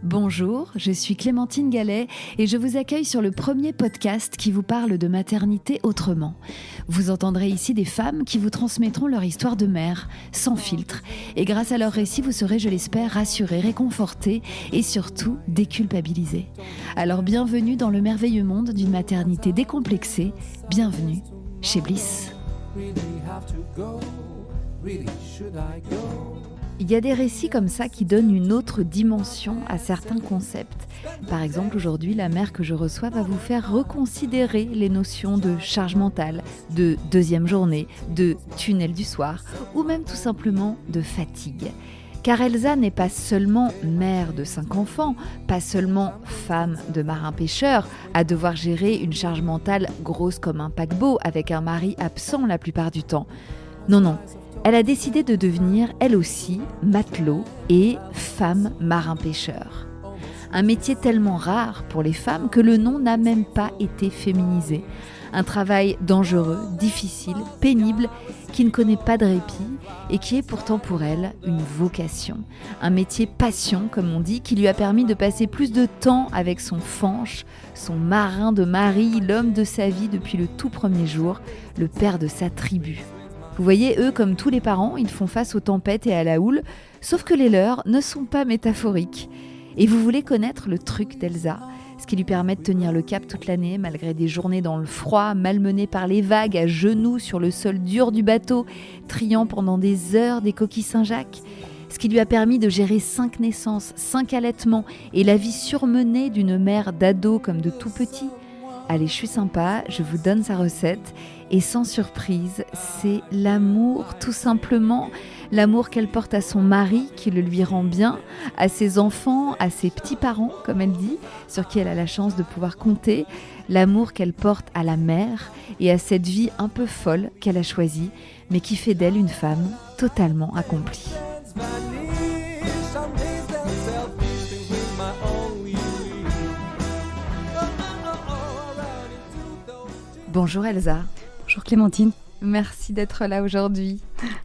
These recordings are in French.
Bonjour, je suis Clémentine Gallet et je vous accueille sur le premier podcast qui vous parle de maternité autrement. Vous entendrez ici des femmes qui vous transmettront leur histoire de mère, sans filtre. Et grâce à leur récit, vous serez, je l'espère, rassurés, réconfortés et surtout déculpabilisés. Alors bienvenue dans le merveilleux monde d'une maternité décomplexée. Bienvenue chez Bliss. Il y a des récits comme ça qui donnent une autre dimension à certains concepts. Par exemple, aujourd'hui, la mère que je reçois va vous faire reconsidérer les notions de charge mentale, de deuxième journée, de tunnel du soir, ou même tout simplement de fatigue. Car Elsa n'est pas seulement mère de 5 enfants, pas seulement femme de marin-pêcheur, à devoir gérer une charge mentale grosse comme un paquebot avec un mari absent la plupart du temps. Non. Elle a décidé de devenir, elle aussi, matelot et femme marin-pêcheur. Un métier tellement rare pour les femmes que le nom n'a même pas été féminisé. Un travail dangereux, difficile, pénible, qui ne connaît pas de répit et qui est pourtant pour elle une vocation. Un métier passion, comme on dit, qui lui a permis de passer plus de temps avec son fanche, son marin de mari, l'homme de sa vie depuis le tout premier jour, le père de sa tribu. Vous voyez, eux, comme tous les parents, ils font face aux tempêtes et à la houle, sauf que les leurs ne sont pas métaphoriques. Et vous voulez connaître le truc d'Elsa, ce qui lui permet de tenir le cap toute l'année, malgré des journées dans le froid, malmenées par les vagues, à genoux sur le sol dur du bateau, triant pendant des heures des coquilles Saint-Jacques. Ce qui lui a permis de gérer 5 naissances, 5 allaitements et la vie surmenée d'une mère d'ado comme de tout petit. Allez, je suis sympa, je vous donne sa recette. Et sans surprise, c'est l'amour, tout simplement. L'amour qu'elle porte à son mari, qui le lui rend bien, à ses enfants, à ses petits-parents, comme elle dit, sur qui elle a la chance de pouvoir compter. L'amour qu'elle porte à la mère et à cette vie un peu folle qu'elle a choisie, mais qui fait d'elle une femme totalement accomplie. Bonjour Elsa. Bonjour Clémentine. Merci d'être là aujourd'hui.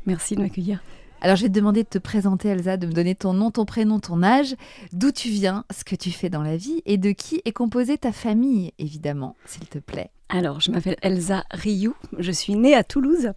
Merci de m'accueillir. Alors je vais te demander de te présenter Elsa, de me donner ton nom, ton prénom, ton âge, d'où tu viens, ce que tu fais dans la vie et de qui est composée ta famille, évidemment, s'il te plaît. Alors je m'appelle Elsa Rioux, je suis née à Toulouse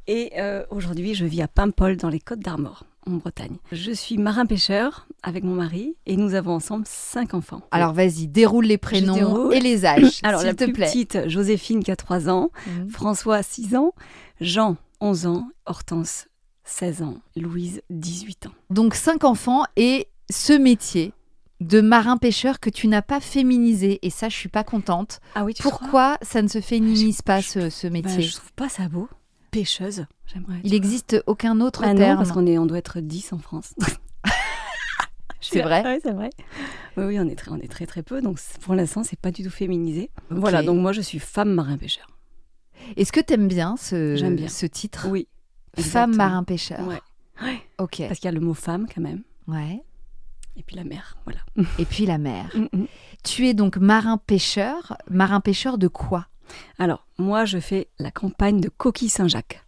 et aujourd'hui je vis à Paimpol dans les Côtes-d'Armor, en Bretagne. Je suis marin-pêcheur avec mon mari et nous avons ensemble 5 enfants. Alors vas-y, déroule les prénoms et les âges, alors, s'il te plaît. La plus petite, Joséphine qui a 3 ans, François 6 ans, Jean 11 ans, Hortense 16 ans, Louise 18 ans. Donc 5 enfants et ce métier de marin-pêcheur que tu n'as pas féminisé et ça je suis pas contente. Ah oui, pourquoi ça ne se féminise pas ce métier? Je trouve pas ça beau. Pêcheuse, j'aimerais. Il n'existe aucun autre terme. Non, parce on doit être 10 en France. C'est vrai? Oui, c'est vrai. Oui, on est très très peu, donc pour l'instant, c'est pas du tout féminisé. Okay. Voilà, donc moi, je suis femme marin-pêcheur. Est-ce que tu aimes bien J'aime bien ce titre? Oui. Femme marin-pêcheur. Ouais. Ok. Parce qu'il y a le mot femme quand même. Ouais. Et puis la mer, voilà. Et puis la mer. Tu es donc marin-pêcheur. Marin-pêcheur de quoi? Alors, moi, je fais la campagne de Coquille Saint-Jacques.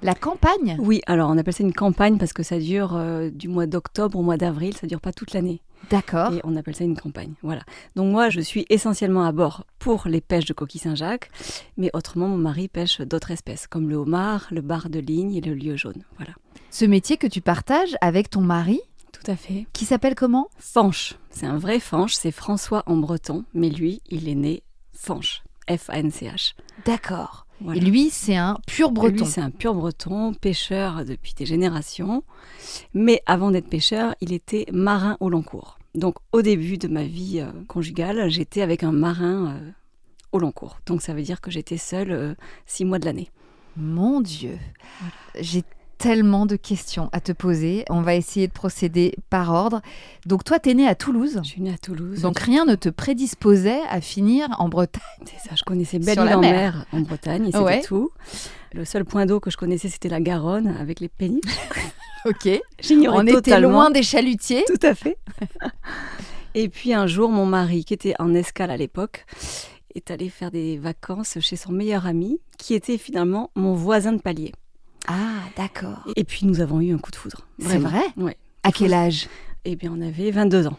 La campagne? Oui, alors on appelle ça une campagne parce que ça dure du mois d'octobre au mois d'avril, ça dure pas toute l'année. D'accord. Et on appelle ça une campagne, voilà. Donc moi, je suis essentiellement à bord pour les pêches de Coquille Saint-Jacques, mais autrement, mon mari pêche d'autres espèces, comme le homard, le bar de ligne et le lieu jaune, voilà. Ce métier que tu partages avec ton mari? Tout à fait. Qui s'appelle comment? Fanche. C'est un vrai Fanche, c'est François en breton, mais lui, il est né Fanche. F-A-N-C-H. D'accord. Voilà. Et lui, c'est un pur breton. Lui, c'est un pur breton, pêcheur depuis des générations. Mais avant d'être pêcheur, il était marin au long cours. Donc, au début de ma vie conjugale, j'étais avec un marin au long cours. Donc, ça veut dire que j'étais seule 6 mois de l'année. Mon Dieu. Voilà. J'ai tellement de questions à te poser. On va essayer de procéder par ordre. Donc toi, t'es née à Toulouse. Je suis née à Toulouse. Donc rien ne te prédisposait à finir en Bretagne. C'est ça, je connaissais Belle-Île-en-Mer en Bretagne et c'était tout. Le seul point d'eau que je connaissais, c'était la Garonne avec les péniches. Ok. J'ignorais On totalement. était loin des chalutiers. Tout à fait. Et puis un jour, mon mari, qui était en escale à l'époque, est allé faire des vacances chez son meilleur ami, qui était finalement mon voisin de palier. Ah, d'accord. Et puis nous avons eu un coup de foudre. C'est vrai? Oui. À quel âge? Eh bien, on avait 22 ans.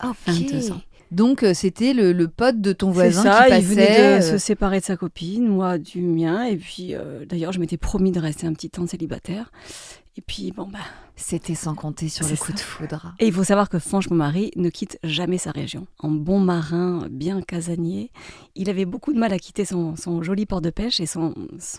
Ok. 22 ans. Donc, c'était le pote de ton voisin C'est ça, qui passait... il venait de se séparer de sa copine, moi du mien. Et puis, d'ailleurs, je m'étais promis de rester un petit temps célibataire. Et puis, bon, bah... C'était sans compter sur le C'est coup de ça. foudre. Et il faut savoir que Fanch, mon mari, ne quitte jamais sa région. En bon marin, bien casanier, il avait beaucoup de mal à quitter son joli port de pêche. Et son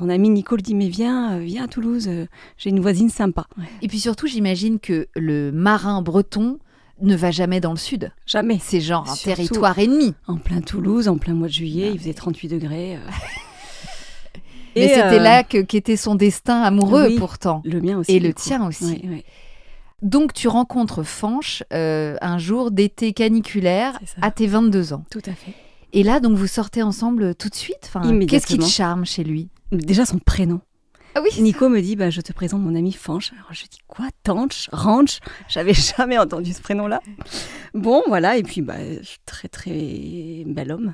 ami Nico lui dit « Mais viens à Toulouse, j'ai une voisine sympa. Ouais. » Et puis surtout, j'imagine que le marin breton ne va jamais dans le sud. Jamais. C'est genre un Surtout territoire ennemi. En plein Toulouse, en plein mois de juillet, Non, il faisait 38 degrés. Mais Et, c'était là qu'était son destin amoureux oui, pourtant. le mien aussi. Et le du coup. tien aussi. Ouais, ouais. Donc tu rencontres Fanch un jour d'été caniculaire C'est ça. à tes 22 ans. Tout à fait. Et là, donc vous sortez ensemble tout de suite. Enfin, Immédiatement. qu'est-ce qui te charme chez lui? Déjà son prénom. Ah oui. Nico me dit je te présente mon ami Fanch. Alors je dis quoi, Tanch, Ranch? J'avais jamais entendu ce prénom-là. Bon voilà, et puis très très bel homme,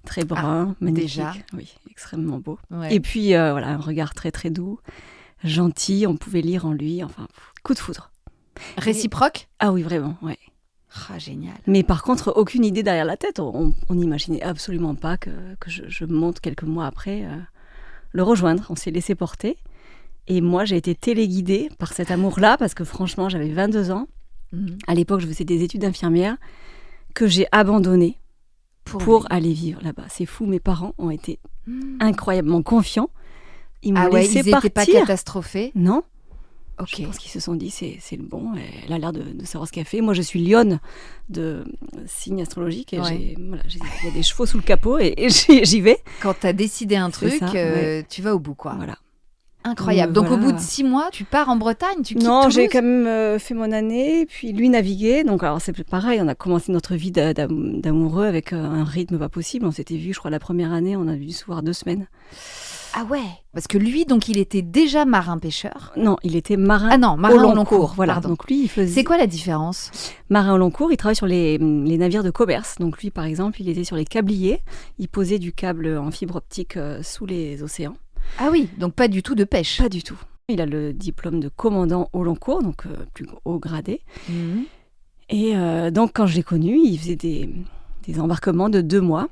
très brun, magnifique. déjà. Oui, extrêmement beau. Ouais. Et puis voilà, un regard très très doux, gentil, on pouvait lire en lui, enfin coup de foudre. Réciproque? Ah oui, vraiment, ouais. Ah, génial. Mais par contre, aucune idée derrière la tête. On n'imaginait absolument pas que je monte quelques mois après le rejoindre. On s'est laissé porter. Et moi, j'ai été téléguidée par cet amour-là parce que franchement, j'avais 22 ans. Mhm. À l'époque, je faisais des études d'infirmière que j'ai abandonnées pour aller vivre là-bas. C'est fou, mes parents ont été incroyablement confiants. Ils m'ont laissé ils n'étaient pas partir. catastrophés. Non. Ok. Je pense qu'ils se sont dit, c'est le bon, elle a l'air de savoir ce qu'elle fait. Moi, je suis lionne de signe astrologique et Ouais. il y a des chevaux sous le capot et j'y vais. Quand tu as décidé un C'est truc, ça, ouais. tu vas au bout, quoi. Voilà. Incroyable. Donc, Voilà. au bout de 6 mois, tu pars en Bretagne, tu quittes Non, Toulouse. j'ai quand même fait mon année, puis lui naviguait. Donc, alors, c'est pareil, on a commencé notre vie d'amoureux avec un rythme pas possible. On s'était vu, je crois, la première année, on a dû se voir 2 semaines. Ah ouais. Parce que lui, donc, il était déjà marin-pêcheur. Non, il était marin. Ah non, marin au au long long cours. cours. Voilà. Pardon. Donc, lui, il faisait. C'est quoi la différence? Marin au long cours, il travaille sur les navires de commerce. Donc, lui, par exemple, il était sur les câbliers. Il posait du câble en fibre optique sous les océans. Ah oui, donc pas du tout de pêche. Pas du tout. Il a le diplôme de commandant au long cours, donc plus haut gradé. Mhm. Et donc, quand je l'ai connu, il faisait des embarquements de 2 mois.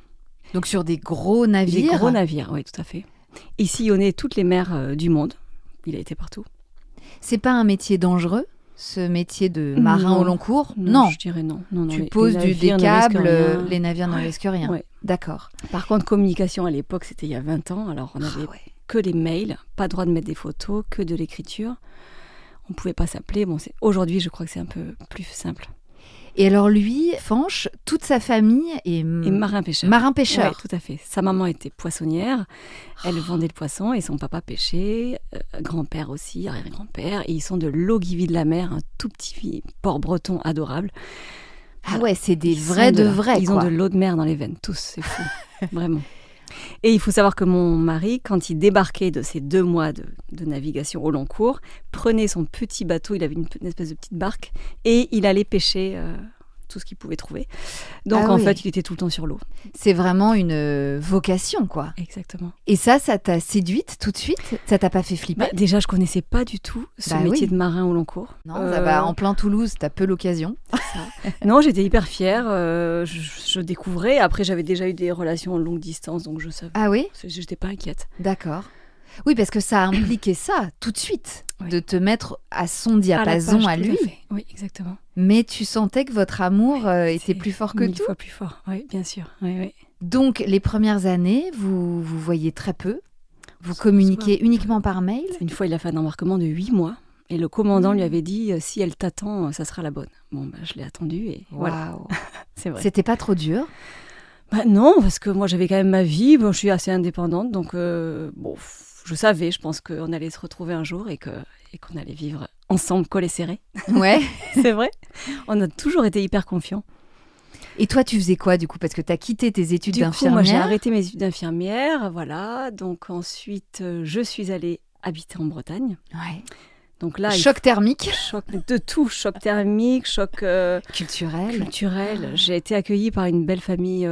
Donc sur des gros navires. Des gros navires, oui, tout à fait. Il sillonnait toutes les mers du monde. Il a été partout. C'est pas un métier dangereux, ce métier de marin Non. au long cours? Non, je dirais non. Non, Tu les poses des navires ne risquent câbles, rien. les navires ne risquent rien. Ouais. D'accord. Par contre, communication à l'époque, c'était il y a 20 ans. Alors, on avait Ah ouais. que les mails, pas droit de mettre des photos, que de l'écriture. On ne pouvait pas s'appeler. Bon, aujourd'hui, je crois que c'est un peu plus simple. Et alors lui, Fanch, toute sa famille est Et marin-pêcheur. marin-pêcheur. Oui, tout à fait. Sa maman était poissonnière. Elle vendait le poisson et son papa pêchait. Grand-père aussi, arrière-grand-père. Et ils sont de Loguivy de la Mer, un tout petit port breton adorable. Ah ouais, c'est des Ils vrais sont de là. vrais, Ils quoi. ont de l'eau de mer dans les veines, tous. C'est fou. Vraiment. Et il faut savoir que mon mari, quand il débarquait de ces 2 mois de navigation au long cours, prenait son petit bateau, il avait une espèce de petite barque, et il allait pêcher tout ce qu'il pouvait trouver. Donc Ah en oui. fait, il était tout le temps sur l'eau. C'est vraiment une vocation, quoi. Exactement. Et ça t'a séduite tout de suite? Ça t'a pas fait flipper? Déjà, je connaissais pas du tout ce Bah métier oui. de marin au long cours. Non, ça va, en plein Toulouse, t'as peu l'occasion. Non, j'étais hyper fière. Je découvrais. Après, j'avais déjà eu des relations longue distance, donc je savais. Ah oui? J'étais pas inquiète. D'accord. Oui, parce que ça a impliqué ça tout de suite, Oui. de te mettre à son À la diapason page, à tout lui. fait. Oui, exactement. Mais tu sentais que votre amour était C'est plus fort que 1000 tout. fois plus fort. Oui, bien sûr. Oui, oui. Donc, les premières années, vous voyez très peu. Vous Se communiquez reçoit. uniquement par mail. Une fois, il a fait un embarquement de 8 mois. Et le commandant lui avait dit si elle t'attend, ça sera la bonne. Bon, je l'ai attendu et voilà, Waouh. c'est vrai. C'était pas trop dur. Non, parce que moi j'avais quand même ma vie. Bon, je suis assez indépendante, donc je savais, je pense qu'on allait se retrouver un jour et qu'on allait vivre ensemble, collés serrés. Ouais. C'est vrai. On a toujours été hyper confiants. Et toi, tu faisais quoi du coup? Parce que tu as quitté tes études Du coup, d'infirmière. moi j'ai arrêté mes études d'infirmière, voilà. Donc ensuite, je suis allée habiter en Bretagne. Ouais. Donc là, Choc thermique. choc de tout, choc thermique, choc Culturel. culturel. J'ai été accueillie par une belle famille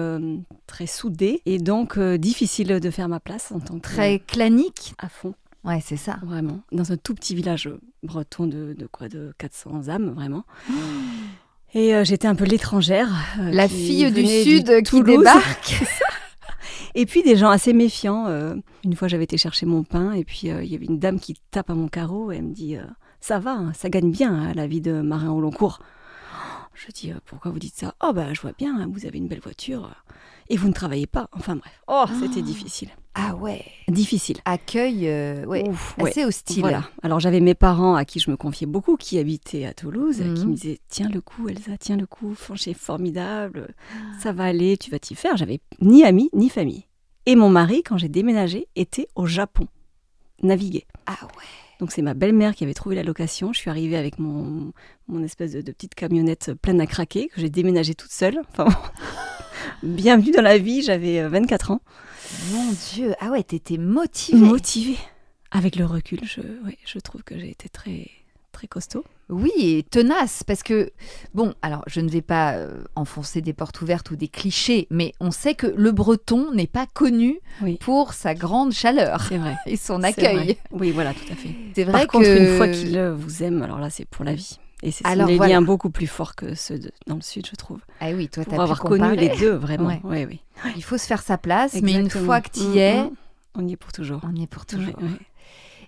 très soudée et donc difficile de faire ma place en tant que Très clanique. à fond, Ouais, c'est ça. vraiment. Dans un tout petit village breton de 400 âmes, vraiment. Et j'étais un peu l'étrangère. La qui fille du venait Sud qui Toulouse. débarque. Et puis des gens assez méfiants. Une fois, j'avais été chercher mon pain et puis il y avait une dame qui tape à mon carreau et elle me dit ça va, hein, ça gagne bien hein, la vie de marin au long cours. Je dis pourquoi vous dites ça? Oh bah je vois bien, hein, vous avez une belle voiture et vous ne travaillez pas. Enfin bref, c'était difficile. Ah ouais. Difficile. Accueil assez hostile. Voilà. Alors j'avais mes parents à qui je me confiais beaucoup, qui habitaient à Toulouse, Mhm. qui me disaient tiens le coup Elsa, tiens le coup, c'est formidable, ça va aller, tu vas t'y faire. J'avais ni amis ni famille. Et mon mari, quand j'ai déménagé, était au Japon, naviguer. Ah ouais. Donc c'est ma belle-mère qui avait trouvé la location. Je suis arrivée avec mon espèce de petite camionnette pleine à craquer, que j'ai déménagée toute seule. Enfin, bienvenue dans la vie, j'avais 24 ans. Mon Dieu. Ah ouais, t'étais motivée. Motivée. Avec le recul, je trouve que j'ai été très, très costaud. Oui, et tenace, parce que, bon, alors je ne vais pas enfoncer des portes ouvertes ou des clichés, mais on sait que le breton n'est pas connu Oui. pour sa grande chaleur C'est vrai. et son C'est accueil. vrai. Oui, voilà, tout à fait. C'est vrai Par contre, que... une fois qu'il vous aime, alors là, c'est pour la vie. Et c'est Alors, des voilà. liens beaucoup plus forts que ceux dans le Sud, je trouve. Ah oui, toi, Pour t'as pu avoir comparer. connu les deux, vraiment. Ouais. Oui, oui. Il faut se faire sa place, mais une Exactement. fois que tu y es, On y est pour toujours. on y est pour toujours. Ouais, ouais.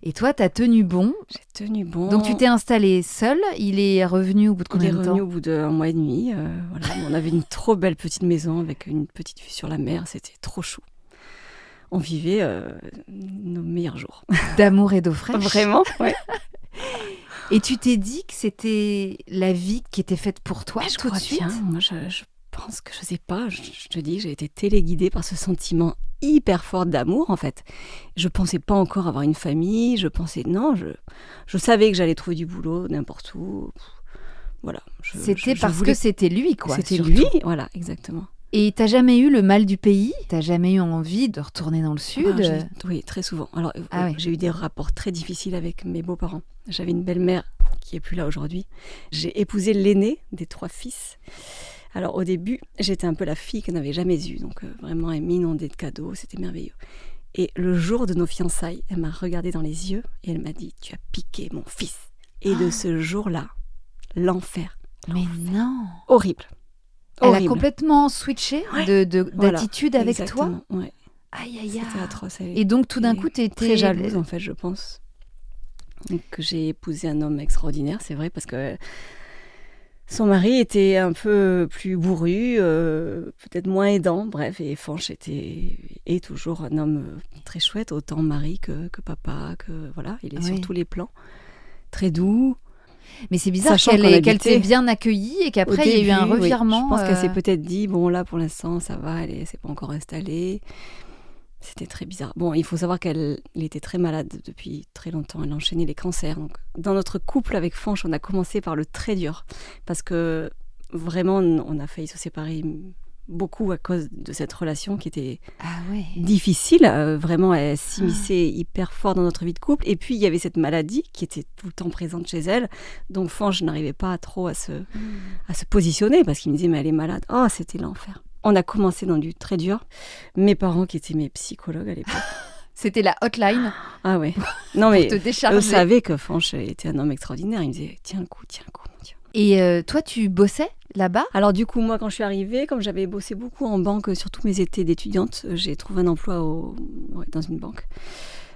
Et toi, t'as tenu bon. J'ai tenu bon. Donc tu t'es installée seule. Il est revenu au bout de Il est combien de revenu temps? au bout d'un mois et demi. Voilà. On avait une trop belle petite maison avec une petite vue sur la mer. C'était trop chou. On vivait nos meilleurs jours. D'amour et d'eau fraîche. Vraiment, ouais. Et tu t'es dit que c'était la vie qui était faite pour toi Mais je tout de crois suite? bien. Moi, je pense que je sais pas. Je te dis, j'ai été téléguidée par ce sentiment hyper fort d'amour, en fait. Je pensais pas encore avoir une famille. Je pensais, non, je savais que j'allais trouver du boulot n'importe où. Voilà. C'était je parce voulais- que c'était lui, quoi. C'était surtout. lui, voilà, exactement. Et t'as jamais eu le mal du pays? T'as jamais eu envie de retourner dans le sud? Oui, très souvent. Alors, Ah oui. j'ai eu des rapports très difficiles avec mes beaux-parents. J'avais une belle-mère qui est plus là aujourd'hui. J'ai épousé l'aîné des 3 fils. Alors, au début, j'étais un peu la fille qu'on n'avait jamais eue. Donc, vraiment, elle m'inondait de cadeaux. C'était merveilleux. Et le jour de nos fiançailles, elle m'a regardée dans les yeux et elle m'a dit « Tu as piqué mon fils ». Et de ce jour-là, l'enfer. Mais non. Horrible. Elle a Horrible. complètement switché Ouais. d'attitude Voilà, avec toi. exactement, ouais. Aïe, aïe, C'était aïe. atroce. Et donc tout d'un Et coup, t'étais très jalouse, en fait, je pense. Donc, que j'ai épousé un homme extraordinaire, c'est vrai, parce que son mari était un peu plus bourru, peut-être moins aidant, bref, et Fanch est toujours un homme très chouette, autant mari que papa, que voilà, il est Oui. sur tous les plans, très doux. Mais c'est bizarre Sachant qu'elle qu'on qu'elle habitait t'ait bien accueillie et qu'après il y a eu un oui. revirement. Je pense qu'elle s'est peut-être dit, bon là pour l'instant ça va, elle s'est pas encore installée. C'était très bizarre. Bon, il faut savoir qu'elle était très malade depuis très longtemps. Elle enchaînait les cancers. Donc, dans notre couple avec Fanch, on a commencé par le très dur. Parce que vraiment, on a failli se séparer beaucoup à cause de cette relation qui était Ah ouais. difficile. Vraiment, elle s'immisçait hyper fort dans notre vie de couple. Et puis, il y avait cette maladie qui était tout le temps présente chez elle. Donc, Fanch n'arrivait pas trop à se positionner parce qu'il me disait, mais elle est malade. Oh, c'était l'enfer. On a commencé dans du très dur. Mes parents, qui étaient mes psychologues à l'époque. C'était la hotline Ah ouais. Non, mais pour te décharger. eux savaient que Fanch était un homme extraordinaire. Ils me disaient, tiens le coup, mon Dieu. Et toi, tu bossais là-bas? Alors du coup, moi, quand je suis arrivée, comme j'avais bossé beaucoup en banque, surtout mes étés d'étudiante, j'ai trouvé un emploi dans une banque.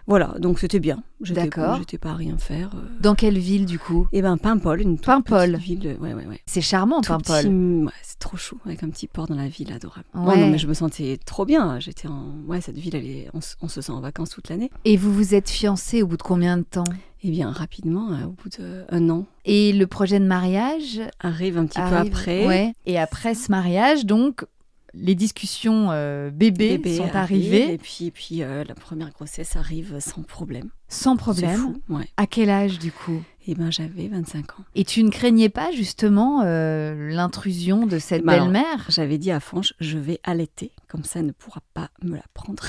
Voilà, donc c'était bien. D'accord. J'étais pas à rien faire. Dans quelle ville du coup? Et ben Paimpol, une toute Paimpol. petite ville. Ouais. C'est charmant, Tout Paimpol. petit, ouais, c'est trop chou, avec un petit port dans la ville, adorable. Ouais. Non, mais je me sentais trop bien. J'étais cette ville, on se sent en vacances toute l'année. Et vous vous êtes fiancés au bout de combien de temps? Eh bien, rapidement, au bout d'1 an, Et le projet de mariage arrive un petit peu arrive, après. ouais. Et après ce mariage, donc, les discussions bébés sont arrive, arrivées Et puis la première grossesse arrive sans problème. sans C'est problème. fou, ouais. À quel âge du coup? Eh ben, j'avais 25 ans. Et tu ne craignais pas justement l'intrusion de cette Bah alors, belle-mère? J'avais dit à Fanch, je vais allaiter, comme ça elle ne pourra pas me la prendre.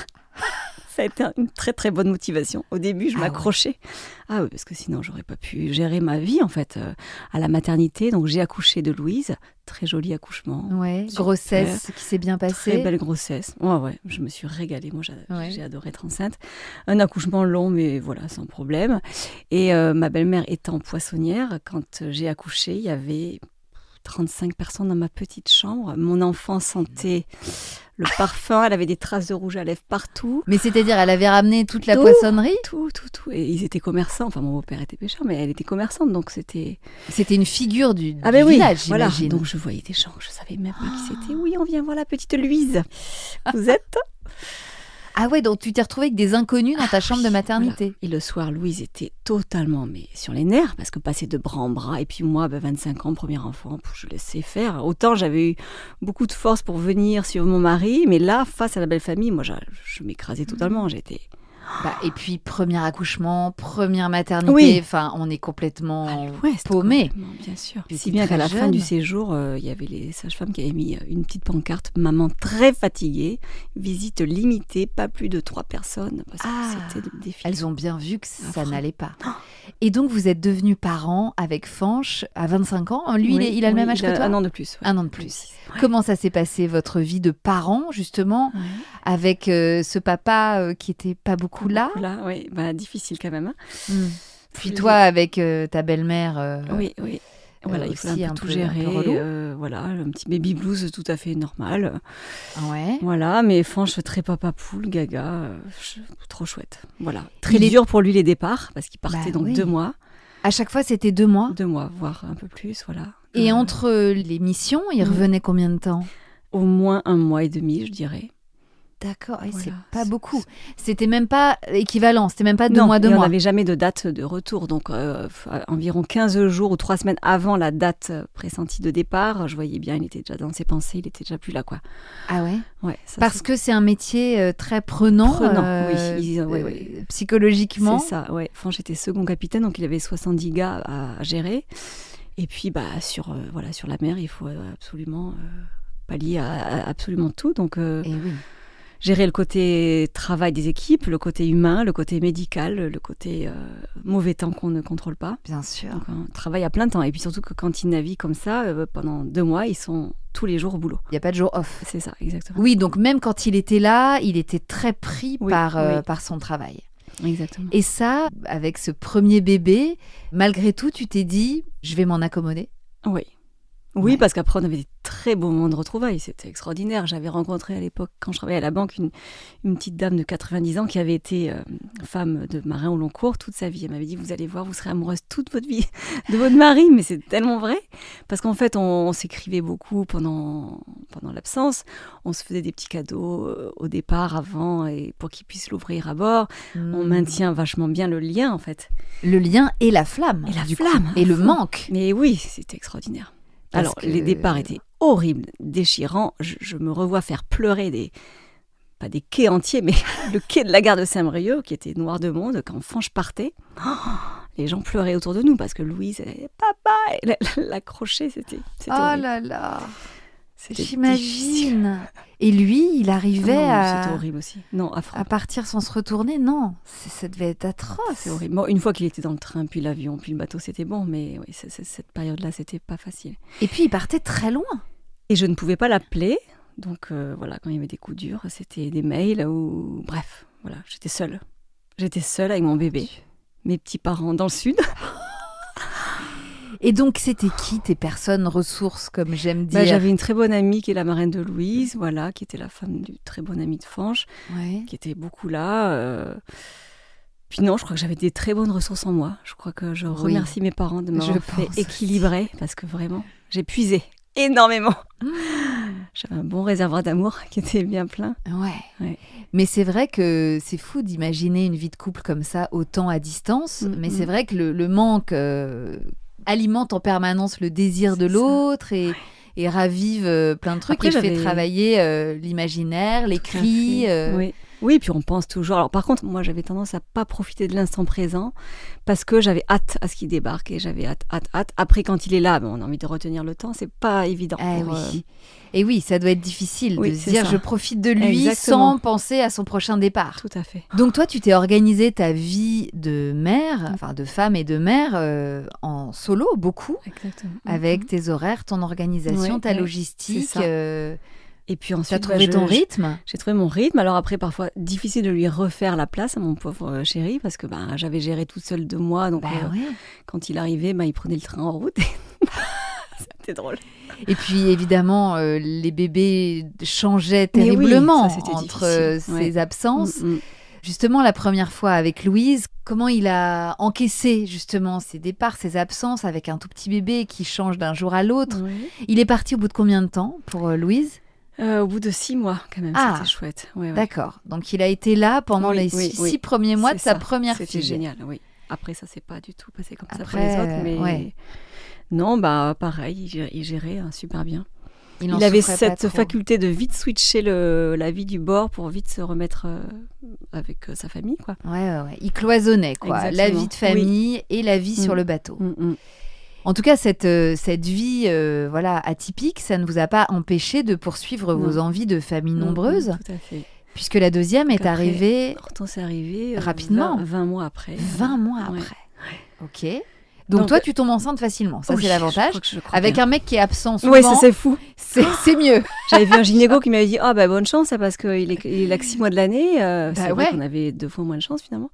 Ça a été une très très bonne motivation. Au début, je Ah m'accrochais. Ah oui, parce que sinon, j'aurais pas pu gérer ma vie en fait à la maternité. Donc, j'ai accouché de Louise, très joli accouchement. Ouais, Super. grossesse qui s'est bien passée. Très belle grossesse. Ouais, je me suis régalée. Moi, Ouais. j'ai adoré être enceinte. Un accouchement long, mais voilà, sans problème. Et ma belle-mère étant poissonnière, quand j'ai accouché, il y avait 35 personnes dans ma petite chambre. Mon enfant sentait le parfum, elle avait des traces de rouge à lèvres partout. Mais c'est-à-dire, elle avait ramené toute la poissonnerie ? Tout. Et ils étaient commerçants. Enfin, mon beau-père était pêcheur, mais elle était commerçante, donc c'était... C'était une figure du oui, village, voilà. j'imagine. Donc je voyais des gens, je savais même pas qui c'était. Oui, on vient voir la petite Louise. Vous êtes ? Ah ouais, donc tu t'es retrouvée avec des inconnus dans ta chambre de maternité. Voilà. Et le soir, Louise était totalement sur les nerfs, parce que passer de bras en bras, et puis moi, 25 ans, premier enfant, je laissais faire. Autant j'avais eu beaucoup de force pour venir suivre mon mari, mais là, face à la belle famille, moi, je m'écrasais totalement. J'étais... Et puis, premier accouchement, première maternité, enfin, on est complètement paumé. Bien sûr. Puis Si bien qu'à la fin du séjour, il y avait les sages-femmes qui avaient mis une petite pancarte, maman très fatiguée, visite limitée, pas plus de 3 personnes, parce que c'était le défi. Elles ont bien vu que ça n'allait pas. Et donc, vous êtes devenus parents avec Fanch à 25 ans. Lui, il a le même âge que toi ? Un an de plus. Un an de plus. Comment ça s'est passé, votre vie de parent, justement, avec ce papa qui était pas beaucoup là, oui, difficile quand même. Puis toi, avec ta belle-mère. Oui. Voilà, il fallait un peu tout gérer. Voilà, un petit baby blues tout à fait normal. Ouais. Voilà, mais Fanch, très papa poule, gaga, trop chouette. Voilà. Très dur pour lui les départs, parce qu'il partait 2 mois. À chaque fois, c'était 2 mois ? 2 mois, voire un peu plus, voilà. Et entre les missions, il revenait combien de temps ? Au moins 1 mois et demi, je dirais. D'accord, c'est pas beaucoup. C'était même pas équivalent, c'était même pas 2 mois, 2 mois. On n'avait jamais de date de retour, donc environ 15 jours ou 3 semaines avant la date pressentie de départ, je voyais bien, il était déjà dans ses pensées, il était déjà plus là, quoi. Ah ouais ? Ouais. Parce que c'est un métier très prenant, oui. Psychologiquement. C'est ça, ouais. Fanch était second capitaine, donc il avait 70 gars à gérer. Et puis, sur la mer, il faut absolument pallier à absolument tout, donc... Gérer le côté travail des équipes, le côté humain, le côté médical, le côté mauvais temps qu'on ne contrôle pas. Bien sûr. Donc, on travaille à plein temps. Et puis surtout que quand ils naviguent comme ça, pendant 2 mois, ils sont tous les jours au boulot. Il n'y a pas de jour off. C'est ça, exactement. Oui, donc même quand il était là, il était très pris par son travail. Exactement. Et ça, avec ce premier bébé, malgré tout, tu t'es dit, je vais m'en accommoder ? Oui, parce qu'après, on avait des très beaux moments de retrouvailles. C'était extraordinaire. J'avais rencontré à l'époque, quand je travaillais à la banque, une petite dame de 90 ans qui avait été femme de marin au long cours toute sa vie. Elle m'avait dit, vous allez voir, vous serez amoureuse toute votre vie de votre mari. Mais c'est tellement vrai. Parce qu'en fait, on s'écrivait beaucoup pendant l'absence. On se faisait des petits cadeaux au départ, avant, et pour qu'il puisse l'ouvrir à bord. On maintient vachement bien le lien, en fait. Le lien et la flamme. Et le manque. Mais oui, c'était extraordinaire. Alors, les départs étaient horribles, déchirants. Je me revois faire pleurer pas des quais entiers, mais le quai de la gare de Saint-Brieuc, qui était noir de monde, quand Fanch partait. Les gens pleuraient autour de nous, parce que Louise, elle, papa, elle l'accrochait, c'était horrible. Là là. J'imagine. Et lui, il arrivait c'était horrible aussi. Non, à partir sans se retourner. Non, ça devait être atroce. C'est horrible. Bon, une fois qu'il était dans le train, puis l'avion, puis le bateau, c'était bon. Mais oui, cette période-là, c'était pas facile. Et puis, il partait très loin. Et je ne pouvais pas l'appeler. Donc voilà, quand il y avait des coups durs, c'était des mails ou... Bref, voilà, j'étais seule. J'étais seule avec mon bébé. Mes petits parents dans le sud. Et donc, c'était qui tes personnes ressources, comme j'aime dire ? J'avais une très bonne amie qui est la marraine de Louise, voilà, qui était la femme du très bon ami de Fanch, qui était beaucoup là. Puis non, je crois que j'avais des très bonnes ressources en moi. Je crois que je remercie mes parents de m'avoir fait équilibrer, parce que vraiment, j'ai puisé énormément. J'avais un bon réservoir d'amour qui était bien plein. Ouais. Mais c'est vrai que c'est fou d'imaginer une vie de couple comme ça, autant à distance. Mais c'est vrai que le manque... alimente en permanence le désir de l'autre et ravive plein de trucs. Après, fait travailler l'imaginaire, les cris. Oui, puis on pense toujours. Alors par contre, moi j'avais tendance à pas profiter de l'instant présent parce que j'avais hâte à ce qu'il débarque et j'avais hâte. Après, quand il est là, on a envie de retenir le temps, c'est pas évident. Et oui, ça doit être difficile de se dire je profite de lui sans penser à son prochain départ. Tout à fait. Donc toi, tu t'es organisé ta vie de mère, enfin de femme et de mère en solo, beaucoup. Exactement. Avec tes horaires, ton organisation, ta logistique. Et puis ensuite, tu as trouvé ton rythme ? J'ai trouvé mon rythme. Alors après, parfois, difficile de lui refaire la place à mon pauvre chéri, parce que j'avais géré toute seule 2 mois. Donc quand il arrivait, il prenait le train en route. c'était drôle. Et puis évidemment, les bébés changeaient terriblement entre ces absences. Justement, la première fois avec Louise, comment il a encaissé justement ces départs, ces absences avec un tout petit bébé qui change d'un jour à l'autre. Il est parti au bout de combien de temps pour Louise ? Au bout de 6 mois, quand même, c'était chouette. D'accord. Donc, il a été là pendant les 6 premiers mois de sa première fille. C'était génial, oui. Après, ça s'est pas du tout passé comme ça pour les autres, mais non, pareil, il gérait super bien. Il avait cette faculté de vite switcher la vie du bord pour vite se remettre avec sa famille, quoi. Ouais. Il cloisonnait, quoi. Exactement. La vie de famille et la vie sur le bateau. En tout cas, cette vie atypique, ça ne vous a pas empêché de poursuivre vos envies de famille nombreuse. Tout à fait. Puisque la deuxième est arrivée... Hortense est arrivée rapidement. 20 mois après. 20 mois après. Ok. Donc toi, tu tombes enceinte facilement. Ça, c'est l'avantage. Avec un mec qui est absent souvent. Oui, ça, c'est fou. C'est mieux. J'avais vu un gynéco qui m'avait dit bonne chance, parce qu'il est là que 6 mois de l'année. C'est vrai qu'on avait 2 fois moins de chance, finalement.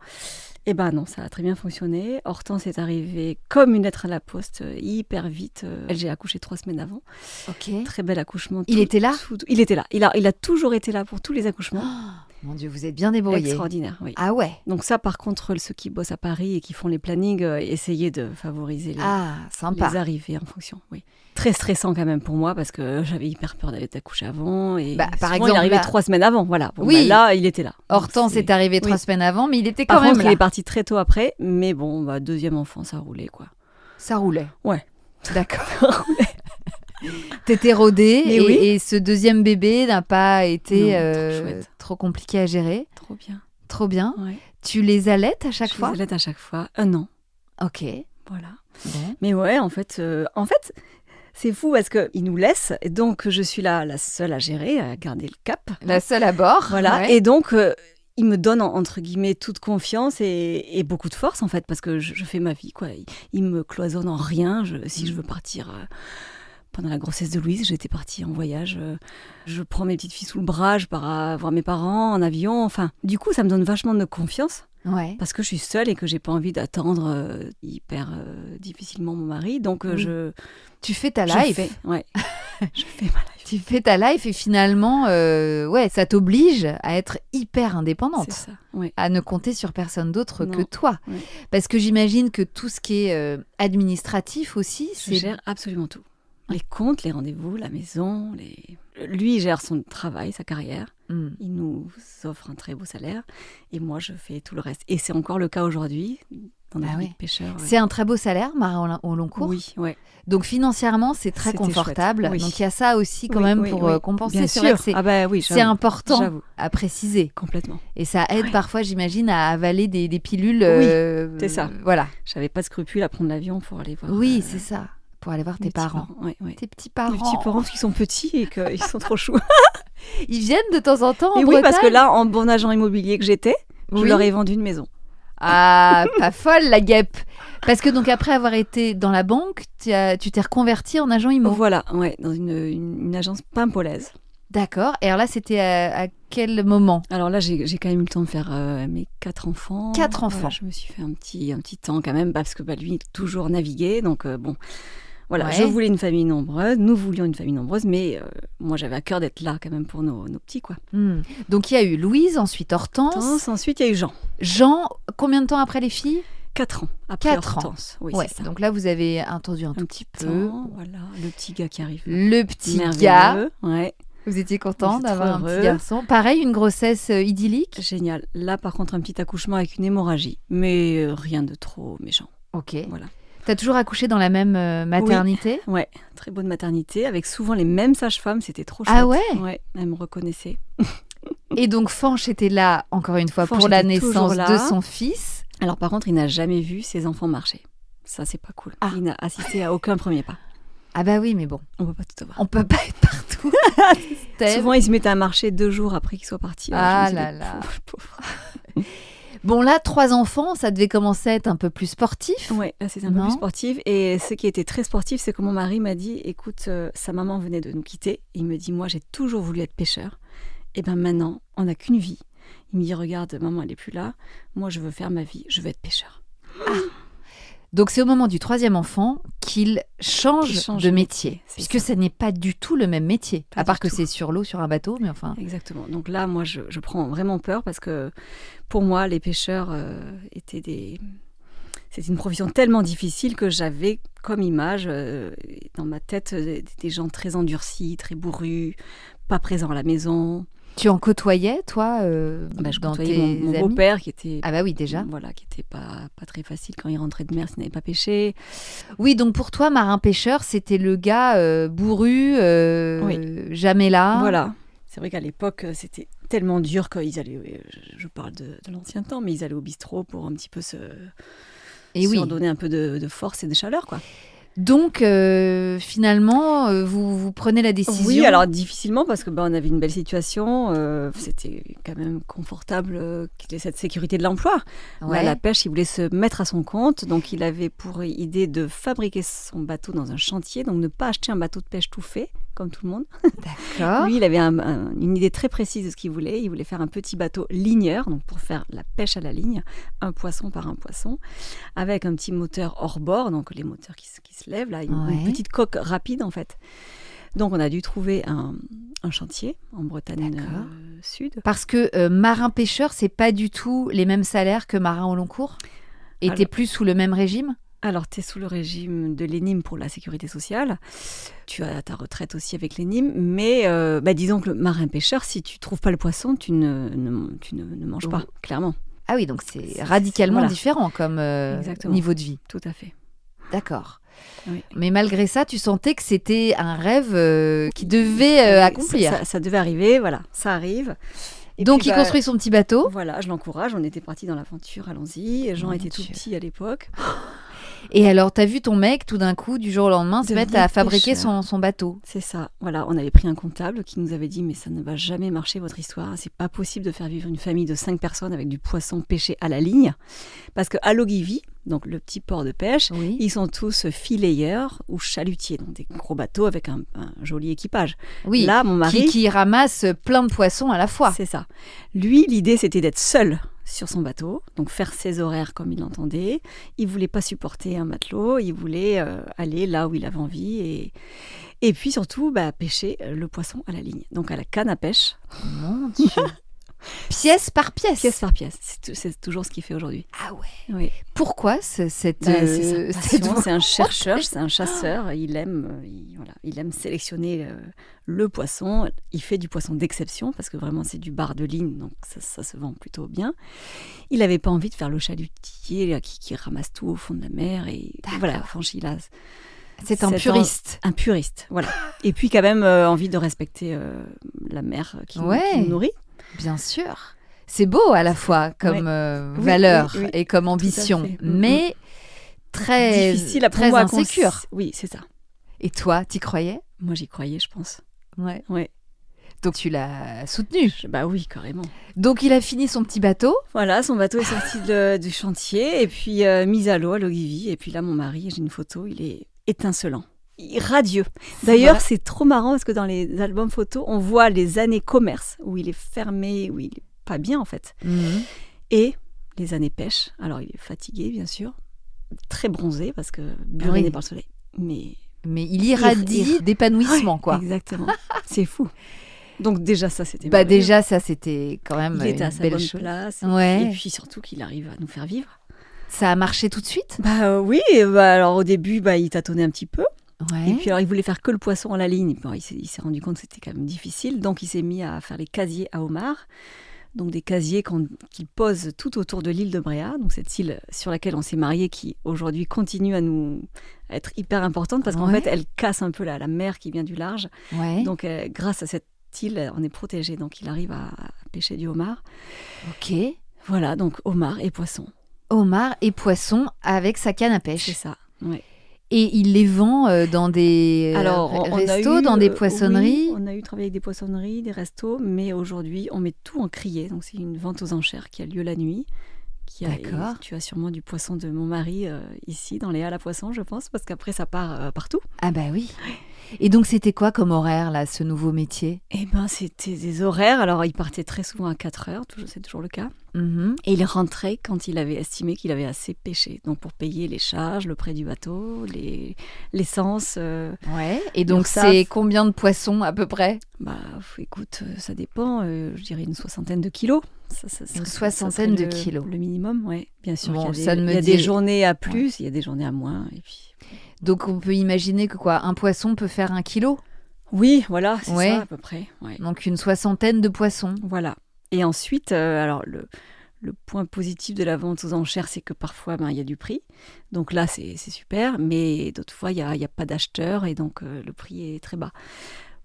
Et non, ça a très bien fonctionné. Hortense est arrivée comme une lettre à la poste, hyper vite. J'ai accouché 3 semaines avant. Ok. Très bel accouchement. Il était là ? Il était là. Il a toujours été là pour tous les accouchements. Mon Dieu, vous êtes bien débrouillés. Extraordinaire, oui. Ah ouais. Donc ça, par contre, ceux qui bossent à Paris et qui font les plannings, essayer de favoriser les arrivées en fonction, oui. Très stressant quand même pour moi, parce que j'avais hyper peur d'accoucher avant. Et par exemple, il est arrivé 3 semaines avant, voilà. Là, il était là. Hortense est arrivé 3 semaines avant, mais il était quand même là. Par contre, il est parti très tôt après, mais deuxième enfant, ça roulait, quoi. Ça roulait. Ouais. D'accord. Ça roulait. T'étais rodée et ce deuxième bébé n'a pas été trop compliqué à gérer. Trop bien. Ouais. Tu les allaites à chaque fois ? Je les allaite à chaque fois. 1 an. Ok. Voilà. Bon. Mais ouais, en fait, c'est fou parce qu'ils nous laissent. Et donc, je suis là, la seule à gérer, à garder le cap. La seule à bord. Voilà. Ouais. Et donc, ils me donnent, entre guillemets, toute confiance et beaucoup de force, en fait, parce que je fais ma vie, quoi. Ils me cloisonnent en rien. Si je veux partir... Pendant la grossesse de Louise, j'étais partie en voyage. Je prends mes petites filles sous le bras, je pars voir mes parents en avion. Enfin, du coup, ça me donne vachement de confiance. Ouais. Parce que je suis seule et que j'ai pas envie d'attendre hyper difficilement mon mari. Donc, tu fais ta life. Je fais ma life. Tu fais ta life et finalement, ça t'oblige à être hyper indépendante. C'est ça, ouais. À ne compter sur personne d'autre que toi. Ouais. Parce que j'imagine que tout ce qui est administratif aussi, je gère absolument tout. Les comptes, les rendez-vous, la maison, lui, il gère son travail, sa carrière. Il nous offre un très beau salaire. Et moi, je fais tout le reste. Et c'est encore le cas aujourd'hui, dans notre vie de pêcheur. C'est un très beau salaire, marin au long cours. Oui, ouais. Donc financièrement, c'est très confortable. Oui. Donc il y a ça aussi quand même pour compenser. Bien sûr. C'est important à préciser. Complètement. Et ça aide parfois, j'imagine, à avaler des pilules. C'est ça. Voilà. J'avais pas de scrupule à prendre l'avion pour aller voir. Oui, c'est ça. Pour aller voir tes parents. Tes petits parents. Les petits parents, parce qu'ils sont petits et qu'ils sont trop choux. Ils viennent de temps en temps en Bretagne. Oui, parce que là, en bon agent immobilier que j'étais, je leur ai vendu une maison. Ah, pas folle la guêpe. Parce que donc après avoir été dans la banque, tu t'es reconverti en agent immo. Voilà, dans une agence pimpolaise. D'accord. Et alors là, c'était à quel moment ? Alors là, j'ai quand même eu le temps de faire mes 4 enfants. 4 enfants. Voilà, je me suis fait un petit temps quand même, parce que lui, toujours navigué. Donc voilà, je voulais une famille nombreuse, nous voulions une famille nombreuse, mais moi, j'avais à cœur d'être là quand même pour nos petits, quoi. Donc il y a eu Louise, ensuite Hortense. Ensuite, il y a eu Jean. Jean, combien de temps après les filles ? 4 ans après 4 Hortense. Oui, c'est ça. Donc là, vous avez attendu un tout petit peu. Voilà, le petit gars qui arrive. Le petit gars. Ouais. Vous étiez content d'avoir un petit garçon. Pareil, une grossesse idyllique. Génial. Là, par contre, un petit accouchement avec une hémorragie, mais rien de trop méchant. Ok. Voilà. T'as toujours accouché dans la même maternité ? Oui, très bonne maternité, avec souvent les mêmes sages-femmes, c'était trop chouette. Ah ouais ? Ouais, elles me reconnaissaient. Et donc Fanch était là, encore une fois, pour la naissance de son fils. Alors par contre, il n'a jamais vu ses enfants marcher. Ça, c'est pas cool. Il n'a assisté à aucun premier pas. Ah bah oui, mais bon. On peut pas tout avoir. On peut pas être partout. Souvent, il se mettait à marcher 2 jours après qu'il soit parti. Ah là là. Pauvre. Bon, là, 3 enfants, ça devait commencer à être un peu plus sportif. Oui, là, c'était un peu plus sportif. Et ce qui était très sportif, c'est que mon mari m'a dit, écoute, sa maman venait de nous quitter. Et il me dit, moi, j'ai toujours voulu être pêcheur. Et bien maintenant, on n'a qu'une vie. Il me dit, regarde, maman, elle n'est plus là. Moi, je veux faire ma vie. Je veux être pêcheur. Donc, c'est au moment du 3e enfant qu'il change de métier, puisque ça n'est pas du tout le même métier, Pas à part du que tout. c'est sur l'eau, sur un bateau, mais enfin... Exactement. Donc là, moi, je prends vraiment peur parce que pour moi, les pêcheurs c'était une profession tellement difficile que j'avais comme image dans ma tête des gens très endurcis, très bourrus, pas présents à la maison. Tu en côtoyais, toi, Je dans côtoyais tes mon amis beau-père qui était... Ah bah oui, déjà. Voilà, qui était pas très facile quand il rentrait de mer s'il n'avait pas pêché. Oui, donc pour toi, marin-pêcheur, c'était le gars bourru, jamais là. Voilà. C'est vrai qu'à l'époque, c'était tellement dur qu'ils allaient... Je parle de l'ancien temps, mais ils allaient au bistrot pour un petit peu se redonner un peu de force et de chaleur, quoi. Donc, finalement, vous prenez la décision. Oui, alors difficilement parce que on avait une belle situation. C'était quand même confortable qu'il ait cette sécurité de l'emploi. Ouais. Là, la pêche, il voulait se mettre à son compte. Donc, il avait pour idée de fabriquer son bateau dans un chantier. Donc, ne pas acheter un bateau de pêche tout fait, comme tout le monde. D'accord. Lui, il avait une idée très précise de ce qu'il voulait. Il voulait faire un petit bateau ligneur, donc pour faire la pêche à la ligne, un poisson par un poisson, avec un petit moteur hors bord, donc les moteurs qui se lèvent, là, une petite coque rapide en fait. Donc on a dû trouver un chantier en Bretagne Sud. Parce que marin-pêcheur, c'est pas du tout les mêmes salaires que marin au long cours. Et t'es plus sous le même régime? Alors, tu es sous le régime de l'ENIM pour la sécurité sociale. Tu as ta retraite aussi avec l'ENIM. Mais disons que le marin-pêcheur, si tu ne trouves pas le poisson, tu ne manges pas, clairement. Ah oui, donc c'est radicalement différent comme niveau de vie. Tout à fait. D'accord. Oui. Mais malgré ça, tu sentais que c'était un rêve qui devait accomplir. Ça devait arriver, voilà, ça arrive. Et donc, il construit son petit bateau. Voilà, je l'encourage. On était partis dans l'aventure, allons-y. Jean était tout petit à l'époque. Et alors, t'as vu ton mec, tout d'un coup, du jour au lendemain, se mettre à fabriquer son bateau. C'est ça. Voilà, on avait pris un comptable qui nous avait dit « Mais ça ne va jamais marcher, votre histoire. C'est pas possible de faire vivre une famille de 5 personnes avec du poisson pêché à la ligne. » Parce qu'à Logivi, donc le petit port de pêche, ils sont tous fileyeurs ou chalutiers, donc des gros bateaux avec un joli équipage. Oui, là, mon mari, qui ramasse plein de poissons à la fois. C'est ça. Lui, l'idée, c'était d'être seul sur son bateau, donc faire ses horaires comme il l'entendait. Il voulait pas supporter un matelot, il voulait aller là où il avait envie et puis surtout pêcher le poisson à la ligne, donc à la canne à pêche. Mon Dieu. Pièce par pièce. Pièce par pièce. C'est toujours ce qu'il fait aujourd'hui. Ah ouais. Oui. Pourquoi c'est sa passion. C'est un chercheur, c'est un chasseur. Il aime sélectionner le poisson. Il fait du poisson d'exception parce que vraiment c'est du bar de ligne, donc ça se vend plutôt bien. Il n'avait pas envie de faire le chalutier qui ramasse tout au fond de la mer et voilà, franchement, il a. C'est un puriste. Un puriste, voilà. Et puis quand même envie de respecter la mer qui nous nourrit. Bien sûr. C'est beau à la fois comme valeur et comme ambition, mais très difficile à très insécure. Oui, c'est ça. Et toi, t'y croyais? Moi, j'y croyais, je pense. Ouais. Ouais. Donc tu l'as soutenu? Oui, carrément. Donc il a fini son petit bateau? Voilà, son bateau est sorti du chantier et puis mis à l'eau à Logivi. Et puis là, mon mari, j'ai une photo, il est étincelant. Radieux. D'ailleurs, c'est trop marrant parce que dans les albums photos, on voit les années commerce où il est fermé, où il est pas bien en fait. Et les années pêche. Alors, il est fatigué, bien sûr, très bronzé parce que buriné par le soleil. Mais il irradie d'épanouissement, quoi. Exactement. C'est fou. Donc déjà, ça, c'était déjà, ça, c'était quand même il était à sa belle bonne chose. place. Ouais. Et puis surtout qu'il arrive à nous faire vivre. Ça a marché tout de suite? Oui. Alors au début, il tâtonnait un petit peu. Ouais. Et puis alors il voulait faire que le poisson à la ligne. Il s'est rendu compte que c'était quand même difficile, donc il s'est mis à faire les casiers à homards, donc des casiers qu'il pose tout autour de l'île de Bréhat, donc cette île sur laquelle on s'est mariés, qui aujourd'hui continue à être hyper importante parce qu'en fait elle casse un peu la mer qui vient du large. Ouais. Donc grâce à cette île, on est protégé, donc il arrive à pêcher du homard. Ok. Voilà, donc homard et poisson. Homard et poisson avec sa canne à pêche. C'est ça. Ouais. Et il les vend dans des restos, dans des poissonneries. Oui, on a travaillé avec des poissonneries, des restos, mais aujourd'hui, on met tout en criée. Donc, c'est une vente aux enchères qui a lieu la nuit. D'accord. Tu as sûrement du poisson de mon mari ici, dans les halles à poissons, je pense, parce qu'après, ça part partout. Ah bah oui. Et donc, c'était quoi comme horaire, là, ce nouveau métier? Eh ben, c'était des horaires. Alors, il partait très souvent à 4 heures, c'est toujours le cas. Mhm. Et il rentrait quand il avait estimé qu'il avait assez pêché. Donc, pour payer les charges, le prêt du bateau, l'essence. Ouais. Et donc, l'URSSAF. c'est combien de poissons, à peu près? Écoute, ça dépend. Je dirais une 60aine de kilos. Une 60aine de kilos. Le minimum, oui. Bien sûr, Bon, il y a des journées à plus, il y a des journées à moins. Et puis... Donc, on peut imaginer que un poisson peut faire 1 kilo? Oui, voilà, c'est Ouais. ça à peu près. Ouais. Donc, une 60aine de poissons. Voilà. Et ensuite, alors le point positif de la vente aux enchères, c'est que parfois, il y a du prix. Donc là, c'est super. Mais d'autres fois, il n'y a pas d'acheteurs et donc le prix est très bas.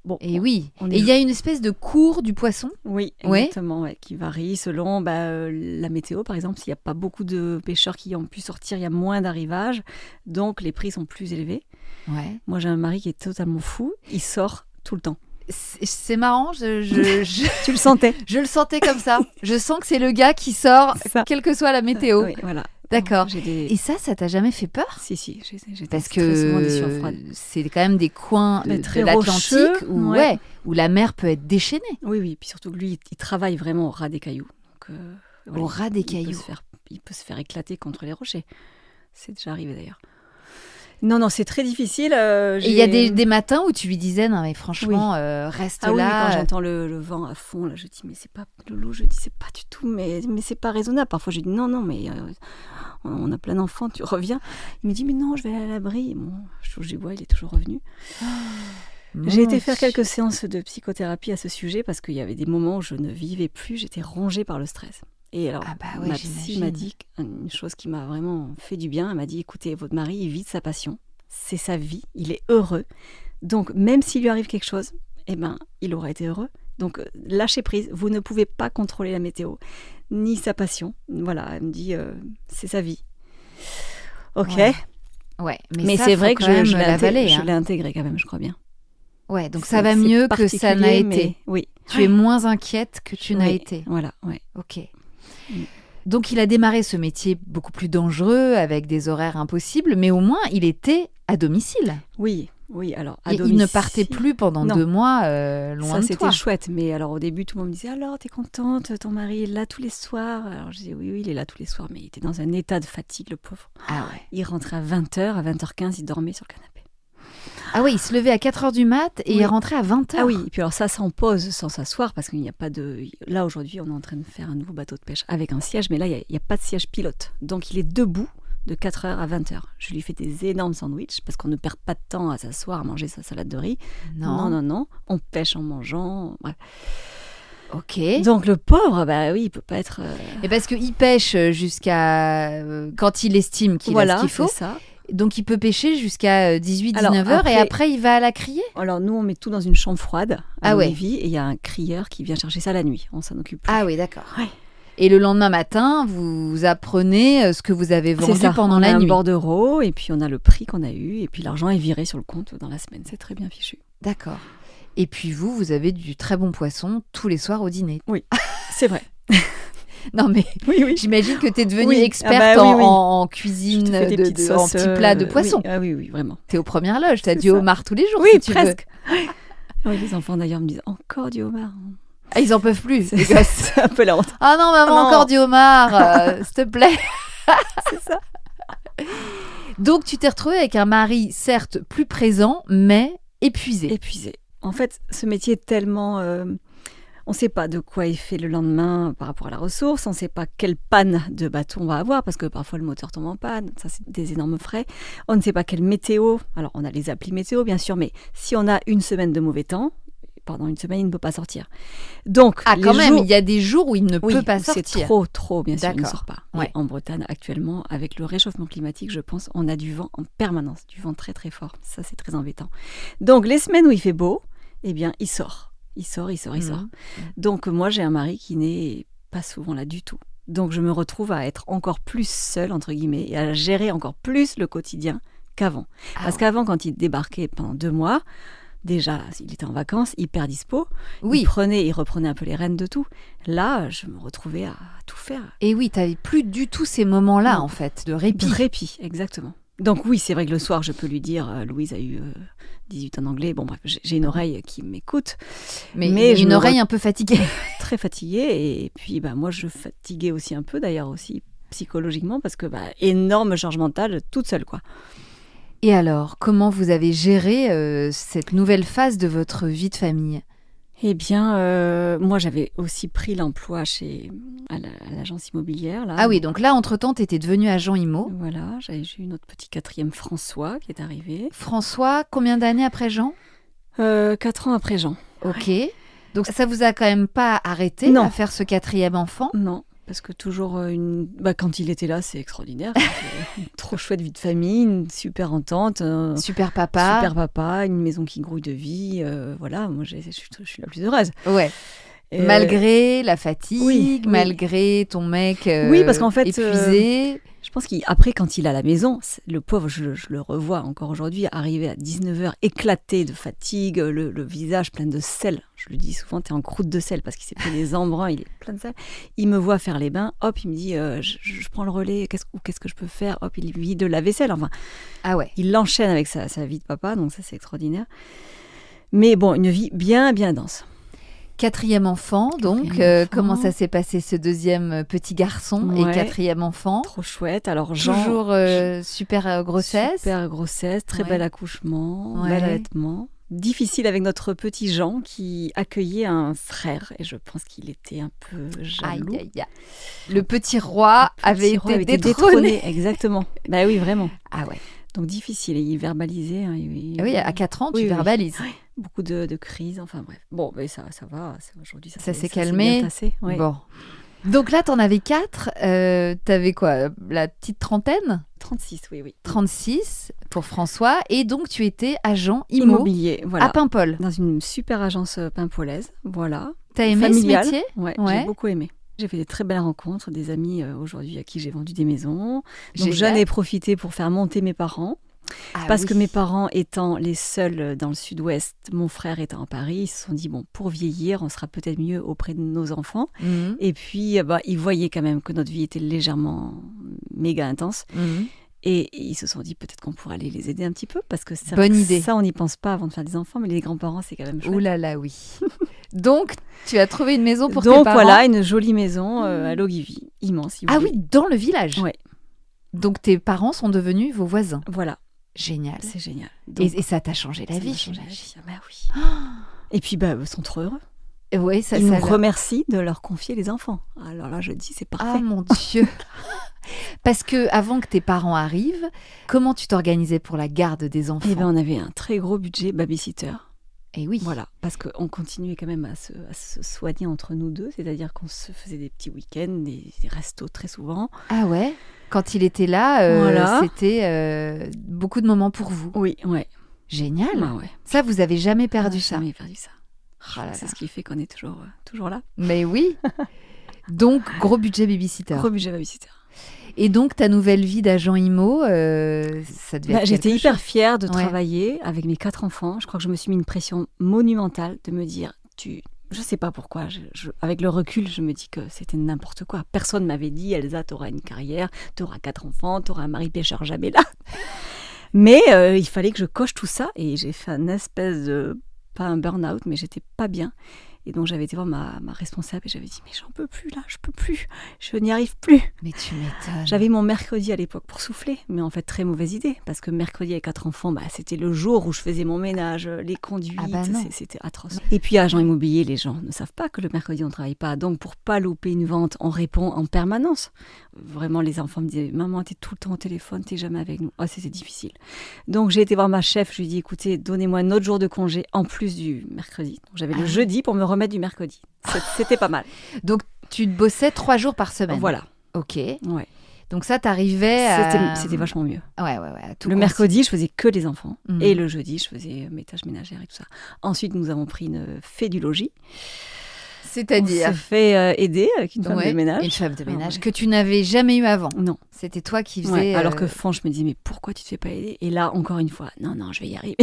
Bon, Et oui. Et il y a une espèce de cours du poisson? Oui, Ouais. exactement, qui varie selon la météo. Par exemple, s'il n'y a pas beaucoup de pêcheurs qui ont pu sortir, il y a moins d'arrivages. Donc, les prix sont plus élevés. Ouais. Moi, j'ai un mari qui est totalement fou. Il sort tout le temps. C'est marrant, Tu le sentais? je le sentais comme ça. Je sens que c'est le gars qui sort, C'est ça. quelle que soit la météo. Oui, voilà. D'accord. Et Et ça t'a jamais fait peur? Si, j'étais Parce très souvent des que sueurs froides. c'est quand même des coins Mais de très l'Atlantique rocheux, ouais. où la mer peut être déchaînée. Oui, puis surtout que lui, il travaille vraiment au ras des cailloux. Donc, Au ras des cailloux. Il peut se faire éclater contre les rochers. C'est déjà arrivé d'ailleurs. Non, c'est très difficile. Et il y a des matins où tu lui disais, non mais franchement, reste Oui, là. quand j'entends le vent à fond, là, je dis, mais c'est pas Loulou, je dis, c'est pas du tout, mais c'est pas raisonnable. Parfois, je dis, non, mais on a plein d'enfants, tu reviens. Il me dit, mais non, je vais aller à l'abri. Bon, je touche du bois, il est toujours revenu. J'ai été faire quelques séances de psychothérapie à ce sujet parce qu'il y avait des moments où je ne vivais plus, j'étais rongée par le stress. Et alors, ma psy m'a dit une chose qui m'a vraiment fait du bien. Elle m'a dit, écoutez, votre mari, il vit de sa passion. C'est sa vie, il est heureux. Donc, même s'il lui arrive quelque chose, il aura été heureux. Donc, lâchez prise. Vous ne pouvez pas contrôler la météo, ni sa passion. Voilà, elle me dit, c'est sa vie. Ok. Ouais, mais ça, c'est vrai faut que quand même je l'avaler, l'ai intégré quand même, je crois bien. Ouais, donc ça va mieux que ça n'a été. Oui. Tu es moins inquiète que tu n'as été. Voilà, ouais. Ok. Donc il a démarré ce métier beaucoup plus dangereux, avec des horaires impossibles, mais au moins il était à domicile. Oui, alors à domicile. Il ne partait plus pendant 2 mois loin de toi. Ça, c'était chouette, mais alors au début, tout le monde me disait, alors, t'es contente, ton mari est là tous les soirs? Alors je disais, oui, il est là tous les soirs, mais il était dans un état de fatigue, le pauvre. Ah ouais. Il rentrait à 20h, à 20h15, il dormait sur le canapé. Ah oui, il se levait à 4h du mat et il rentrait à 20h. Ah oui, et puis alors ça en pause sans s'asseoir parce qu'il n'y a pas de... Là, aujourd'hui, on est en train de faire un nouveau bateau de pêche avec un siège, mais là, il n'y a pas de siège pilote. Donc, il est debout de 4h à 20h. Je lui fais des énormes sandwichs parce qu'on ne perd pas de temps à s'asseoir, à manger sa salade de riz. Non. On pêche en mangeant. Bref. Ok. Donc, le pauvre, il peut pas être... Et parce qu'il pêche jusqu'à... quand il estime qu'il a ce qu'il faut. C'est ça. Donc, il peut pêcher jusqu'à 18-19h et après, il va à la criée. Alors, nous, on met tout dans une chambre froide à Lévis et il y a un crieur qui vient chercher ça la nuit. On s'en occupe plus. Ah oui, d'accord. Ouais. Et le lendemain matin, vous apprenez ce que vous avez vendu pendant la nuit. On a un bordereau et puis on a le prix qu'on a eu et puis l'argent est viré sur le compte dans la semaine. C'est très bien fichu. D'accord. Et puis vous avez du très bon poisson tous les soirs au dîner. Oui, c'est vrai. Non mais oui. J'imagine que tu es devenue experte en cuisine, en petits plats de poisson. Oui, vraiment. Tu es aux premières loges, tu as du homard tous les jours. Oui, si tu presque. Oui, les enfants d'ailleurs me disent encore du homard. Ah, ils en peuvent plus. C'est un peu la honte. Ah non, maman, encore du homard, s'il te plaît. C'est ça. Donc tu t'es retrouvée avec un mari, certes plus présent, mais épuisé. En fait, ce métier est tellement... on ne sait pas de quoi il fait le lendemain par rapport à la ressource, on ne sait pas quelle panne de bateau on va avoir, parce que parfois le moteur tombe en panne, ça c'est des énormes frais. On ne sait pas quelle météo, alors on a les applis météo bien sûr, mais si on a une semaine de mauvais temps, pendant une semaine il ne peut pas sortir. Donc, quand même, il y a des jours où il ne peut pas sortir. C'est trop, bien sûr, il ne sort pas. Ouais. En Bretagne actuellement, avec le réchauffement climatique, je pense, on a du vent en permanence, du vent très très fort, ça c'est très embêtant. Donc les semaines où il fait beau, eh bien il sort. Il sort. Donc moi, j'ai un mari qui n'est pas souvent là du tout. Donc je me retrouve à être encore plus seule, entre guillemets, et à gérer encore plus le quotidien qu'avant. Parce qu'avant, quand il débarquait pendant 2 mois, déjà, il était en vacances, hyper dispo. Oui. Il reprenait un peu les rênes de tout. Là, je me retrouvais à tout faire. Et oui, tu n'avais plus du tout ces moments-là, en fait, de répit. De répit, exactement. Donc oui, c'est vrai que le soir, je peux lui dire, Louise a eu 18 en anglais. Bon bref, j'ai une oreille qui m'écoute. Mais une oreille un peu fatiguée. Très fatiguée. Et puis moi, je fatiguais aussi un peu, d'ailleurs aussi psychologiquement, parce que énorme charge mentale toute seule, quoi. Et alors, comment vous avez géré cette nouvelle phase de votre vie de famille ? Eh bien, moi, j'avais aussi pris l'emploi à l'agence immobilière. Là. Ah oui, donc là, entre-temps, tu étais devenu agent IMO. Voilà, j'ai eu notre petit 4e François qui est arrivé. François, combien d'années après Jean ? 4 ans après Jean. Ok. Donc ça vous a quand même pas arrêté à faire ce 4e enfant ? Non. Parce que toujours, quand il était là, c'est extraordinaire. Une trop chouette vie de famille, une super entente. Super papa, une maison qui grouille de vie. Voilà, moi, je suis la plus heureuse. Ouais. Malgré la fatigue, oui. malgré ton mec oui, parce qu'en fait, épuisé. Je pense qu'après, quand il est à la maison, le pauvre, je le revois encore aujourd'hui, arriver à 19h, éclaté de fatigue, le visage plein de sel. Je lui dis souvent, t'es en croûte de sel, parce qu'il s'est pris des embruns, il est plein de sel. Il me voit faire les bains, hop, il me dit, je prends le relais, qu'est-ce que je peux faire ? Hop, il vide de la vaisselle, enfin. Ah ouais. Il l'enchaîne avec sa vie de papa, donc ça, c'est extraordinaire. Mais bon, une vie bien, bien dense. 4e enfant, donc comment ça s'est passé ce 2e petit garçon et 4e enfant ? Trop chouette. Alors Jean, toujours super grossesse. Super grossesse, très bel accouchement, bel allaitement. Difficile avec notre petit Jean qui accueillait un frère et je pense qu'il était un peu jaloux. Le petit roi avait été détrôné. Exactement. Bah oui, vraiment. Ah ouais. Donc difficile, il verbalisait. Oui, à 4 ans, tu verbalises. Oui. Beaucoup de crises, enfin bref. Bon, mais ça va, aujourd'hui ça s'est calmé. Bien passé, ouais. Bon. Donc là, t'en avais 4, t'avais quoi, la petite trentaine ? 36, oui. 36 pour François, et donc tu étais agent immobilier, voilà. À Paimpol. Dans une super agence paimpolaise, voilà. T'as aimé familiale. Ce métier ? Ouais, j'ai beaucoup aimé. J'ai fait des très belles rencontres, des amis aujourd'hui à qui j'ai vendu des maisons. Donc j'en ai profité pour faire monter mes parents. Parce que mes parents étant les seuls dans le sud-ouest, mon frère étant à Paris, ils se sont dit, bon, pour vieillir, on sera peut-être mieux auprès de nos enfants. Mmh. Et puis, ils voyaient quand même que notre vie était légèrement méga intense. Mmh. Et ils se sont dit, peut-être qu'on pourrait aller les aider un petit peu. Parce que bonne idée. Ça, on n'y pense pas avant de faire des enfants, mais les grands-parents, c'est quand même chouette. Ouh là là, oui. Donc, tu as trouvé une maison pour tes parents. parents. Donc voilà, une jolie maison à Logivy, immense. Si vous voulez. Oui, dans le village. Ouais. Donc, tes parents sont devenus vos voisins. Voilà. Génial. C'est génial. Donc, et ça t'a changé la vie. Bah oui. Et puis, ils sont trop heureux. Ouais, ils nous remercient de leur confier les enfants. Alors là, je dis, c'est parfait. Ah mon Dieu. Parce que avant que tes parents arrivent, comment tu t'organisais pour la garde des enfants ? On avait un très gros budget babysitter. Et oui. Voilà, parce qu'on continuait quand même à se soigner entre nous deux, c'est-à-dire qu'on se faisait des petits week-ends, des restos très souvent. Ah ouais ? Quand il était là, c'était beaucoup de moments pour vous. Oui, ouais. Génial. Bah ouais. Ça, vous avez jamais perdu ça ? Jamais perdu ça. C'est ce qui fait qu'on est toujours là. Mais oui. Donc, gros budget babysitter. Gros budget babysitter. Et donc, ta nouvelle vie d'agent IMO, ça devait être j'étais hyper fière de travailler avec mes 4 enfants. Je crois que je me suis mis une pression monumentale de me dire, je sais pas pourquoi, avec le recul, je me dis que c'était n'importe quoi. Personne m'avait dit, Elsa, t'auras une carrière, t'auras 4 enfants, t'auras un mari pêcheur jamais là. Mais il fallait que je coche tout ça et j'ai fait un espèce de, pas un burn-out, mais j'étais pas bien. Et donc, j'avais été voir ma responsable et j'avais dit, mais j'en peux plus là, je peux plus, je n'y arrive plus. Mais tu m'étonnes. J'avais mon mercredi à l'époque pour souffler, mais en fait, très mauvaise idée, parce que mercredi avec 4 enfants, c'était le jour où je faisais mon ménage, les conduites, c'était atroce. Et puis, agent immobilier, les gens ne savent pas que le mercredi, on ne travaille pas. Donc, pour pas louper une vente, on répond en permanence. Vraiment, les enfants me disaient, maman, t'es tout le temps au téléphone, t'es jamais avec nous. Oh, c'était difficile. Donc, j'ai été voir ma chef, je lui ai dit, écoutez, donnez-moi un autre jour de congé en plus du mercredi. Donc, j'avais le jeudi pour me remettre du mercredi. C'était pas mal. Donc, tu bossais 3 jours par semaine. Voilà. Ok. Ouais. Donc ça, t'arrivais à... C'était vachement mieux. Ouais. Le mercredi, je faisais que les enfants. Et le jeudi, je faisais mes tâches ménagères et tout ça. Ensuite, nous avons pris une fée du logis. C'est-à-dire on s'est fait aider avec une femme de ménage. Une femme de ménage que tu n'avais jamais eu avant. Non. C'était toi qui faisais... Ouais, alors que je me disais, mais pourquoi tu te fais pas aider ? Et là, encore une fois, non, je vais y arriver.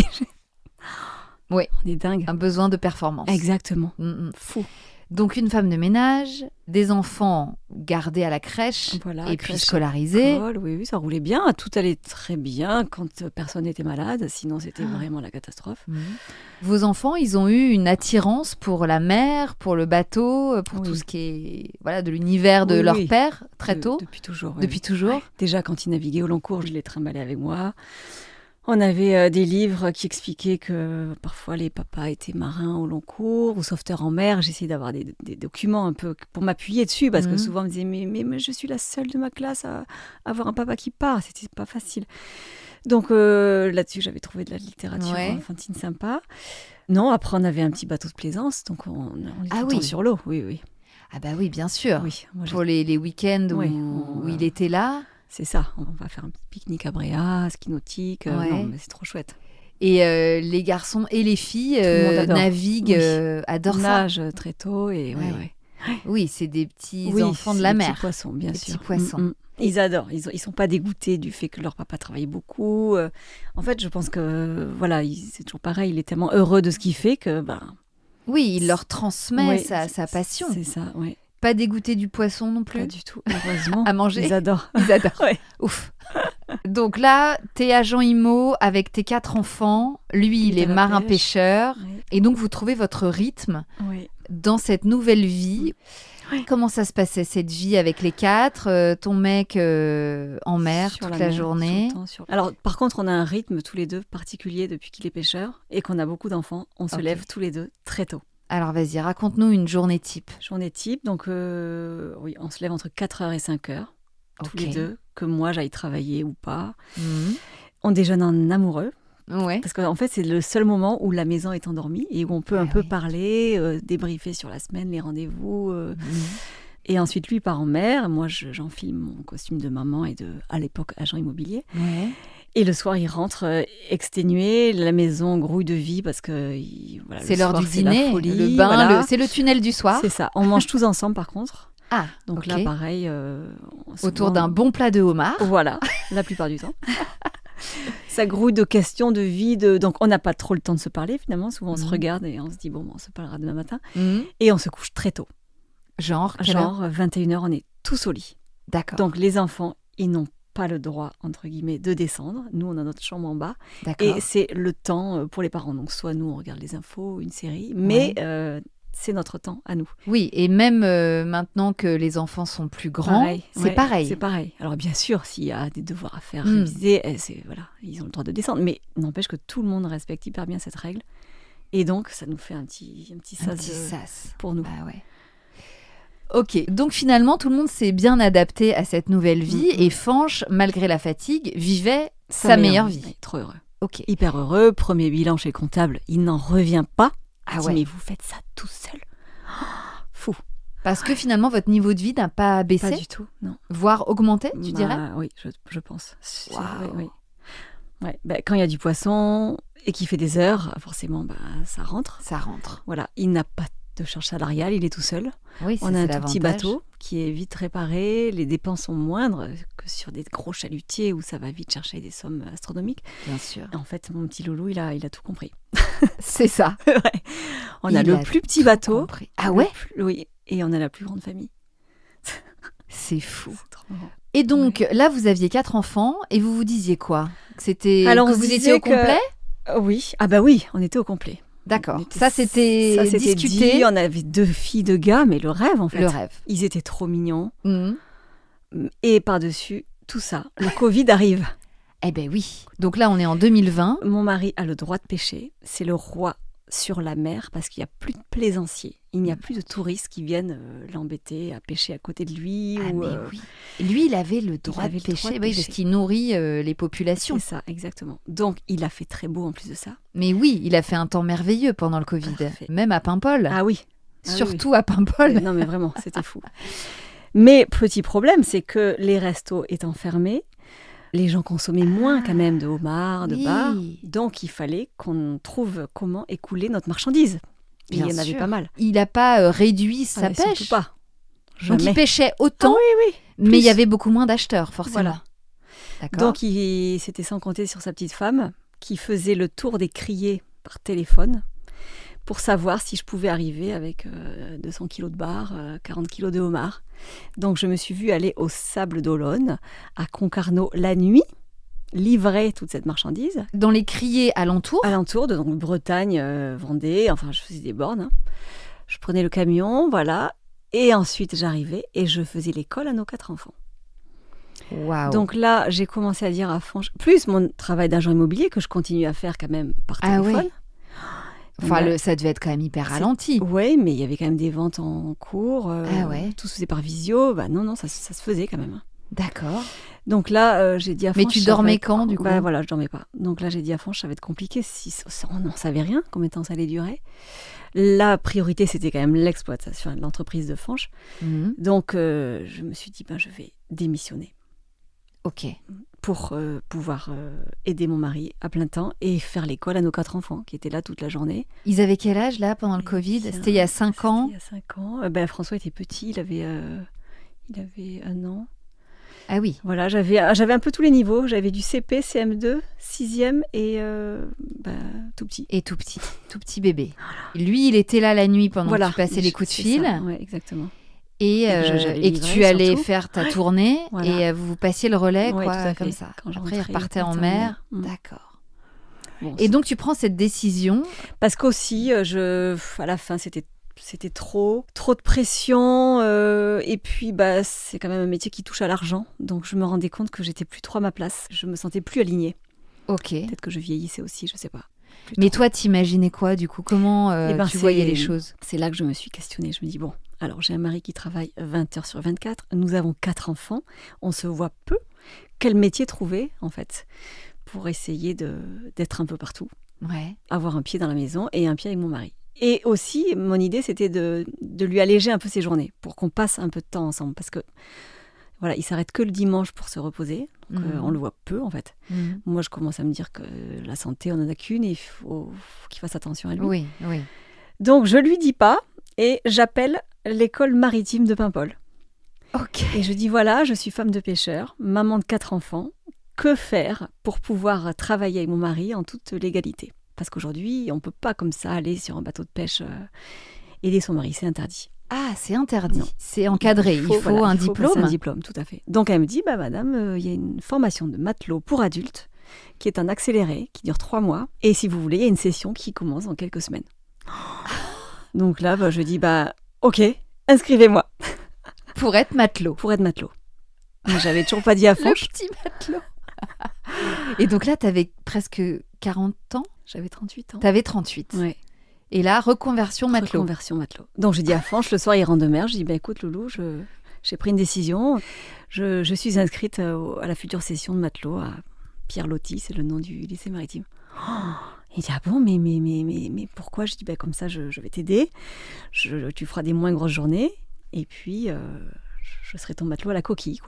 Oui. On est dingue. Un besoin de performance. Exactement. Fou. Donc une femme de ménage, des enfants gardés à la crèche Voilà, et puis crèche, scolarisés. école, oui, ça roulait bien. Tout allait très bien quand personne n'était malade. Sinon, c'était vraiment la catastrophe. Vos enfants, ils ont eu une attirance pour la mer, pour le bateau, pour tout ce qui est de l'univers de leur père, très tôt. Depuis toujours. Depuis toujours. Ouais. Déjà, quand ils naviguaient au long cours, je les trimballais avec moi. On avait des livres qui expliquaient que parfois les papas étaient marins au long cours ou sauveteurs en mer. J'essayais d'avoir des documents un peu pour m'appuyer dessus parce que souvent on me disait mais je suis la seule de ma classe à avoir un papa qui part. C'était pas facile. Donc là-dessus, j'avais trouvé de la littérature enfantine sympa. Non, après on avait un petit bateau de plaisance, donc on était tout le temps sur l'eau. Oui. Ah bah oui, bien sûr. Oui, pour les week-ends où il était là. C'est ça, on va faire un petit pique-nique à Bréa, ski nautique, non, mais c'est trop chouette. Et les garçons et les filles naviguent, adorent ça. Nagent très tôt et Oui, c'est des petits enfants de la mer. Des petits poissons, bien sûr. Petits poissons. Ils adorent, ils sont pas dégoûtés du fait que leur papa travaillait beaucoup. En fait, je pense que c'est toujours pareil, il est tellement heureux de ce qu'il fait que... Oui, il leur transmet sa passion. C'est ça, oui. Pas dégoûté du poisson non plus? Pas du tout, heureusement. À manger? Ils adorent. Ouais. Ouf. Donc là, t'es agent IMO avec tes 4 enfants. Lui, il est marin-pêcheur. Oui. Et donc, vous trouvez votre rythme dans cette nouvelle vie. Oui. Comment ça se passait, cette vie avec les 4? Ton mec en mer toute la journée? Alors, par contre, on a un rythme tous les deux particulier depuis qu'il est pêcheur et qu'on a beaucoup d'enfants. On se lève tous les deux très tôt. Alors vas-y, raconte-nous une journée type. Journée type, donc on se lève entre 4h et 5h, tous les deux, que moi j'aille travailler ou pas. On déjeune en amoureux, parce qu'en fait c'est le seul moment où la maison est endormie et où on peut un peu parler, débriefer sur la semaine, les rendez-vous. Et ensuite lui part en mer, moi j'enfile mon costume de maman et à l'époque agent immobilier. Et le soir, il rentre exténué, la maison grouille de vie parce que c'est l'heure du dîner, le bain, c'est le tunnel du soir. C'est ça. On mange tous ensemble par contre. Donc là, pareil. Autour d'un bon plat de homard. Voilà, la plupart du temps. Ça grouille de questions de vie. Donc on n'a pas trop le temps de se parler finalement. Souvent on se regarde et on se dit on se parlera demain matin. Et on se couche très tôt. Genre 21h, on est tous au lit. D'accord. Donc les enfants, ils n'ont pas le droit, entre guillemets, de descendre. Nous, on a notre chambre en bas. D'accord. Et c'est le temps pour les parents. Donc, soit nous, on regarde les infos, une série, mais c'est notre temps à nous. Oui, et même maintenant que les enfants sont plus grands, c'est pareil. C'est pareil. Alors, bien sûr, s'il y a des devoirs à faire, réviser, ils ont le droit de descendre. Mais n'empêche que tout le monde respecte hyper bien cette règle. Et donc, ça nous fait un petit sas pour nous. Bah ouais. Ok, donc finalement, tout le monde s'est bien adapté à cette nouvelle vie et Fanch, malgré la fatigue, vivait sa meilleure vie. Oui, trop heureux. Ok. Hyper heureux, premier bilan chez comptable, il n'en revient pas. Mais vous faites ça tout seul. Fou. Parce que finalement, votre niveau de vie n'a pas baissé? Pas du tout, non. Voire augmenté, tu dirais? Oui, je pense. Oui. Quand il y a du poisson et qu'il fait des heures, forcément, ça rentre. Ça rentre. Voilà, il n'a pas de charge salariale, il est tout seul. Oui, on a un tout petit bateau qui est vite réparé, les dépenses sont moindres que sur des gros chalutiers où ça va vite chercher des sommes astronomiques. Bien sûr. En fait, mon petit loulou, il a tout compris. C'est ça. On a le plus petit bateau. Compris. Ah ouais? Oui, et on a la plus grande famille. C'est fou. C'est trop marrant. Et donc, là, vous aviez 4 enfants et vous vous disiez quoi? Alors, que vous étiez au complet? Oui. Ah bah oui, on était au complet. D'accord. Ça, c'était discuté. Dit, on avait 2 filles, 2 gars, mais le rêve, en fait. Le rêve. Ils étaient trop mignons. Et par-dessus tout ça, le Covid arrive. Eh ben oui. Donc là, on est en 2020. Mon mari a le droit de pêcher. C'est le roi sur la mer parce qu'il n'y a plus de plaisanciers. Il n'y a plus de touristes qui viennent l'embêter à pêcher à côté de lui. Mais oui. Lui, il avait le droit de pêcher, parce qu'il nourrit les populations. C'est ça, exactement. Donc, il a fait très beau en plus de ça. Mais oui, il a fait un temps merveilleux pendant le Covid. Parfait. Même à Paimpol. Ah oui. Surtout à Paimpol. Non, mais vraiment, c'était fou. Mais petit problème, c'est que les restos étant fermés, les gens consommaient moins quand même de homards, de bars. Donc, il fallait qu'on trouve comment écouler notre marchandise. Et il y en avait pas mal. Il n'a pas réduit sa pêche. Surtout pas. Jamais. Donc, il pêchait autant, mais il y avait beaucoup moins d'acheteurs, forcément. Voilà. D'accord. Donc, c'était sans compter sur sa petite femme qui faisait le tour des criées par téléphone pour savoir si je pouvais arriver avec 200 kilos de bar, 40 kilos de homard. Donc je me suis vue aller au Sable d'Olonne, à Concarneau, la nuit, livrer toute cette marchandise. Dans les criers alentours? Alentours, de donc, Bretagne, Vendée, enfin je faisais des bornes. Hein. Je prenais le camion, voilà, et ensuite j'arrivais et je faisais l'école à nos 4 enfants. Wow. Donc là, j'ai commencé à dire à Fanche, plus mon travail d'agent immobilier que je continue à faire quand même par téléphone. Ouais. Enfin, ça devait être quand même hyper ralenti. Oui, mais il y avait quand même des ventes en cours. Tout se faisait par visio. Non, ça se faisait quand même. D'accord. Donc là, j'ai dit à Fanche... Mais tu dormais quand, du coup? Voilà, je dormais pas. Donc là, j'ai dit à Fanche, ça va être compliqué. On n'en savait rien, combien de temps ça allait durer. La priorité, c'était quand même l'exploitation de l'entreprise de Fanche. Donc, je me suis dit, je vais démissionner. Ok. Pour pouvoir aider mon mari à plein temps et faire l'école à nos 4 enfants qui étaient là toute la journée. Ils avaient quel âge là pendant le Covid? C'était il y a 5 ans? Il y a 5 ans. François était petit, il avait 1 an. Ah oui. Voilà, j'avais un peu tous les niveaux. J'avais du CP, CM2, 6e et tout petit. Et tout petit bébé. Lui, il était là la nuit pendant que tu passais les coups de fil. Oui, exactement. Et que tu allais faire ta tournée et vous passiez le relais, comme ça. Après, il repartait en mer. D'accord. Bon, et donc, tu prends cette décision. Parce qu'aussi, à la fin, c'était trop de pression. Et puis, c'est quand même un métier qui touche à l'argent. Donc, je me rendais compte que j'étais plus trop à ma place. Je me sentais plus alignée. Ok. Peut-être que je vieillissais aussi, je sais pas. Mais toi, t'imaginais quoi, du coup? Comment tu voyais les choses? C'est là que je me suis questionnée. Je me dis, alors, j'ai un mari qui travaille 20 heures sur 24. Nous avons 4 enfants. On se voit peu. Quel métier trouver, en fait, pour essayer d'être un peu partout? Ouais. Avoir un pied dans la maison et un pied avec mon mari. Et aussi, mon idée, c'était de lui alléger un peu ses journées pour qu'on passe un peu de temps ensemble. Parce que, voilà, il s'arrête que le dimanche pour se reposer. Donc, on le voit peu, en fait. Moi, je commence à me dire que la santé, on n'en a qu'une et il faut qu'il fasse attention à lui. Oui. Donc, je lui dis pas et j'appelle l'école maritime de Paimpol. Ok. Et je dis, voilà, je suis femme de pêcheur, maman de 4 enfants. Que faire pour pouvoir travailler avec mon mari en toute légalité? Parce qu'aujourd'hui, on ne peut pas comme ça aller sur un bateau de pêche aider son mari, c'est interdit. Ah, c'est interdit, c'est encadré, il faut un diplôme. Un diplôme, tout à fait. Donc elle me dit, madame, il y a une formation de matelot pour adultes qui est un accéléré, qui dure 3 mois. Et si vous voulez, il y a une session qui commence dans quelques semaines. Donc là, je dis, ok, inscrivez-moi. Pour être matelot. Mais j'avais toujours pas dit à Fanche. Le petit matelot. Et donc là, tu avais presque 40 ans? J'avais 38 ans. Tu avais 38. Oui. Et là, reconversion matelot. Donc j'ai dit à Fanche, le soir, il rentre de mer. Je dis, écoute, Loulou, j'ai pris une décision. Je suis inscrite à la future session de matelot à Pierre Loti, c'est le nom du lycée maritime. Il dit, ah bon, mais pourquoi? Je dis, comme ça, je vais t'aider. Tu feras des moins grosses journées. Et puis, je serai ton matelot à la coquille,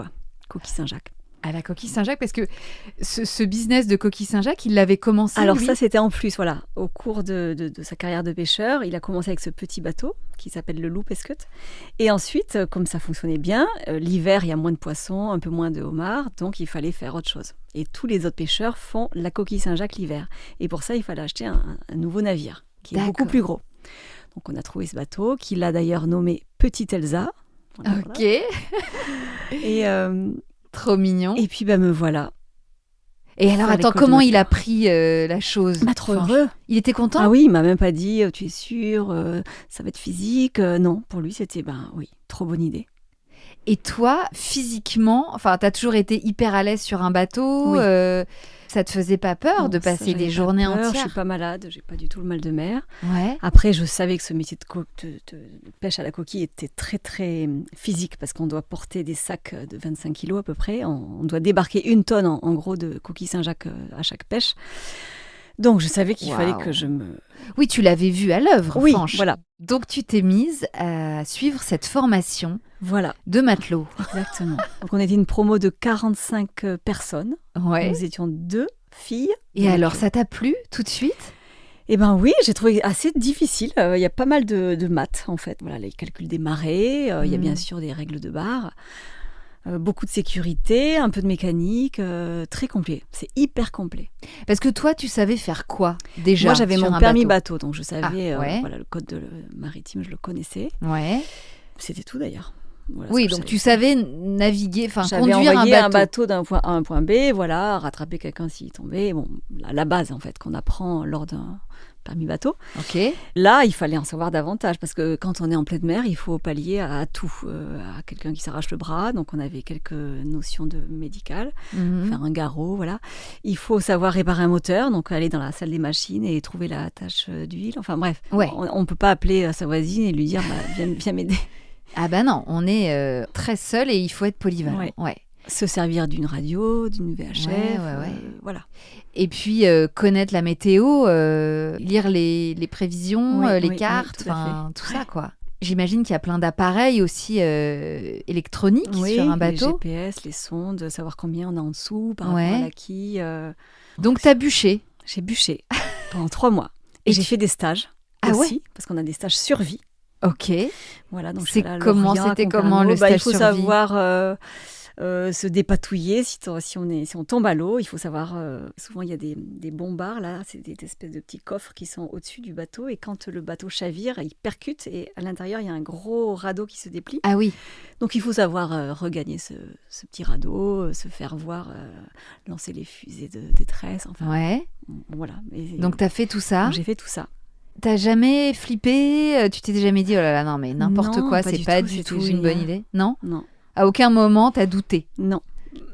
Coquille Saint-Jacques. À la Coquille Saint-Jacques, parce que ce business de Coquille Saint-Jacques, il l'avait commencé. Alors lui. Ça, c'était en plus, au cours de sa carrière de pêcheur, il a commencé avec ce petit bateau qui s'appelle le Loup Pesqueute. Et ensuite, comme ça fonctionnait bien, l'hiver, il y a moins de poissons, un peu moins de homards, donc il fallait faire autre chose. Et tous les autres pêcheurs font la Coquille Saint-Jacques l'hiver. Et pour ça, il fallait acheter un nouveau navire, qui est beaucoup plus gros. Donc on a trouvé ce bateau, qu'il a d'ailleurs nommé Petite Elsa. Ok. Et... trop mignon. Et puis me voilà. Et alors attends, comment il a pris la chose? Trop heureux. Il était content? Ah oui, il m'a même pas dit tu es sûre, ça va être physique. Non, pour lui c'était oui, trop bonne idée. Et toi, physiquement, enfin, t'as toujours été hyper à l'aise sur un bateau. Oui. Ça te faisait pas peur de passer des journées entières? Je suis pas malade, j'ai pas du tout le mal de mer. Ouais. Après, je savais que ce métier de pêche à la coquille était très très physique parce qu'on doit porter des sacs de 25 kilos à peu près. On doit débarquer 1 tonne en gros de coquille Saint-Jacques à chaque pêche. Donc je savais qu'il fallait que je me... Oui, tu l'avais vu à l'œuvre, oui, Fanche. Voilà. Donc tu t'es mise à suivre cette formation de matelot. Exactement. Donc on était une promo de 45 personnes. Ouais. Nous étions 2 filles. Et alors, ça t'a plu tout de suite? Eh bien oui, j'ai trouvé assez difficile. Il y a pas mal de maths en fait. Voilà, les calculs des marées, il y a bien sûr des règles de bar. Beaucoup de sécurité, un peu de mécanique, très complet. C'est hyper complet. Parce que toi, tu savais faire quoi déjà? Moi, j'avais sur mon un permis bateau? bateau, donc je savais, ouais. voilà, le code maritime, je le connaissais. Ouais. C'était tout d'ailleurs. Voilà Oui, ce que donc je tu savais. savais naviguer, enfin J'avais conduire envoyé un un bateau. bateau d'un point A à un point B, voilà, rattraper quelqu'un s'il tombait. Bon, la base en fait qu'on apprend lors d'un permis bateau. Ok. Là, il fallait en savoir davantage parce que quand on est en pleine mer, il faut pallier à tout. À quelqu'un qui s'arrache le bras, donc on avait quelques notions de médical, Mhm. faire un garrot, voilà. Il faut savoir réparer un moteur, donc aller dans la salle des machines et trouver la tâche d'huile. Enfin bref, Ouais. on ne peut pas appeler sa voisine et lui dire viens m'aider. Ah bah non, on est très seul et il faut être polyvalent. Ouais. Ouais. Se servir d'une radio, d'une VHF, Ouais. voilà. Et puis connaître la météo, lire les prévisions, Oui, les oui, cartes, oui, tout à enfin tout ça quoi. J'imagine qu'il y a plein d'appareils aussi électroniques sur un bateau. Les GPS, les sondes, savoir combien on a en dessous par Ouais. rapport à la quille. Donc t'as bûché. J'ai bûché pendant 3 mois. Et j'ai fait des stages aussi, parce qu'on a des stages survie. Ok. Voilà, donc C'était comment le stage il faut survie? savoir se dépatouiller si on tombe à l'eau. Il faut savoir, souvent il y a des bombards, là, c'est des espèces de petits coffres qui sont au-dessus du bateau. Et quand le bateau chavire, il percute et à l'intérieur, il y a un gros radeau qui se déplie. Ah oui. Donc il faut savoir regagner ce petit radeau, se faire voir, lancer les fusées de détresse. Enfin, Ouais. voilà. Donc t'as fait tout ça. Donc, j'ai fait tout ça. T'as jamais flippé? Tu t'es jamais dit, oh là là, non, mais n'importe Non, quoi, pas c'est du pas tout, du c'était tout une génial. bonne idée? Non? Non. À aucun moment, t'as douté? Non.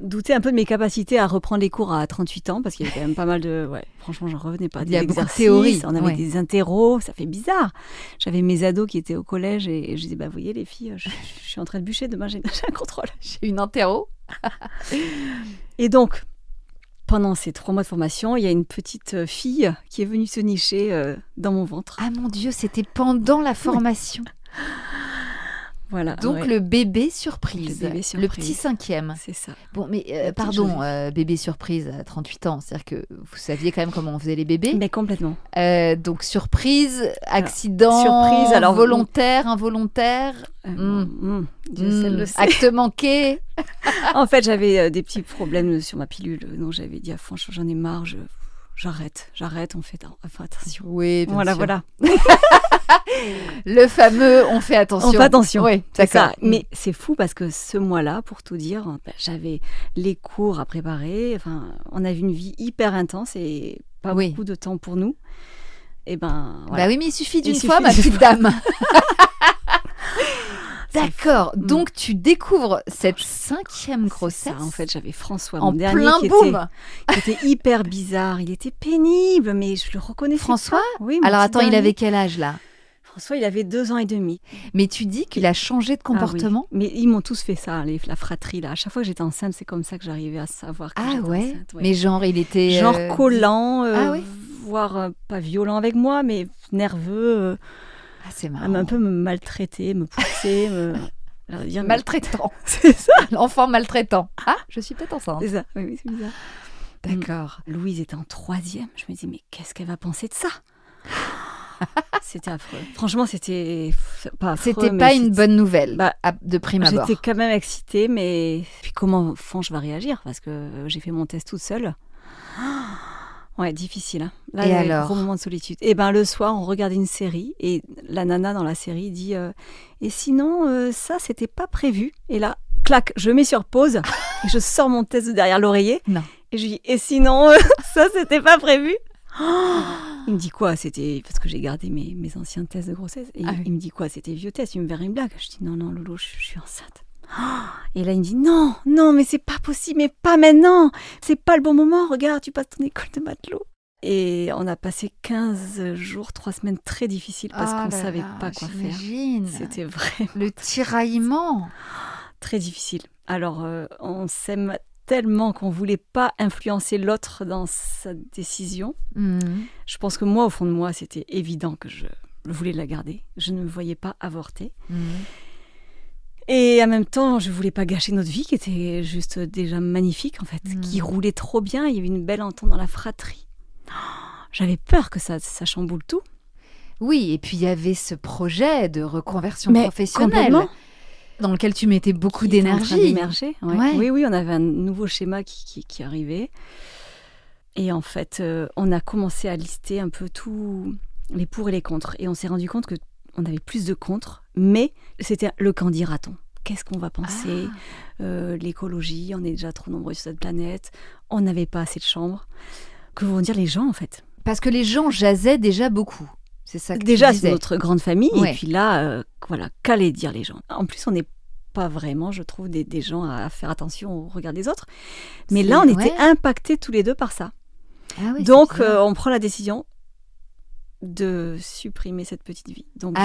Douter un peu de mes capacités à reprendre les cours à 38 ans, parce qu'il y avait quand même pas mal de... Ouais, franchement, j'en revenais pas. Il y a beaucoup de exercices, théorie. on avait Ouais. des interros, ça fait bizarre. J'avais mes ados qui étaient au collège et je disais, vous voyez les filles, je suis en train de bûcher, demain j'ai un contrôle. J'ai une interro. Et donc, pendant ces 3 mois de formation, il y a une petite fille qui est venue se nicher dans mon ventre. Ah mon Dieu, c'était pendant la formation. Voilà. Donc ouais. le bébé surprise. Le bébé Le surprise. petit 5e. C'est ça. Bon, mais petite pardon, Josie. bébé surprise à 38 ans, c'est-à-dire que vous saviez quand même comment on faisait les bébés. Mais complètement. Donc surprise, accident, surprise, alors, volontaire, involontaire, Dieu seul le sait. acte manqué. En fait, j'avais des petits problèmes sur ma pilule, donc j'avais dit, franchement, j'en ai marre, j'arrête, on fait attention. Oui, bien Voilà, sûr. voilà. Le fameux on fait attention. On fait attention. Oui, C'est d'accord. ça. Mais c'est fou parce que ce mois-là, pour tout dire, j'avais les cours à préparer. Enfin, on avait une vie hyper intense et pas Oui. beaucoup de temps pour nous. Et voilà. Bah oui, mais il suffit d'une suffit fois, ma d'une petite dame. D'accord. fou. Donc tu découvres cette 5e C'est grossesse. ça, en fait, j'avais François, En mon dernier, plein qui boom. était hyper bizarre. Il était pénible, mais je le reconnaissais François pas. Oui, mon Alors petit attends, il dernier. avait quel âge là? François, il avait 2 ans et demi. Mais tu dis qu'il a changé de comportement? Ah oui. Mais ils m'ont tous fait ça, la fratrie là. À chaque fois que j'étais enceinte, c'est comme ça que j'arrivais à savoir que Ah j'étais ouais. enceinte. Ouais. Mais genre il était Genre collant, Ah oui. voire pas violent avec moi, mais nerveux, Ah, c'est à marrant. un peu me maltraiter, me pousser, Alors, dire, mais- Maltraitant. C'est ça. L'enfant maltraitant. Ah, je suis peut-être enceinte. C'est ça. Oui, c'est bizarre. D'accord. Louise était en 3e. Je me dis, mais qu'est-ce qu'elle va penser de ça? C'était affreux. Franchement, c'était pas affreux. C'était mais pas une c'était- bonne nouvelle Bah, de prime abord. J'étais quand même excitée, mais puis comment Fange va réagir? Parce que j'ai fait mon test toute seule. Ouais, difficile. Hein. Là, Et il y avait alors gros moment de solitude. Et ben le soir, on regardait une série et la nana dans la série dit et sinon ça c'était pas prévu. Et là, clac, je mets sur pause et je sors mon test de derrière l'oreiller. Non. Et je lui dis et sinon ça c'était pas prévu. Il me dit quoi? C'était parce que j'ai gardé mes anciens tests de grossesse. Et Ah oui. il me dit quoi? C'était vieux test. Il me verrait une blague. Je dis non Lolo, je suis enceinte. Et là il me dit non mais c'est pas possible, mais pas maintenant, c'est pas le bon moment, regarde tu passes ton école de matelot. Et on a passé 15 jours, 3 semaines très difficiles parce qu'on savait pas quoi faire. C'était vraiment Le tiraillement. très difficile. Alors on s'aime tellement qu'on voulait pas influencer l'autre dans sa décision. Je pense que moi au fond de moi c'était évident que je voulais la garder, je ne me voyais pas avorter. Et en même temps, je voulais pas gâcher notre vie, qui était juste déjà magnifique, en fait, qui roulait trop bien. Il y avait une belle entente dans la fratrie. J'avais peur que ça chamboule tout. Oui, et puis il y avait ce projet de reconversion Mais professionnelle. complètement. Dans lequel tu mettais beaucoup qui était en train d'énergie. d'émerger. Ouais. Ouais. Oui, on avait un nouveau schéma qui arrivait. Et en fait, on a commencé à lister un peu tous les pour et les contre. Et on s'est rendu compte qu'on avait plus de contre, mais c'était le qu'en dira-t-on. Qu'est-ce qu'on va penser l'écologie, on est déjà trop nombreux sur cette planète. On n'avait pas assez de chambres. Que vont dire les gens, en fait? Parce que les gens jasaient déjà beaucoup. C'est ça que Déjà, tu c'est disais. notre grande famille. Ouais. Et puis là, voilà, qu'allaient dire les gens? En plus, on n'est pas vraiment, je trouve, des gens à faire attention au regard des autres. Mais là, on était impactés tous les deux par ça. Ah oui, Donc, c'est bizarre. on prend la décision de supprimer cette petite vie. Donc,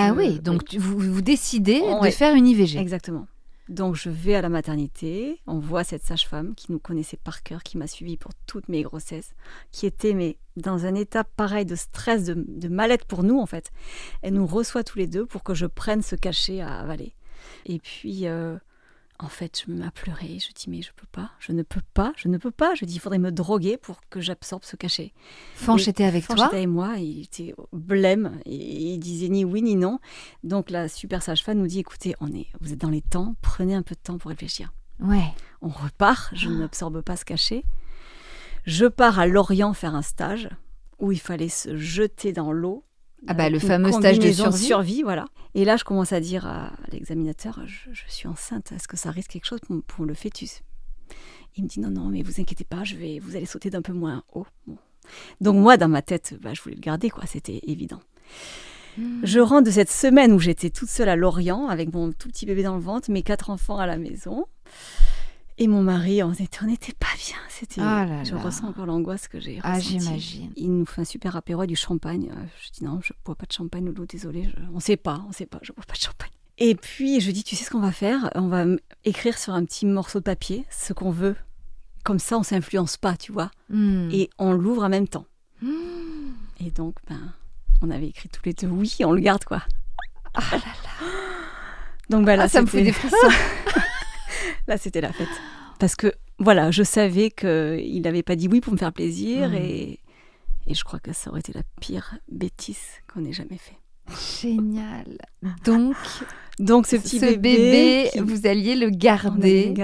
vous décidez de Ouais. faire une IVG. Exactement. Donc, je vais à la maternité, on voit cette sage-femme qui nous connaissait par cœur, qui m'a suivie pour toutes mes grossesses, qui était dans un état pareil de stress, de mal-être pour nous, en fait. Elle nous reçoit tous les deux pour que je prenne ce cachet à avaler. Et puis, en fait, je me mets à pleurer. Je dis, mais je ne peux pas. Je dis, il faudrait me droguer pour que j'absorbe ce cachet. Fanch était avec Fanch toi. était avec moi, il était blême, et il disait ni oui ni non. Donc la super sage-femme nous dit, écoutez, vous êtes dans les temps, prenez un peu de temps pour réfléchir. Ouais. On repart, je n'absorbe pas ce cachet. Je pars à Lorient faire un stage où il fallait se jeter dans l'eau. Le fameux stage de survie. Voilà. Et là, je commence à dire à l'examinateur, je suis enceinte, est-ce que ça risque quelque chose pour le fœtus? Il me dit, non, mais vous inquiétez pas, vous allez sauter d'un peu moins haut. Bon. Donc moi, dans ma tête, je voulais le garder, quoi, c'était évident. Je rentre de cette semaine où j'étais toute seule à Lorient, avec mon tout petit bébé dans le ventre, mes 4 enfants à la maison. Et mon mari, on n'était pas bien. Je ressens encore l'angoisse que j'ai ressentie. J'imagine. Il nous fait un super apéro, du champagne. Je dis non, je ne bois pas de champagne, Loulou, désolée. On ne sait pas, je ne bois pas de champagne. Et puis, je dis, tu sais ce qu'on va faire? On va écrire sur un petit morceau de papier ce qu'on veut. Comme ça, on ne s'influence pas, tu vois. Et on l'ouvre en même temps. Et donc, on avait écrit tous les deux, oui, on le garde, quoi. Ah là là. Donc, là, ça me fait des frissons. Là, c'était la fête. Parce que, voilà, je savais qu'il n'avait pas dit oui pour me faire plaisir. Et je crois que ça aurait été la pire bêtise qu'on ait jamais fait. Génial. Donc ce petit bébé vous alliez le garder.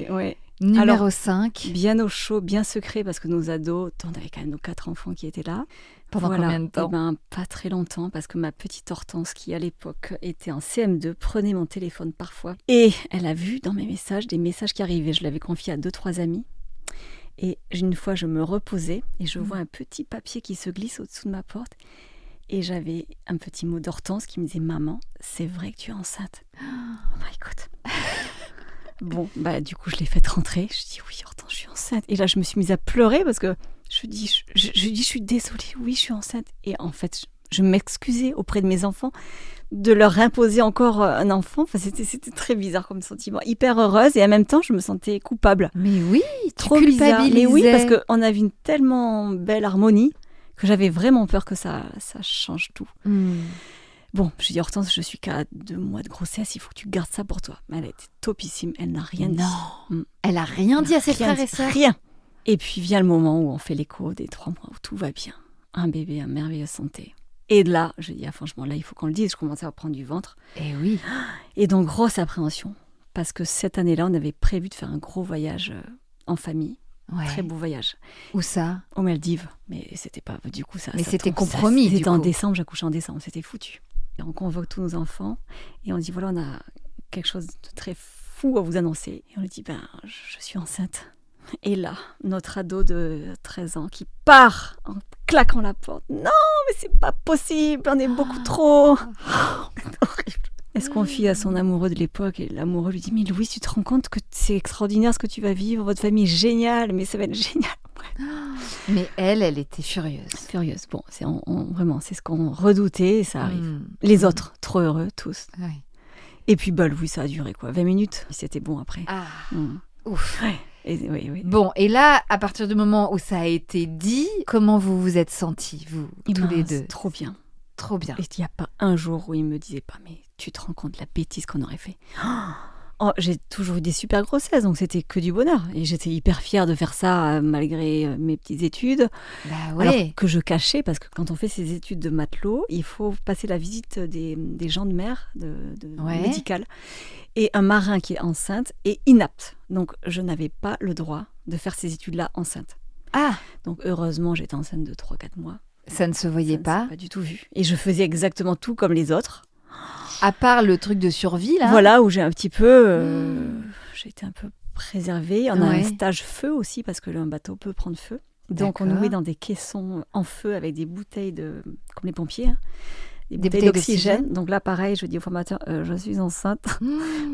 Ouais. Numéro 5. Bien au chaud, bien secret, parce que nos ados, on avait quand même nos 4 enfants qui étaient là. Pendant combien de temps? Pas très longtemps, parce que ma petite Hortense, qui à l'époque était en CM2, prenait mon téléphone parfois. Et elle a vu dans mes messages des messages qui arrivaient. Je l'avais confié à 2-3 amis. Et une fois, je me reposais et je vois un petit papier qui se glisse au-dessous de ma porte. Et j'avais un petit mot d'Hortense qui me disait « Maman, c'est vrai que tu es enceinte. » Oh my God. Bon, du coup, je l'ai faite rentrer. Je dis « Oui, Hortense, je suis enceinte. » Et là, je me suis mise à pleurer parce que je dis « Je suis désolée, oui, je suis enceinte. » Et en fait, je m'excusais auprès de mes enfants de leur imposer encore un enfant. Enfin, c'était très bizarre comme sentiment. Hyper heureuse et en même temps, je me sentais coupable. Mais oui, trop bizarre. Mais oui, parce qu'on avait une tellement belle harmonie que j'avais vraiment peur que ça change tout. Bon, je dis Hortense, je suis qu'à 2 mois de grossesse, il faut que tu gardes ça pour toi. Elle était topissime, elle n'a rien dit. Non, elle a rien dit à ses frères et sœurs. Rien. Et puis vient le moment où on fait l'écho des 3 mois où tout va bien. Un bébé en merveilleuse santé. Et là, je dis franchement, là, il faut qu'on le dise. Je commençais à prendre du ventre. Et oui. Et donc, grosse appréhension. Parce que cette année-là, on avait prévu de faire un gros voyage en famille. Ouais. Très beau voyage. Où ça? Aux Maldives. Mais c'était pas, du coup, ça. Mais c'était compromis. C'était en décembre, j'accouchais en décembre. C'était foutu. Et on convoque tous nos enfants. Et on dit voilà, on a quelque chose de très fou à vous annoncer. Et on lui dit je suis enceinte. Et là, notre ado de 13 ans qui part en claquant la porte. Non, mais c'est pas possible, on est beaucoup trop. C'est horrible. Elle se confie à son amoureux de l'époque et l'amoureux lui dit mais Louise, tu te rends compte que c'est extraordinaire ce que tu vas vivre, votre famille est géniale, mais ça va être génial. Ouais. Mais elle était furieuse. Furieuse, bon, vraiment, c'est ce qu'on redoutait et ça arrive. Les autres, trop heureux, tous. Oui. Et puis Louis, ça a duré 20 minutes, c'était bon après. Ouf. Ouais. Oui. Bon, et là, à partir du moment où ça a été dit, comment vous vous êtes sentis, vous, tous les deux? Trop bien. Trop bien. Et il n'y a pas un jour où il me disait pas, mais tu te rends compte la bêtise qu'on aurait fait? Oh, j'ai toujours eu des super grossesses, donc c'était que du bonheur. Et j'étais hyper fière de faire ça malgré mes petites études. Bah Alors ouais. que je cachais, parce que quand on fait ses études de matelot, il faut passer la visite des gens de mer, Ouais. médicale. Et un marin qui est enceinte est inapte. Donc je n'avais pas le droit de faire ces études-là enceinte. Ah, Donc heureusement, j'étais enceinte de 3-4 mois. ça ne se voyait Ça ne pas. s'est pas du tout vu. Et je faisais exactement tout comme les autres. À part le truc de survie, là. Voilà, où j'ai un petit peu... J'ai été un peu préservée. On a Ouais. un stage feu aussi, parce que un bateau peut prendre feu. Donc on nous D'accord. met dans des caissons en feu avec des bouteilles comme les pompiers, hein, des Des bouteilles bouteilles d'oxygène. Donc là, pareil, je dis aux formateurs, je suis enceinte, Mmh.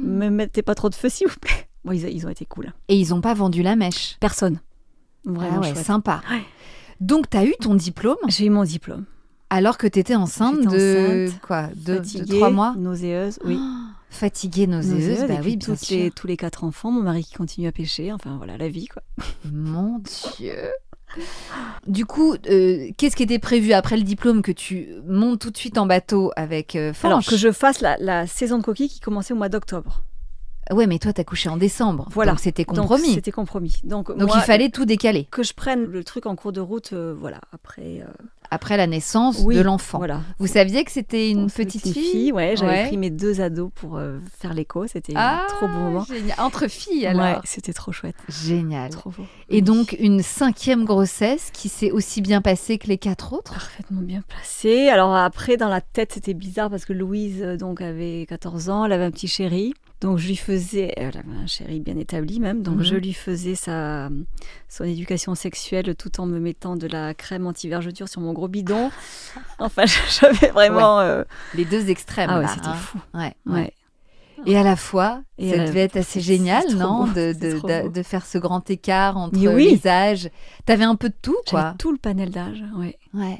me mettez pas trop de feu, s'il vous plaît. Bon, ils ont été cool. Et ils n'ont pas vendu la mèche. Personne. Vraiment Ah ouais, chouette. sympa. Ouais. Donc, tu as eu ton diplôme J'ai eu mon diplôme. alors que tu étais enceinte J'étais de enceinte, quoi, de Fatiguée, 3 mois. nauséeuse, oui. Fatiguée, nauséeuse, Et bah puis oui, bien sûr. tous les 4 enfants, mon mari qui continue à pêcher, enfin voilà, la vie, quoi. Mon Dieu. Du coup, qu'est-ce qui était prévu après le diplôme, que tu montes tout de suite en bateau avec Fanch? Alors que je fasse la saison de coquilles qui commençait au mois d'octobre. Ouais, mais toi, t'as couché en décembre. Voilà. Donc, c'était Donc compromis. c'était compromis. Donc Donc, moi, il fallait tout décaler. que je prenne le truc en cours de route, voilà, après... Après la naissance oui, de l'enfant. Voilà. Vous saviez que c'était une On savait petite que c'était fille? ouais, j'avais Ouais. pris mes 2 ados pour faire l'écho, c'était Ah, trop beau moment. génial. Entre filles, alors. Ouais, c'était trop chouette, Génial. trop beau. Et Oui. donc, une 5e grossesse qui s'est aussi bien passée que les 4 autres? Parfaitement bien placée. Alors après, dans la tête, c'était bizarre parce que Louise donc avait 14 ans, elle avait un petit chéri. Donc je lui faisais, elle avait un chéri bien établi même, donc je lui faisais son éducation sexuelle tout en me mettant de la crème anti-vergeture sur mon gros bidon. Enfin, j'avais vraiment... Les deux extrêmes, Ah ouais, là. c'était hein. fou. Ouais, ouais. Ouais. Et à la fois, Et ça devait être assez génial, c'est trop non, beau, de, c'est trop beau. de faire ce grand écart entre Mais oui. les âges. T'avais un peu de tout, J'avais quoi. tout le panel d'âge, ouais. Ouais.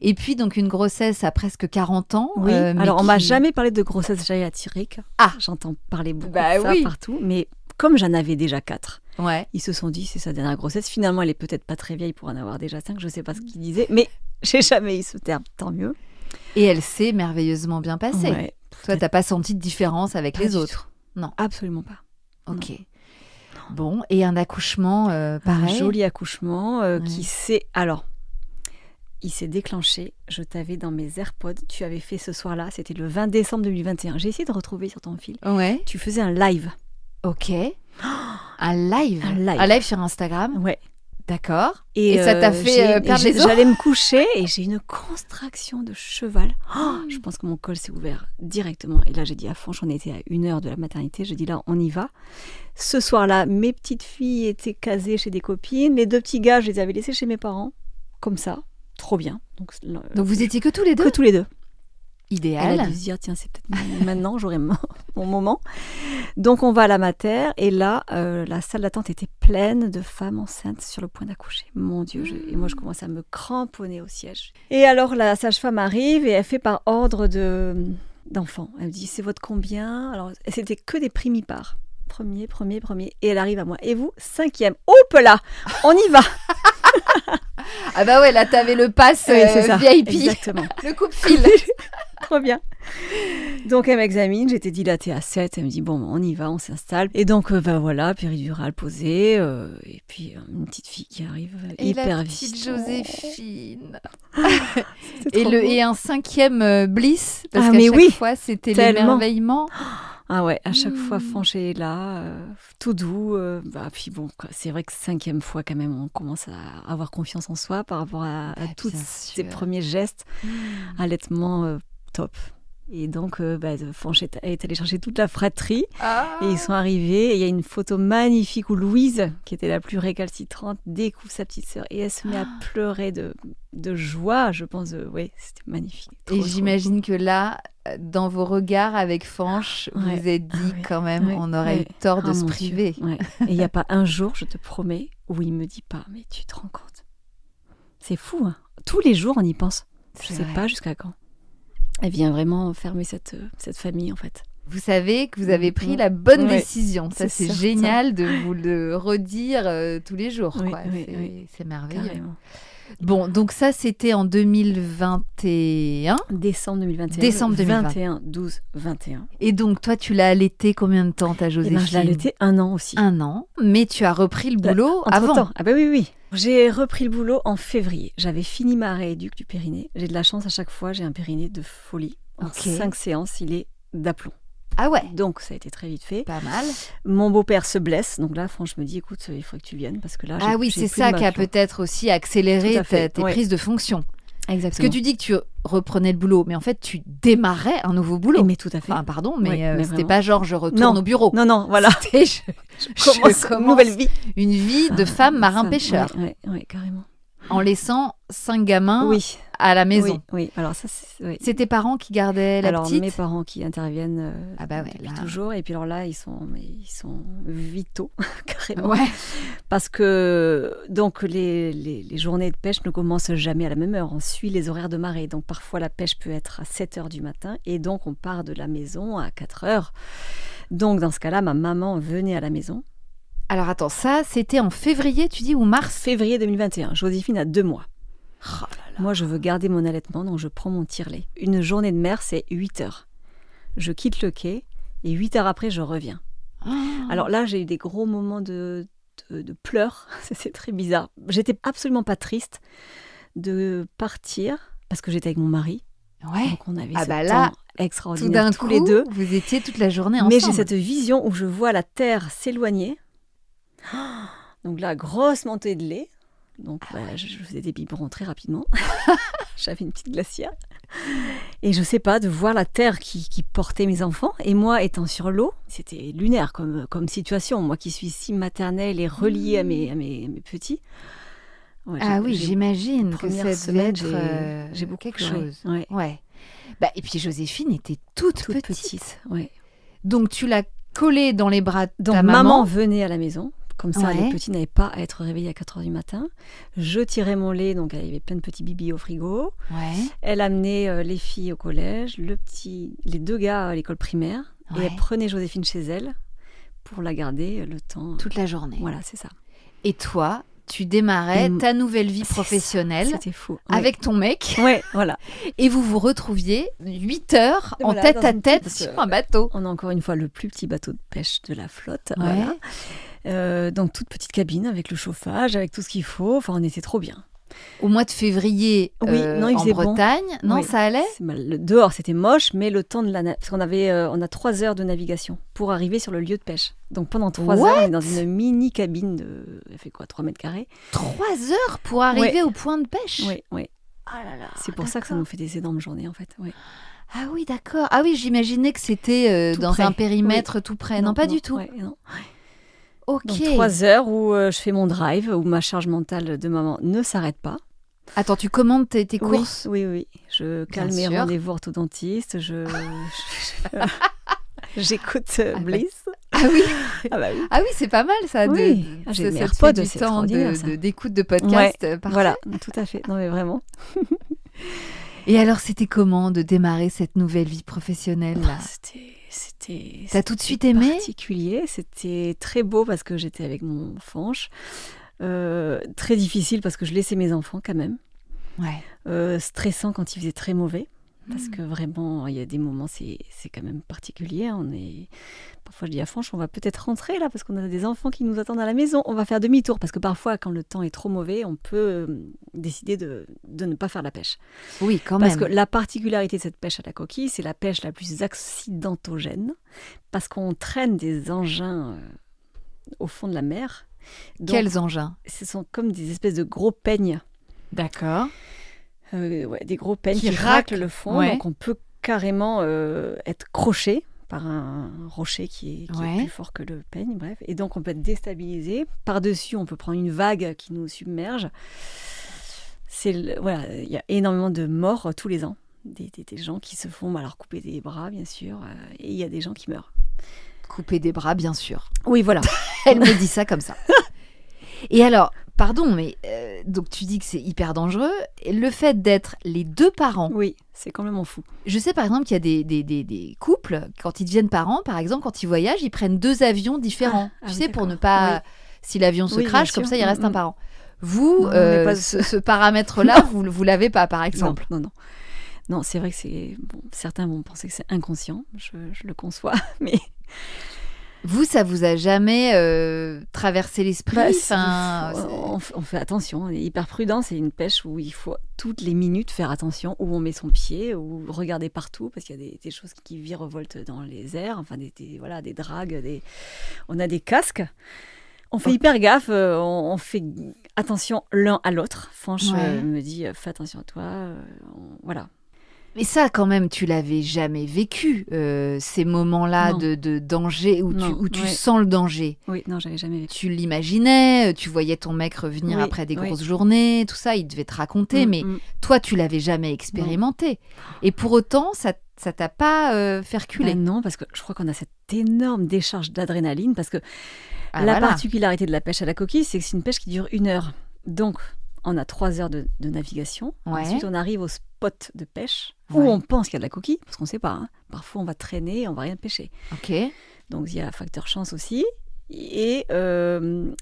Et puis, donc, une grossesse à presque 40 ans. Oui, mais alors on m'a qui- jamais parlé de grossesse gériatrique. Ah. J'entends parler beaucoup Bah de ça oui. partout, mais comme j'en avais déjà 4, Ouais. ils se sont dit c'est sa dernière grossesse. Finalement, elle est peut-être pas très vieille pour en avoir déjà 5, je sais pas ce qu'ils disaient, mais j'ai jamais eu ce terme, tant mieux. Et elle s'est merveilleusement bien passée. Ouais, Toi, t'as pas senti de différence avec Pas les du autres? Non. absolument pas. Ok. Bon, et un accouchement pareil? Un joli accouchement Ouais. il s'est déclenché. Je t'avais dans mes AirPods. Tu avais fait ce soir-là. C'était le 20 décembre 2021. J'ai essayé de retrouver sur ton fil. Ouais. Tu faisais un live. Ok. Un live? Un live. Un live sur Instagram? Ouais. D'accord. Et ça t'a fait j'ai- perdre les os? J'allais me coucher et j'ai une contraction de cheval. Oh, je pense que mon col s'est ouvert directement. Et là, j'ai dit à Fanch, on était à 1 heure de la maternité. Je dis là, on y va. Ce soir-là, mes petites filles étaient casées chez des copines. Les 2 petits gars, je les avais laissés chez mes parents. Comme ça. Trop bien. Donc vous étiez que tous les deux? que tous les 2. Idéal. Elle a dû se dire, tiens, c'est peut-être maintenant, j'aurai mon moment. Donc, on va à la mater. Et là, la salle d'attente était pleine de femmes enceintes sur le point d'accoucher. Mon Dieu. Et moi, je commence à me cramponner au siège. Et alors, la sage-femme arrive et elle fait par ordre d'enfants. Elle me dit, c'est votre combien? Alors, c'était que des primipares. Premier. Et elle arrive à moi. Et vous, 5e. Hop là, on y va. Ah bah ouais, là, t'avais le pass Oui, c'est ça. VIP. Exactement. Le coupe-fil. Trop bien. Donc elle m'examine, j'étais dilatée à 7, elle me dit bon on y va, on s'installe. Et donc voilà, péridurale posée, et puis une petite fille qui arrive Et hyper la vite. petite Joséphine. C'était trop beau. Et un 5e bliss, parce Ah, qu'à mais chaque oui, fois, c'était tellement. l'émerveillement. Ah ouais, à chaque fois Fanch est là, tout doux. Puis bon, quoi, c'est vrai que 5e fois quand même, on commence à avoir confiance en soi par rapport à tous bien ces sûr. premiers gestes. Allaitement top. Et donc Fanch est allé chercher toute la fratrie. Ah. Et ils sont arrivés, et il y a une photo magnifique où Louise, qui était la plus récalcitrante, découvre sa petite sœur et elle se met à pleurer de joie, je pense. Ouais, c'était magnifique. Trop, Et trop j'imagine que là, dans vos regards avec Fanch, Ouais. vous êtes dit Ah ouais. quand même, Ouais. on aurait eu Ouais. tort de Ah, se mon priver. Dieu. Ouais. Et il n'y a pas un jour, je te promets, où il me dit pas, mais tu te rends compte. C'est fou, hein. Tous les jours, on y pense. Je C'est sais vrai. pas jusqu'à quand. Elle vient vraiment fermer cette famille, en fait. Vous savez que vous avez pris la bonne décision. Ça, c'est certain. génial de vous le redire tous les jours. Oui, Quoi. oui, c'est merveilleux. Carrément. Bon, donc ça, c'était en 2021. Décembre 2021. Décembre 2021. 21, 12, 21. Et donc, toi, tu l'as allaité combien de temps, ta Et Joséphine? je l'ai allaité 1 an aussi. 1 an. Mais tu as repris le boulot avant. Entre-temps. Ah bah oui. J'ai repris le boulot en février. J'avais fini ma rééduque du périnée. J'ai de la chance à chaque fois, j'ai un périnée de folie. En 5 séances, il est d'aplomb. Ah ouais. Donc ça a été très vite fait. Pas mal. Mon beau-père se blesse, donc là franchement je me dis écoute il faut que tu viennes parce que là ah oui, c'est ça qui a peut-être aussi accéléré tes prises de fonction. Exactement. Parce que tu dis que tu reprenais le boulot, mais en fait tu démarrais un nouveau boulot. Mais tout à fait. Enfin pardon, mais c'était pas genre je retourne au bureau. Non, voilà. C'était je commence une nouvelle vie. Une vie de femme marin-pêcheur. Oui, carrément. En laissant 5 gamins à la maison. Oui. Alors ça, c'est tes parents qui gardaient la petite. Alors mes parents qui interviennent depuis là. toujours. Et puis alors là, ils sont vitaux carrément. Ouais. Parce que donc les journées de pêche ne commencent jamais à la même heure. On suit les horaires de marée. Donc parfois la pêche peut être à 7h du matin et donc on part de la maison à 4h. Donc dans ce cas-là, ma maman venait à la maison. Alors attends, ça c'était en février, tu dis, ou mars? Février 2021. Joséphine a 2 mois. Oh là là. Moi, je veux garder mon allaitement, donc je prends mon tire-lait. Une journée de mer, c'est 8 heures. Je quitte le quai et 8 heures après, je reviens. Oh. Alors là, j'ai eu des gros moments de pleurs. C'est très bizarre. J'étais absolument pas triste de partir parce que j'étais avec mon mari. Ouais. Donc on avait temps extraordinaire tout d'un coup, les deux. Vous étiez toute la journée ensemble. Mais j'ai cette vision où je vois la terre s'éloigner. Donc là, grosse montée de lait. Donc je faisais des biberons très rapidement. J'avais une petite glacière. Et je sais pas, de voir la terre qui portait mes enfants. Et moi, étant sur l'eau, c'était lunaire comme situation. Moi qui suis si maternelle et reliée à mes petits. Ouais, j'imagine que ça devait être j'ai beaucoup quelque pleuré. chose. Ouais. Et puis Joséphine était toute petite. Ouais. Donc tu l'as collée dans les bras de ta maman venait à la maison. Comme ça, Ouais. les petits n'avaient pas à être réveillés à 4h du matin. Je tirais mon lait, donc il y avait plein de petits bibis au frigo. Ouais. Elle amenait les filles au collège, les 2 gars à l'école primaire. Ouais. Et elle prenait Joséphine chez elle pour la garder le temps. Toute la journée. Voilà, c'est ça. Et toi, tu démarrais ta nouvelle vie professionnelle C'était fou. avec ton mec. Ouais, voilà. Et vous vous retrouviez 8 heures en Voilà, tête dans à une tête petite, sur un bateau. On a encore une fois le plus petit bateau de pêche de la flotte. Ouais. Voilà. Donc toute petite cabine avec le chauffage, avec tout ce qu'il faut. Enfin, on était trop bien. Au mois de février, non, il en faisait bon. Bretagne, non, Oui. ça allait? Dehors, c'était moche, mais le temps de parce qu'on on a 3 heures de navigation pour arriver sur le lieu de pêche. Donc pendant 3 heures, on est dans une mini cabine elle fait quoi, 3 mètres carrés. 3 heures pour arriver au point de pêche? Oui. Ah là là, C'est pour ça que ça nous fait des énormes journées, en fait. Ouais. Ah oui, d'accord. Ah oui, j'imaginais que c'était dans près. un périmètre tout près. Non, pas du tout. Ouais, non. Ok. Donc 3 heures où je fais mon drive, où ma charge mentale de maman ne s'arrête pas. Attends, tu commandes tes courses? Oui. Je cale Bien mes sûr. rendez-vous orthodontistes. J'écoute Bliss. Ah oui. Ah bah oui. Ah oui, c'est pas mal ça. Oui. J'ai mes ça te AirPods, fait du c'est temps extraordinaire, ça. d'écoute de podcast. Parfait. Voilà, tout à fait. Non mais vraiment. Et alors, c'était comment de démarrer cette nouvelle vie professionnelle là? T'as tout de suite aimé? Particulier. C'était très beau parce que j'étais avec mon fanche. Très difficile parce que je laissais mes enfants quand même. Ouais. Stressant quand il faisait très mauvais. Parce que vraiment, il y a des moments, c'est quand même particulier. Parfois, je dis à Fanche, on va peut-être rentrer là, parce qu'on a des enfants qui nous attendent à la maison. On va faire demi-tour, parce que parfois, quand le temps est trop mauvais, on peut décider de ne pas faire la pêche. Oui, quand même. Parce que la particularité de cette pêche à la coquille, c'est la pêche la plus accidentogène, parce qu'on traîne des engins au fond de la mer. Donc, quels engins? Ce sont comme des espèces de gros peignes. D'accord. Des gros peignes qui raclent le fond, donc on peut carrément être croché par un rocher qui est plus fort que le peigne, bref. Et donc on peut être déstabilisé. Par-dessus, on peut prendre une vague qui nous submerge. Il y a énormément de morts tous les ans. Des gens qui se font couper des bras, bien sûr, et il y a des gens qui meurent. Couper des bras, bien sûr. Oui, voilà. Elle me dit ça comme ça. Et alors, pardon, mais donc tu dis que c'est hyper dangereux. Et le fait d'être les deux parents, Oui, c'est complètement fou. je sais par exemple qu'il y a des couples, quand ils deviennent parents, par exemple, quand ils voyagent, ils prennent 2 avions différents. Ah tu oui, sais, pour ne d'accord. pas... Oui. Si l'avion se Oui, crache, bien comme sûr. ça, il reste un parent. Vous, Non, on n'est pas- ce paramètre-là, vous l'avez pas, par exemple. Non. Non, c'est vrai que c'est... Bon, certains vont penser que c'est inconscient, je le conçois, mais... Vous, ça vous a jamais traversé l'esprit? On fait attention, on est hyper prudent. C'est une pêche où il faut toutes les minutes faire attention où on met son pied, ou regarder partout, parce qu'il y a des choses qui virevoltent dans les airs, enfin voilà, des dragues, on a des casques. On fait hyper gaffe, on fait attention l'un à l'autre. Franche me dit, fais attention à toi, voilà. Mais ça, quand même, tu l'avais jamais vécu, ces moments-là Non. de danger, où tu Ouais. sens le danger. Oui, non, j'avais jamais vécu. Tu l'imaginais, tu voyais ton mec revenir Oui, après des oui. grosses journées, tout ça, il devait te raconter, mais toi, tu l'avais jamais expérimenté. Et pour autant, ça t'a pas fait reculer. Non, parce que je crois qu'on a cette énorme décharge d'adrénaline, parce que Ah, la voilà. particularité de la pêche à la coquille, c'est que c'est une pêche qui dure 1 heure. Donc, on a 3 heures de navigation. Ouais. Ensuite, on arrive au spot de pêche Ouais. où on pense qu'il y a de la coquille, parce qu'on ne sait pas. Hein. Parfois, on va traîner, on va rien pêcher. Ok. Donc, il y a facteur chance aussi. Et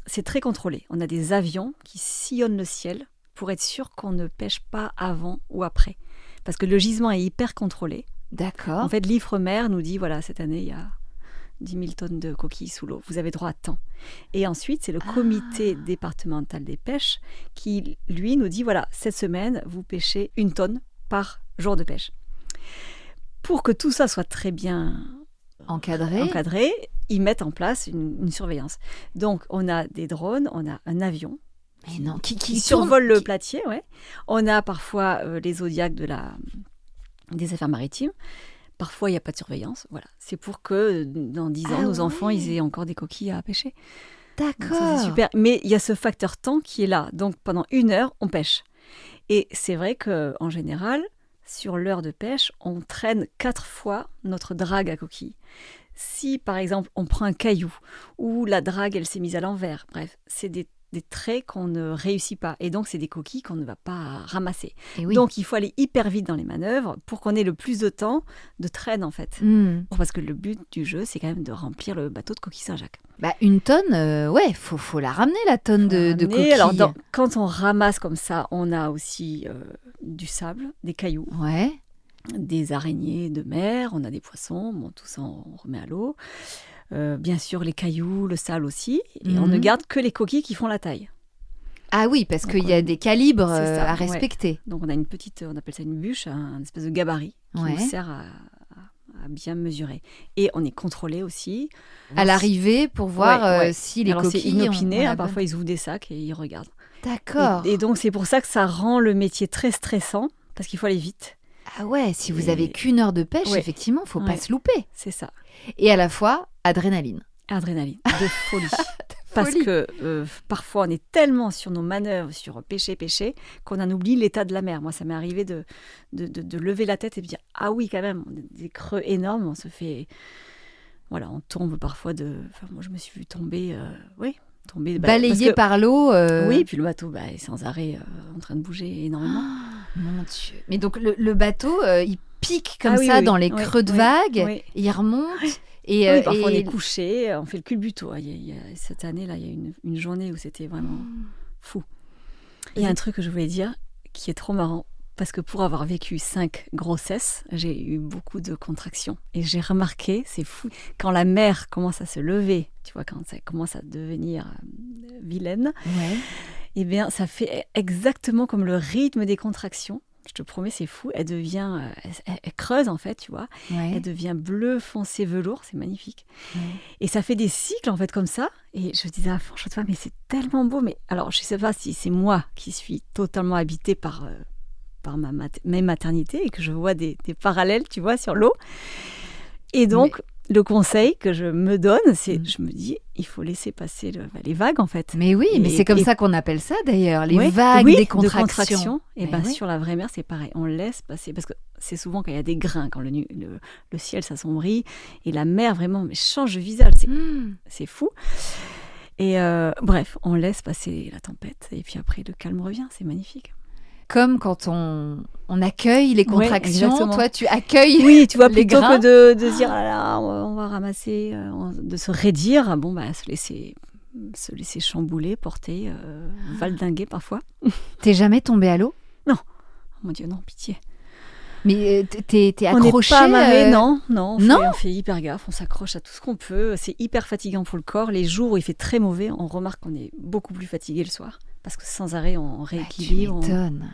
c'est très contrôlé. On a des avions qui sillonnent le ciel pour être sûr qu'on ne pêche pas avant ou après. Parce que le gisement est hyper contrôlé. D'accord. En fait, l'Ifremer nous dit, voilà, cette année, il y a 10 000 tonnes de coquilles sous l'eau. Vous avez droit à tant. Et ensuite, c'est le comité départemental des pêches qui, lui, nous dit, voilà, cette semaine, vous pêchez 1 tonne par jour de pêche. Pour que tout ça soit très bien encadré, ils mettent en place une surveillance. Donc, on a des drones, on a un avion Mais non, qui qui tourne, survole le qui- platier. Ouais. On a parfois les zodiacs des affaires maritimes. Parfois, il n'y a pas de surveillance. Voilà. C'est pour que dans 10 ans, Ah nos enfants, ouais. ils aient encore des coquilles à pêcher. Donc, D'accord. ça, c'est super. Mais il y a ce facteur temps qui est là. Donc, pendant 1 heure, on pêche. Et c'est vrai qu'en général, sur l'heure de pêche, on traîne 4 fois notre drague à coquille. Si, par exemple, on prend un caillou ou la drague, elle s'est mise à l'envers, bref, c'est des traits qu'on ne réussit pas. Et donc, c'est des coquilles qu'on ne va pas ramasser. Et oui. Donc, il faut aller hyper vite dans les manœuvres pour qu'on ait le plus de temps de traîne, en fait. Hmm. Parce que le but du jeu, c'est quand même de remplir le bateau de coquilles Saint-Jacques. Bah, 1 tonne, ouais, faut la ramener, la tonne de Ramener. coquilles. Alors, quand on ramasse comme ça, on a aussi du sable, des cailloux, Ouais. des araignées de mer, on a des poissons, bon, tout ça on remet à l'eau. Bien sûr, les cailloux, le sable aussi. Et on ne garde que les coquilles qui font la taille. Ah oui, parce Donc, qu'il y a des calibres c'est ça, à ouais. respecter. Donc on a une petite, on appelle ça une bûche, un espèce de gabarit qui Ouais. nous sert à bien mesurer. Et on est contrôlé aussi. À l'arrivée, pour voir Ouais. si les Alors c'est coquilles inopiné, ont la hein, bonne- parfois ils ouvrent des sacs et ils regardent. D'accord. Et donc c'est pour ça que ça rend le métier très stressant, parce qu'il faut aller vite. Ah ouais, si vous Et- avez qu'1 heure de pêche, Ouais. effectivement, faut pas Ouais. se louper. C'est ça. Et à la fois, adrénaline. Adrénaline, de folie. Parce Folie. que parfois on est tellement sur nos manœuvres, sur pêcher, qu'on en oublie l'état de la mer. Moi, ça m'est arrivé de lever la tête et de dire ah oui, quand même, on a des creux énormes, on se fait. Voilà, on tombe parfois de. Enfin, moi, je me suis vue tomber. Tomber. Balayé parce que- par l'eau. Oui, puis le bateau est sans arrêt en train de bouger énormément. Mon Dieu. Mais donc, le bateau, il pique comme Ah oui, ça oui, dans les oui, creux de oui, vagues, oui. et il remonte. Et, Oui, parfois on et- est couché, on fait le culbuto. Cette année-là, il y a une journée où c'était vraiment fou. Il y a un truc que je voulais dire qui est trop marrant, parce que pour avoir vécu 5 grossesses, j'ai eu beaucoup de contractions. Et j'ai remarqué, c'est fou, quand la mer commence à se lever, tu vois, quand ça commence à devenir vilaine, Ouais. eh bien, ça fait exactement comme le rythme des contractions. Je te promets, c'est fou. Elle devient, elle creuse en fait, tu vois. Ouais. Elle devient bleu foncé velours, c'est magnifique. Ouais. Et ça fait des cycles en fait comme ça. Et je disais à Franchement, mais c'est tellement beau. Mais alors, je sais pas si c'est moi qui suis totalement habitée par mes maternités et que je vois des parallèles, tu vois, sur l'eau. Et donc, le conseil que je me donne, c'est, je me dis, il faut laisser passer les vagues en fait. Mais oui, mais c'est comme ça qu'on appelle ça d'ailleurs, les Ouais, vagues oui, des de contractions. Et Mais oui. sur la vraie mer, c'est pareil. On laisse passer, parce que c'est souvent quand il y a des grains, quand le ciel s'assombrit, et la mer vraiment change de visage. C'est fou. Et bref, on laisse passer la tempête et puis après le calme revient, c'est magnifique. Comme quand on accueille les contractions, exactement. toi tu accueilles Oui, tu vois, les plutôt grains. que de se dire ah là, on va ramasser, de se raidir, bon bah se laisser chambouler, porter, valdinguer parfois. T'es jamais tombée à l'eau? Oh mon Dieu, non, pitié. Mais t'es On n'est accrochée pas amarré, non, Non on fait hyper gaffe, on s'accroche à tout ce qu'on peut. C'est hyper fatigant pour le corps. Les jours où il fait très mauvais, on remarque qu'on est beaucoup plus fatigué le soir. Parce que sans arrêt, on rééquilibre. Tu m'étonnes.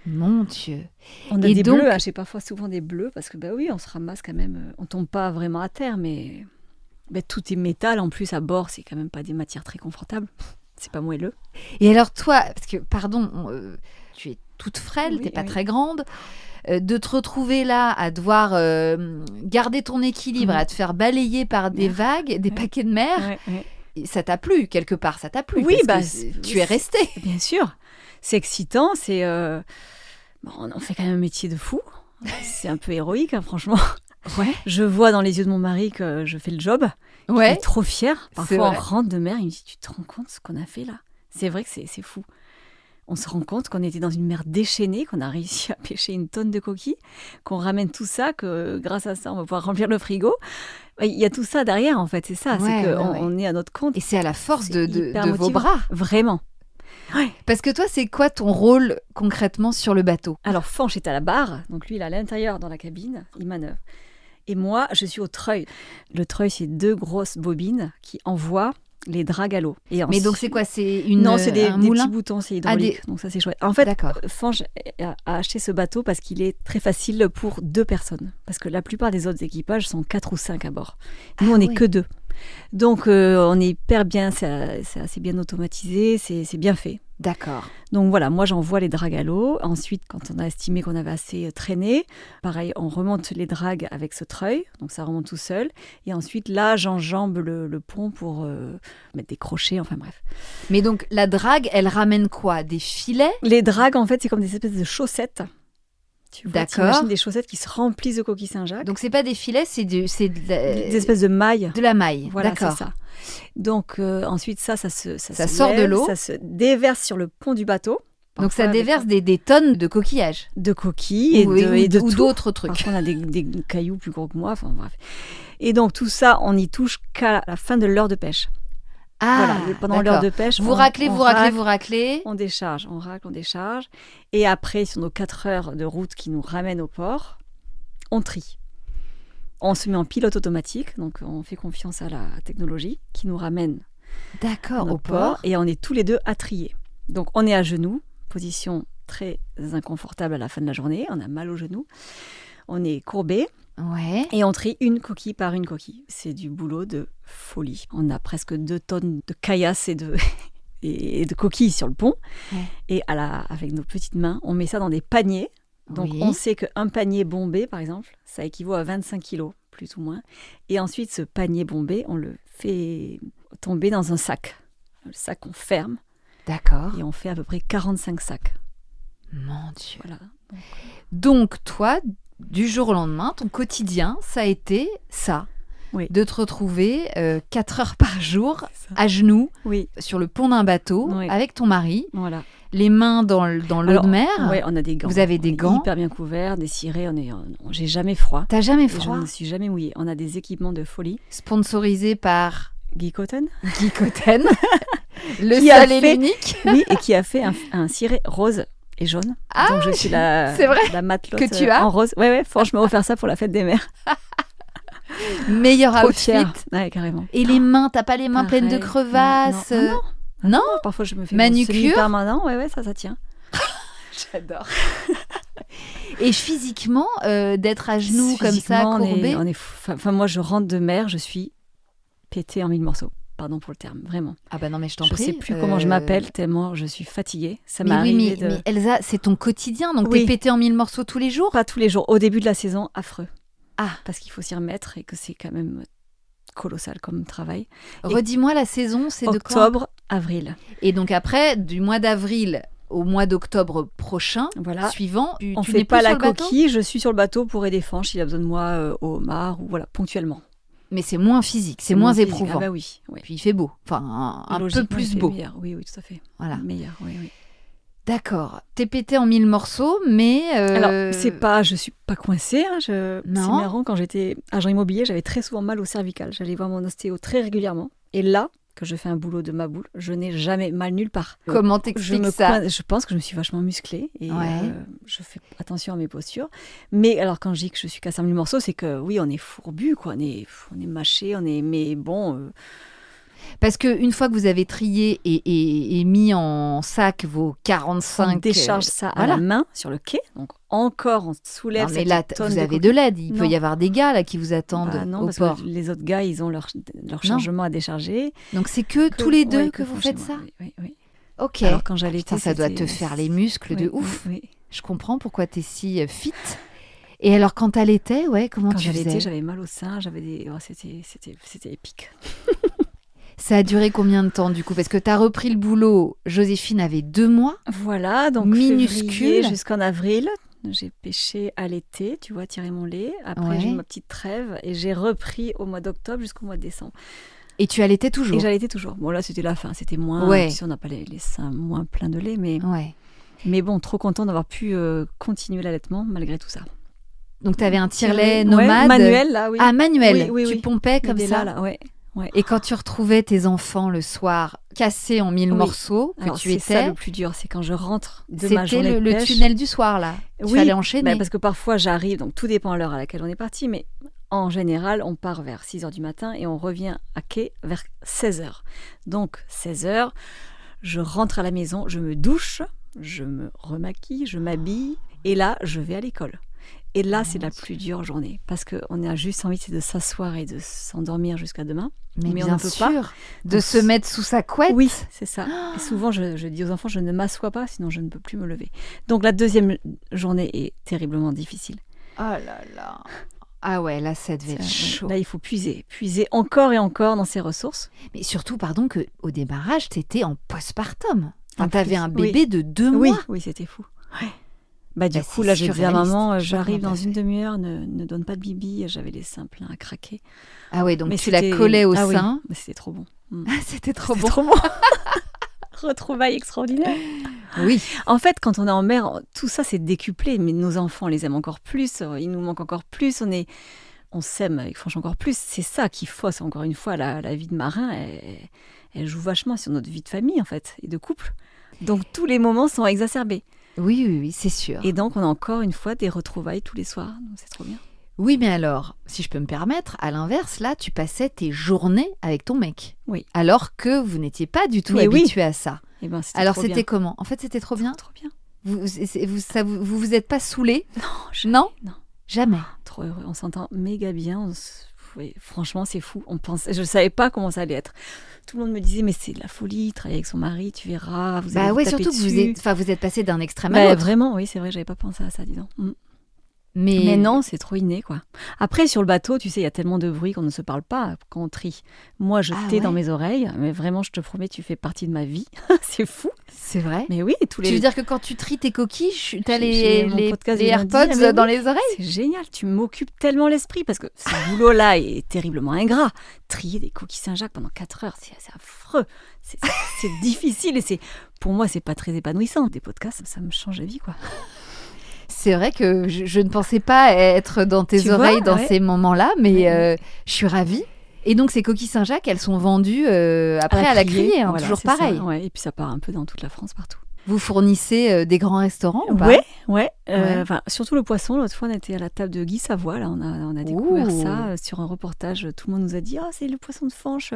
Mon Dieu. On a Et des donc- bleus, j'ai parfois souvent des bleus, parce que bah oui, on se ramasse quand même. On tombe pas vraiment à terre, mais tout est métal. En plus, à bord, c'est quand même pas des matières très confortables. C'est pas moelleux. Et alors toi, parce que pardon, tu es toute frêle, Oui, t'es pas oui. très grande, de te retrouver là à devoir garder ton équilibre, Mhm. à te faire balayer par des Mer. vagues, des Ouais. paquets de mer, ça t'a plu quelque part, ça t'a plu. Oui, parce que tu es resté. Bien sûr. C'est excitant, on fait quand même un métier de fou. C'est un peu héroïque, hein, franchement. Ouais. Je vois dans les yeux de mon mari que je fais le job. Il Ouais. est trop fier. C'est Parfois, on vrai. rentre de mer, il me dit, tu te rends compte ce qu'on a fait là? C'est vrai que c'est fou. On se rend compte qu'on était dans une mer déchaînée, qu'on a réussi à pêcher une tonne de coquilles, qu'on ramène tout ça, que grâce à ça, on va pouvoir remplir le frigo. Il y a tout ça derrière, en fait, c'est ça. Ouais, c'est ouais, qu'on ouais. on est à notre compte. Et c'est à la force C'est de hyper vos motivant. bras. Vraiment. Parce que toi, c'est quoi ton rôle concrètement sur le bateau? Alors, Fanch est à la barre, donc lui, il est à l'intérieur dans la cabine, il manœuvre. Et moi, je suis au treuil. Le treuil, c'est 2 grosses bobines qui envoient les dragues à l'eau. Et Mais ensuite- donc c'est quoi? C'est Non, c'est un des moulin? petits boutons, c'est hydraulique. Donc ça, c'est chouette. En fait, D'accord. Fanch a acheté ce bateau parce qu'il est très facile pour 2 personnes. Parce que la plupart des autres équipages sont 4 ou 5 à bord. Nous, on n'est ouais. que 2. Donc, on est hyper bien, c'est assez bien automatisé, c'est bien fait. D'accord. Donc voilà, moi j'envoie les dragues à l'eau. Ensuite, quand on a estimé qu'on avait assez traîné, pareil, on remonte les dragues avec ce treuil, donc ça remonte tout seul. Et ensuite, là, j'enjambe le pont pour mettre des crochets, enfin bref. Mais donc la drague, elle ramène quoi? Des filets? Les dragues, en fait, c'est comme des espèces de chaussettes. Tu vois, D'accord. t'imagines des chaussettes qui se remplissent de coquilles Saint-Jacques. Donc c'est pas des filets, c'est Des espèces de mailles. de la maille. Voilà, D'accord. c'est ça. Donc ensuite, ça se sort de lève, l'eau. ça se déverse sur le pont du bateau. Donc ça Parfois avec déverse des tonnes de coquillages. de coquilles et ou de tout. d'autres trucs. Parfois, on a des cailloux plus gros que moi. Enfin, bref. Et donc, tout ça, on n'y touche qu'à la fin de l'heure de pêche. Ah, Voilà, pendant l'heure de pêche, Vous on raclez, racle, vous raclez. on décharge, on racle, on décharge. Et après, sur nos 4 heures de route qui nous ramènent au port, on trie. On se met en pilote automatique, donc on fait confiance à la technologie qui nous ramène D'accord, au au port. et on est tous les 2 à trier. Donc, on est à genoux, position très inconfortable à la fin de la journée, on a mal aux genoux. On est courbé. Ouais. Et on trie une coquille par une coquille. C'est du boulot de folie. On a presque 2 tonnes de caillasses et de coquilles sur le pont. Ouais. Et avec nos petites mains, on met ça dans des paniers. Donc Oui. on sait qu'un panier bombé, par exemple, ça équivaut à 25 kilos, plus ou moins. Et ensuite, ce panier bombé, on le fait tomber dans un sac. Le sac, on ferme D'accord. et on fait à peu près 45 sacs. Mon Dieu. Voilà. Donc toi, du jour au lendemain, ton quotidien, ça a été ça. Oui. De te retrouver 4 heures par jour, C'est ça. à genoux, Oui, sur le pont d'un bateau, Oui. avec ton mari, voilà. les mains dans l'eau Alors, de mer. Ouais, on a des gants. Vous avez des On est gants. hyper bien couverts, des cirés. J'ai jamais froid. T'as jamais Et je froid? ne suis jamais mouillée. On a des équipements de folie. Sponsorisé par Guy Cotton, Guy Cotten, le Qui a seul et fait- l'unique. oui, et qui a fait un ciré rose et jaune. Ah, donc je suis c'est vrai la matelote que tu as en rose. Ouais, franchement, offert ça pour la fête des mères. Meilleur Trop outfit. fière. Ouais, carrément. Et les mains, t'as pas les mains pleines de Pareil. crevasses? Non, non. Non. Parfois, je me fais Manucure. mon semi-permanent. Ouais, ça tient. J'adore. Et physiquement, d'être à genoux comme ça, Physiquement, courbé. on est fou. Enfin, moi, je rentre de mer, je suis pétée en 1000 morceaux. Pardon pour le terme, vraiment. Ah bah non, mais je t'en Je ne prie. sais plus comment je m'appelle, tellement je suis fatiguée. Ça m'est Mais oui, arrivé mais Elsa, c'est ton quotidien, donc Oui. t'es pété en 1000 morceaux tous les jours? Pas tous les jours. Au début de la saison, affreux. Ah, Parce qu'il faut s'y remettre et que c'est quand même colossal comme travail. redis-moi la saison, c'est de quand? Octobre, avril. Et donc après, du mois d'avril au mois d'octobre prochain, Voilà. suivant, On tu fait n'es pas plus la sur le bateau? coquille, je suis sur le bateau pour aider Fanch, il a besoin de moi au homard ou voilà, ponctuellement. Mais c'est moins physique, c'est moins physique. éprouvant. Ah bah oui. Puis il fait beau, enfin un peu Logiquement, plus il fait beau. meilleur. Oui, tout à fait. Voilà. Meilleur, oui. D'accord. T'es pété en 1000 morceaux, mais... Alors, je suis pas coincée. C'est Non. marrant, quand j'étais agent immobilier, j'avais très souvent mal au cervical. J'allais voir mon ostéo très régulièrement. Et là, que je fais un boulot de ma boule, je n'ai jamais mal nulle part. Comment t'expliques ça? Je pense que je me suis vachement musclée et Ouais. je fais attention à mes postures. Mais alors, quand je dis que je suis cassée en 1000 morceaux, c'est que oui, on est fourbu, quoi. On est mâché, mais bon... Parce qu'une fois que vous avez trié et mis en sac vos 45... On décharge ça à voilà. la main sur le quai. Donc encore, on soulève Non, mais cette là, tonne vous de avez coquilles. de l'aide. Il peut Non. y avoir des gars là qui vous attendent Bah non, au parce port. que les autres gars, ils ont leur chargement à décharger. Donc c'est que tous les deux ouais, que vous font faites chez ça? moi, oui. Ok. Alors quand Ah, j'allais putain, ça doit te faire les muscles de ouf. Oui. Je comprends pourquoi t'es si fit. Et alors quand t'allaitais, comment Quand tu faisais? j'allaitais, j'avais mal au sein, j'avais des... c'était épique. Ça a duré combien de temps du coup? Parce que t'as repris le boulot, Joséphine avait 2 mois. Voilà, donc Minuscule. février jusqu'en avril. J'ai pêché à l'été, tu vois, tiré mon lait. Après, j'ai eu ma petite trêve et j'ai repris au mois d'octobre jusqu'au mois de décembre. Et tu allaitais toujours? Et j'allaitais toujours. Bon, là, c'était la fin. C'était moins... Ouais. Tu sais, on n'a pas les seins moins pleins de lait, mais... Ouais. Mais bon, trop content d'avoir pu continuer l'allaitement malgré tout ça. Donc t'avais un tire-lait nomade? Manuel, là, oui. Ah, manuel. Oui, tu pompais comme Il est ça? là, ouais. Et quand tu retrouvais tes enfants le soir, cassés en 1000 morceaux, que alors, tu c'est étais... ça le plus dur, c'est quand je rentre de ma journée C'était de le pêche. tunnel du soir, là. Il fallait enchaîner. Parce que parfois, j'arrive, donc tout dépend de l'heure à laquelle on est parti, mais en général, on part vers 6h du matin et on revient à quai vers 16h. Donc, 16h, je rentre à la maison, je me douche, je me remaquille, je m'habille, et là, je vais à l'école. Et là, c'est la plus dure journée, parce qu'on a juste envie de s'asseoir et de s'endormir jusqu'à demain. Mais on bien ne peut sûr, pas. de se mettre sous sa couette. Oui, c'est ça. Et souvent, je dis aux enfants, je ne m'assois pas, sinon je ne peux plus me lever. Donc la deuxième journée est terriblement difficile. Oh là là. Ah ouais, là, ça devait être chaud. Là, il faut puiser encore et encore dans ses ressources. Mais surtout, pardon, qu'au démarrage, t'étais en postpartum. Enfin, En t'avais plus, un bébé de 2 mois. Oui, c'était fou. Ouais. Du coup, c'est là, je disais à surréaliste. maman, Je sais pas j'arrive comment dans t'as une fait. demi-heure, ne donne pas de bibi. J'avais les seins pleins à craquer. Ah ouais, donc Mais tu la c'était- collais au Ah oui, sein. mais c'était trop bon. C'était trop C'était bon. trop bon. Retrouvailles extraordinaires. Oui. En fait, quand on est en mer, tout ça, c'est décuplé. Mais nos enfants, on les aime encore plus. Ils nous manquent encore plus. On s'aime avec Franche encore plus. C'est ça qui fausse, encore une fois, la vie de marin. Elle joue vachement sur notre vie de famille, en fait, et de couple. Donc, tous les moments sont exacerbés. Oui, c'est sûr. Et donc, on a encore une fois des retrouvailles tous les soirs. Donc, c'est trop bien. Oui, mais alors, si je peux me permettre, à l'inverse, là, tu passais tes journées avec ton mec. Oui. Alors que vous n'étiez pas du tout Mais oui. habitué à ça. Et ben, c'était Alors, trop c'était bien. comment? En fait, c'était trop bien. Trop bien. Vous êtes pas saoulés? Non, Non? non. Jamais. Trop heureux. On s'entend méga bien. Oui, franchement, c'est fou. Je ne savais pas comment ça allait être. Tout le monde me disait, mais c'est de la folie, travailler avec son mari, tu verras. Vous allez Bah vous ouais, taper surtout que dessus. vous êtes passé d'un extrême à l'autre. Vraiment, oui, c'est vrai, j'avais pas pensé à ça, dis donc. Mais Mais non, c'est trop inné, quoi. Après, sur le bateau, tu sais, il y a tellement de bruit qu'on ne se parle pas quand on trie. Moi, je Ah tais dans ouais. mes oreilles, mais vraiment, je te promets, tu fais partie de ma vie. C'est fou. c'est vrai. Mais oui, tous Tu les... veux dire que quand tu tries tes coquilles, t'as J'ai les, mon les, podcast les du lundi, AirPods mais oui. dans les oreilles? C'est génial, tu m'occupes tellement l'esprit parce que ce boulot-là est terriblement ingrat. Trier des coquilles Saint-Jacques pendant 4 heures, c'est affreux. C'est difficile et pour moi, c'est pas très épanouissant. Des podcasts, ça me change la vie, quoi. C'est vrai que je ne pensais pas être dans tes Tu vois, oreilles dans ouais. ces moments-là, mais Ouais. je suis ravie. Et donc, ces coquilles Saint-Jacques, elles sont vendues après à la criée, hein, Voilà, toujours c'est ça, pareil. ouais. Et puis ça part un peu dans toute la France, partout. Vous fournissez des grands restaurants ou pas? Ouais. Ouais. Enfin, surtout le poisson. L'autre fois, on était à la table de Guy Savoie. Là, on a découvert Ouh. ça sur un reportage. Tout le monde nous a dit, c'est le poisson de Fanche.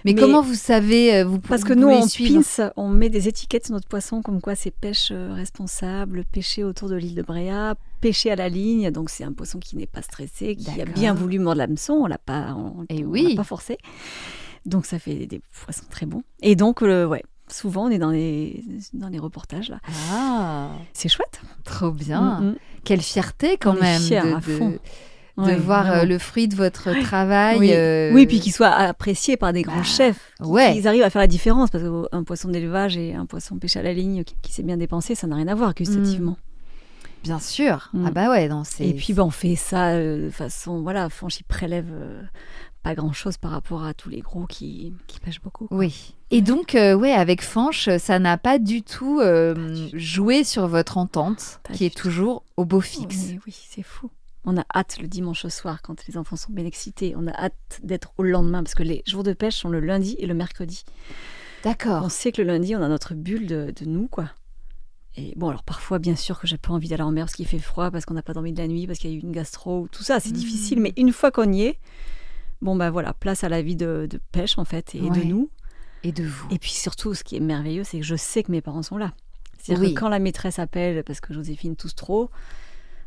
Mais comment vous savez Parce que vous nous, pouvez on suivre pince, on met des étiquettes sur notre poisson, comme quoi c'est pêche responsable, pêché autour de l'île de Bréa, pêché à la ligne. Donc c'est un poisson qui n'est pas stressé, qui a D'accord. bien voulu mordre l'hameçon. On l'a pas forcé. Donc ça fait des poissons très bons. Et donc, souvent, on est dans les reportages, là. Ah, C'est chouette. trop bien. Mm, mm. Quelle fierté quand On est même fiers de, à fond. de Ouais, voir vraiment. le fruit de votre travail. Oui. Oui, puis qu'ils soient appréciés par des grands Bah, chefs. ouais. Ils arrivent à faire la différence, parce qu'un poisson d'élevage et un poisson pêché à la ligne qui s'est bien dépensé, ça n'a rien à voir gustativement. Bien sûr. Mm. Ah bah ouais, non, c'est... Et puis on fait ça de façon, Fanche, il prélève pas grand-chose par rapport à tous les gros qui pêchent beaucoup, quoi. Oui. Et donc, avec Fanche, ça n'a pas du tout joué sur votre entente, Pas qui du est tout. toujours au beau fixe. Mais oui, c'est fou. On a hâte le dimanche soir quand les enfants sont bien excités. On a hâte d'être au lendemain parce que les jours de pêche sont le lundi et le mercredi. D'accord. On sait que le lundi, on a notre bulle de nous, quoi. Et bon, alors parfois, bien sûr que j'ai pas envie d'aller en mer parce qu'il fait froid, parce qu'on n'a pas dormi de la nuit, parce qu'il y a eu une gastro, tout ça, c'est difficile. Mais une fois qu'on y est, bon, ben voilà, place à la vie de pêche, en fait, et de Ouais. nous. Et de vous. Et puis surtout, ce qui est merveilleux, c'est que je sais que mes parents sont là. C'est-à-dire Oui. que quand la maîtresse appelle parce que Joséphine tousse trop,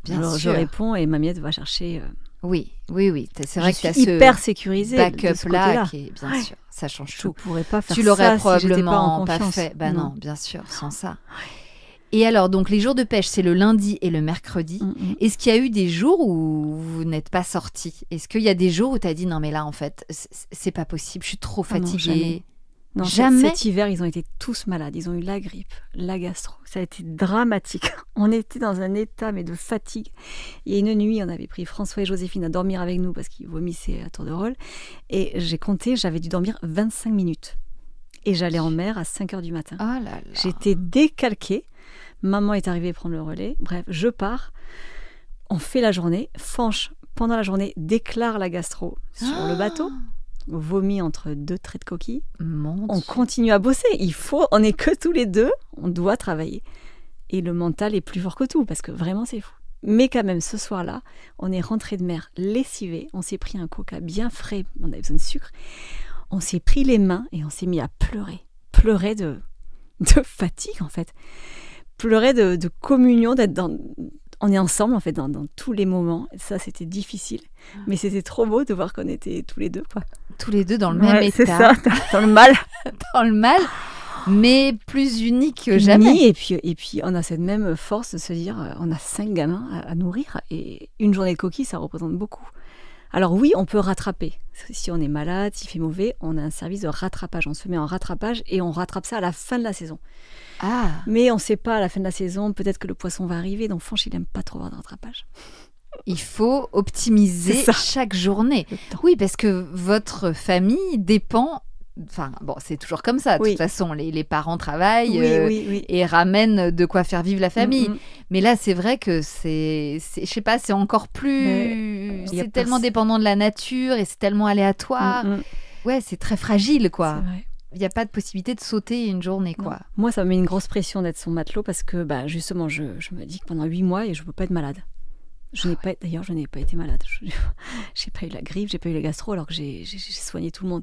Bien je sûr. réponds et ma miette va chercher. Oui. C'est vrai que tu as je suis ce hyper sécurisée de ce backup-là côté-là. qui est, bien sûr, ça change Je tout. pourrais pas faire Tu l'aurais ça si j'étais pas en probablement pas confiance. fait. Bah non, bien sûr, sans ça. Et alors, donc, les jours de pêche, c'est le lundi et le mercredi. Est-ce qu'il y a eu des jours où vous n'êtes pas sortis? Est-ce qu'il y a des jours où tu as dit non, mais là, en fait, c'est pas possible, je suis trop Ah non, fatiguée? jamais. Non, Jamais. cet hiver, ils ont été tous malades. Ils ont eu la grippe, la gastro. Ça a été dramatique. On était dans un état mais de fatigue. Et une nuit, on avait pris François et Joséphine à dormir avec nous parce qu'ils vomissaient à tour de rôle. Et j'ai compté, j'avais dû dormir 25 minutes. Et j'allais en mer à 5h du matin. Oh là là. J'étais décalquée. Maman est arrivée prendre le relais. Bref, je pars. On fait la journée. Fanche, pendant la journée, déclare la gastro sur le bateau. Vomit entre 2 traits de coquille. Mon On Dieu. continue à bosser. On n'est que tous les deux. On doit travailler. Et le mental est plus fort que tout parce que vraiment, c'est fou. Mais quand même, ce soir-là, on est rentré de mer lessivé. On s'est pris un coca bien frais. On avait besoin de sucre. On s'est pris les mains et on s'est mis à pleurer. Pleurer de fatigue, en fait. Pleurer de communion, d'être dans... On est ensemble, en fait, dans tous les moments. Et ça, c'était difficile. Mais c'était trop beau de voir qu'on était tous les deux, quoi. Tous les deux dans le même C'est état, ça, dans le mal. dans le mal, mais plus unis que jamais. Et puis, on a cette même force de se dire, on a 5 gamins à nourrir. Et une journée de coquille, ça représente beaucoup. Alors oui, on peut rattraper. Si on est malade, s'il fait mauvais, on a un service de rattrapage. On se met en rattrapage et on rattrape ça à la fin de la saison. Ah, Mais on ne sait pas à la fin de la saison, peut-être que le poisson va arriver. Donc Fanche, il n'aime pas trop avoir de rattrapage. il faut optimiser C'est ça. chaque journée. Le temps. Oui, parce que votre famille dépend... Enfin, bon, c'est toujours comme ça. De Oui. toute façon, les parents travaillent Oui. et ramènent de quoi faire vivre la famille. Mm. Mais là, c'est vrai que je sais pas, c'est encore plus... Mais y a c'est pas tellement ça. dépendant de la nature et c'est tellement aléatoire. Ouais, c'est très fragile, quoi. C'est vrai. Il n'y a pas de possibilité de sauter une journée, quoi. Non. Moi, ça me met une grosse pression d'être son matelot parce que, justement, je me dis que pendant 8 mois, je ne peux pas être malade. D'ailleurs, je n'ai pas été malade. J'ai pas eu la grippe, j'ai pas eu la gastro alors que j'ai soigné tout le monde.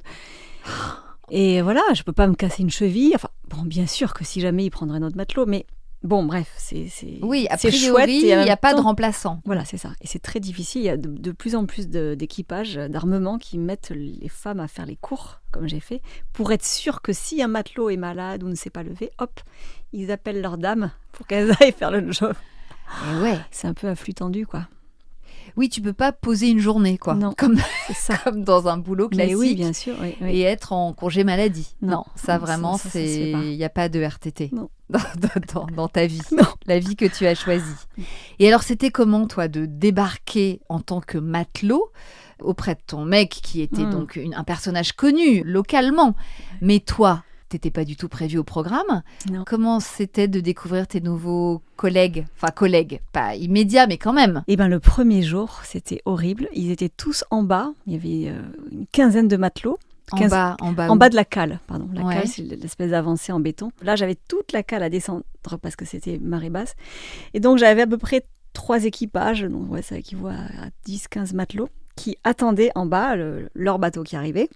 Et voilà, je peux pas me casser une cheville. Enfin, bon, bien sûr que si jamais il prendrait notre matelot, mais bon, bref, c'est Oui, a c'est priori, chouette. il Et en n'y a même pas de temps- remplaçant. Voilà, c'est ça. Et c'est très difficile. Il y a de plus en plus d'équipages, d'armements qui mettent les femmes à faire les cours, comme j'ai fait, pour être sûr que si un matelot est malade ou ne s'est pas levé, hop, ils appellent leur dame pour qu'elles aillent faire le job. Et ouais. C'est un peu à flux tendu, quoi. Oui, tu peux pas poser une journée, quoi. Non. Comme, C'est ça. comme dans un boulot Mais classique. oui, bien sûr. Oui. Et être en congé maladie. Non. ça Non, vraiment, ça se fait pas. il n'y a pas de RTT Non. dans ta vie, Non. la vie que tu as choisie. Et alors, c'était comment, toi, de débarquer en tant que matelot auprès de ton mec, qui était donc un personnage connu localement, mais toi, t'étais pas du tout prévu au programme. Non. Comment c'était de découvrir tes nouveaux collègues, pas immédiats, mais quand même. Eh ben, le premier jour, c'était horrible. Ils étaient tous en bas. Il y avait une quinzaine de matelots. En bas En bas de la cale, pardon. La Ouais. cale, c'est l'espèce d'avancée en béton. Là, j'avais toute la cale à descendre parce que c'était marée basse. Et donc, j'avais à peu près 3 équipages, donc ouais, ça équivaut à 10-15 matelots, qui attendaient en bas leur bateau qui arrivait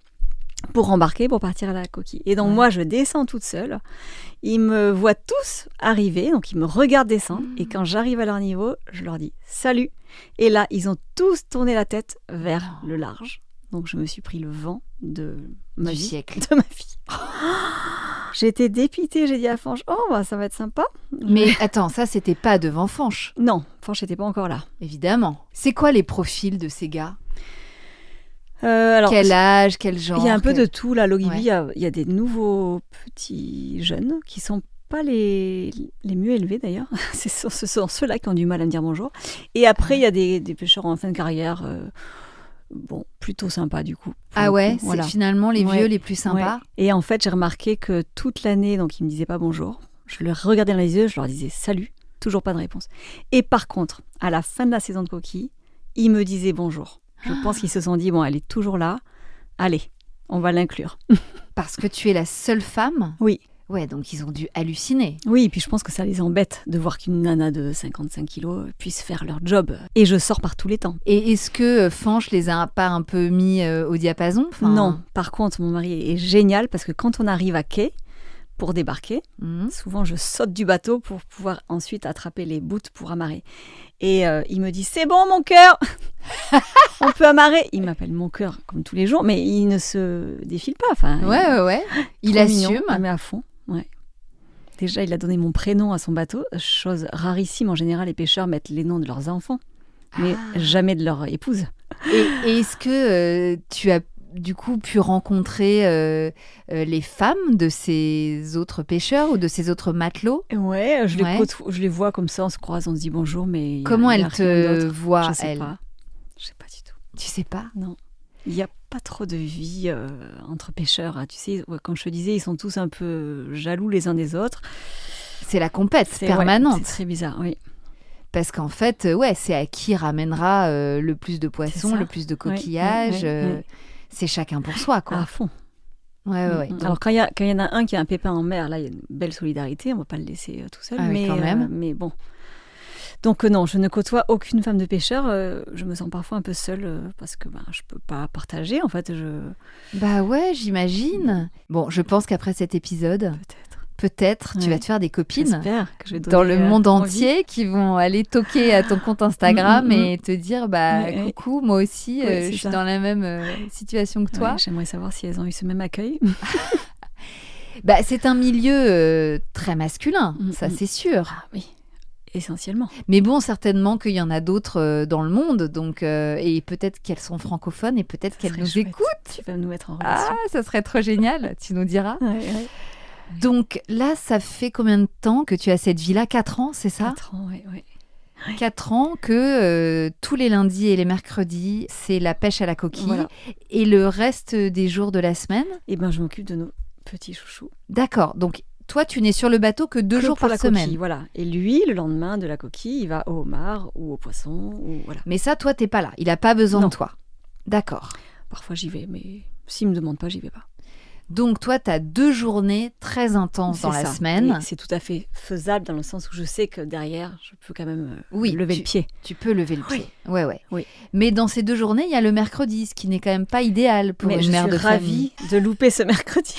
pour embarquer, pour partir à la coquille. Et donc, moi, je descends toute seule. Ils me voient tous arriver, donc ils me regardent descendre. Et quand j'arrive à leur niveau, je leur dis « Salut !» Et là, ils ont tous tourné la tête vers le large. Donc, je me suis pris le vent de ma Du vie. siècle. De ma vie. J'étais dépitée, j'ai dit à Fanche, ça va être sympa. Mais attends, ça, c'était pas devant Fanche, Non, Fanche n'était pas encore là. évidemment. C'est quoi les profils de ces gars? Alors, Quel âge, quel genre? il y a un peu quel- de tout. Là, Logibi, Ouais. il y a des nouveaux petits jeunes qui sont pas les mieux élevés d'ailleurs. Ce sont ceux-là qui ont du mal à me dire bonjour. Et après, il y a des pêcheurs en fin de carrière. Bon, plutôt sympa du coup. Ah ouais, voilà. c'est finalement les vieux les plus sympas. Ouais. Et en fait, j'ai remarqué que toute l'année, donc ils me disaient pas bonjour. Je leur regardais dans les yeux, je leur disais salut, toujours pas de réponse. Et par contre, à la fin de la saison de coquilles, ils me disaient bonjour. Je pense qu'ils se sont dit, bon, elle est toujours là, allez, on va l'inclure. Parce que tu es la seule femme? Oui. Ouais, donc ils ont dû halluciner. Oui, et puis je pense que ça les embête de voir qu'une nana de 55 kilos puisse faire leur job. Et je sors par tous les temps. Et est-ce que Fanch les a pas un peu mis au diapason? Non, par contre, mon mari est génial parce que quand on arrive à quai pour débarquer, souvent je saute du bateau pour pouvoir ensuite attraper les bouts pour amarrer. Et il me dit, c'est bon mon cœur, on peut amarrer. Il m'appelle mon cœur comme tous les jours, mais il ne se défile pas. Enfin, ouais. Il assume. Mignon, il met à fond. Ouais. Déjà, il a donné mon prénom à son bateau, chose rarissime. En général, les pêcheurs mettent les noms de leurs enfants, mais jamais de leur épouse. Et est-ce que tu as du coup pu rencontrer les femmes de ces autres pêcheurs ou de ces autres matelots? Ouais, je les vois comme ça, on se croise, on se dit bonjour, mais comment elles te voient? Je sais pas du tout. Tu sais pas? Non. Il n'y a pas trop de vie entre pêcheurs. Hein. Tu sais, comme je te disais, ils sont tous un peu jaloux les uns des autres. C'est la compète permanente. C'est très bizarre, oui. Parce qu'en fait, c'est à qui ramènera le plus de poissons, le plus de coquillages. Oui. C'est chacun pour soi, quoi. À fond. Ouais. Donc... Alors, quand il y en a un qui a un pépin en mer, là, il y a une belle solidarité. On ne va pas le laisser tout seul. Mais quand même. Mais bon... Donc non, je ne côtoie aucune femme de pêcheur. Je me sens parfois un peu seule parce que je peux pas partager. En fait, Bah ouais, j'imagine. Bon, je pense qu'après cet épisode, peut-être tu vas te faire des copines. J'espère que je vais donner dans le monde envie. entier qui vont aller toquer à ton compte Instagram et te dire coucou, moi aussi, je suis dans la même situation que toi. Ouais, j'aimerais savoir si elles ont eu ce même accueil. C'est un milieu très masculin, ça c'est sûr. Ah oui. Essentiellement. Mais bon, certainement qu'il y en a d'autres dans le monde, donc et peut-être qu'elles sont francophones et peut-être qu'elles nous écoutent. Tu vas nous mettre en relation. Ah, ça serait trop génial, tu nous diras. Ouais. Donc là, ça fait combien de temps que tu as cette vie-là? 4 ans, c'est ça? 4 ans, oui. 4 ans que tous les lundis et les mercredis, c'est la pêche à la coquille. Voilà. Et le reste des jours de la semaine? Eh bien, je m'occupe de nos petits chouchous. D'accord, donc... Toi, tu n'es sur le bateau que 2 jours par semaine. Coquille, voilà. Et lui, le lendemain de la coquille, il va au homard ou au poisson. Voilà. Mais ça, toi, t'es pas là. Il n'a pas besoin de toi. D'accord. Parfois, j'y vais, mais s'il ne me demande pas, j'y vais pas. Donc, toi, tu as 2 journées très intenses dans la semaine. Et c'est tout à fait faisable dans le sens où je sais que derrière, je peux quand même lever le pied. Tu peux lever le pied. Ouais. Oui. Mais dans ces 2 journées, il y a le mercredi, ce qui n'est quand même pas idéal pour une mère de famille. Je suis ravie de louper ce mercredi.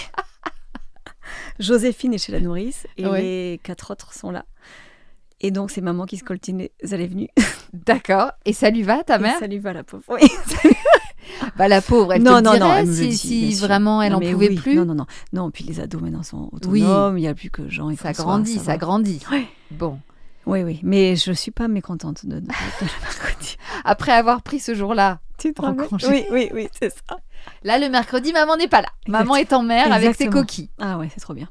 Joséphine est chez la nourrice et les 4 autres sont là. Et donc, c'est maman qui se coltine les allées venues. D'accord. Et ça lui va, ta mère? Ça lui va, la pauvre. Oui. La pauvre, elle te dirait elle si vraiment elle n'en pouvait plus. Non, puis les ados maintenant sont autonomes, il n'y a plus que Jean et François. Ça grandit. Ouais. Bon. Oui, mais je ne suis pas mécontente de le mercredi. Après avoir pris ce jour-là, tu te rends compte? Oui, c'est ça. Là, le mercredi, maman n'est pas là. Maman est en mer avec ses coquilles. Ah ouais, c'est trop bien.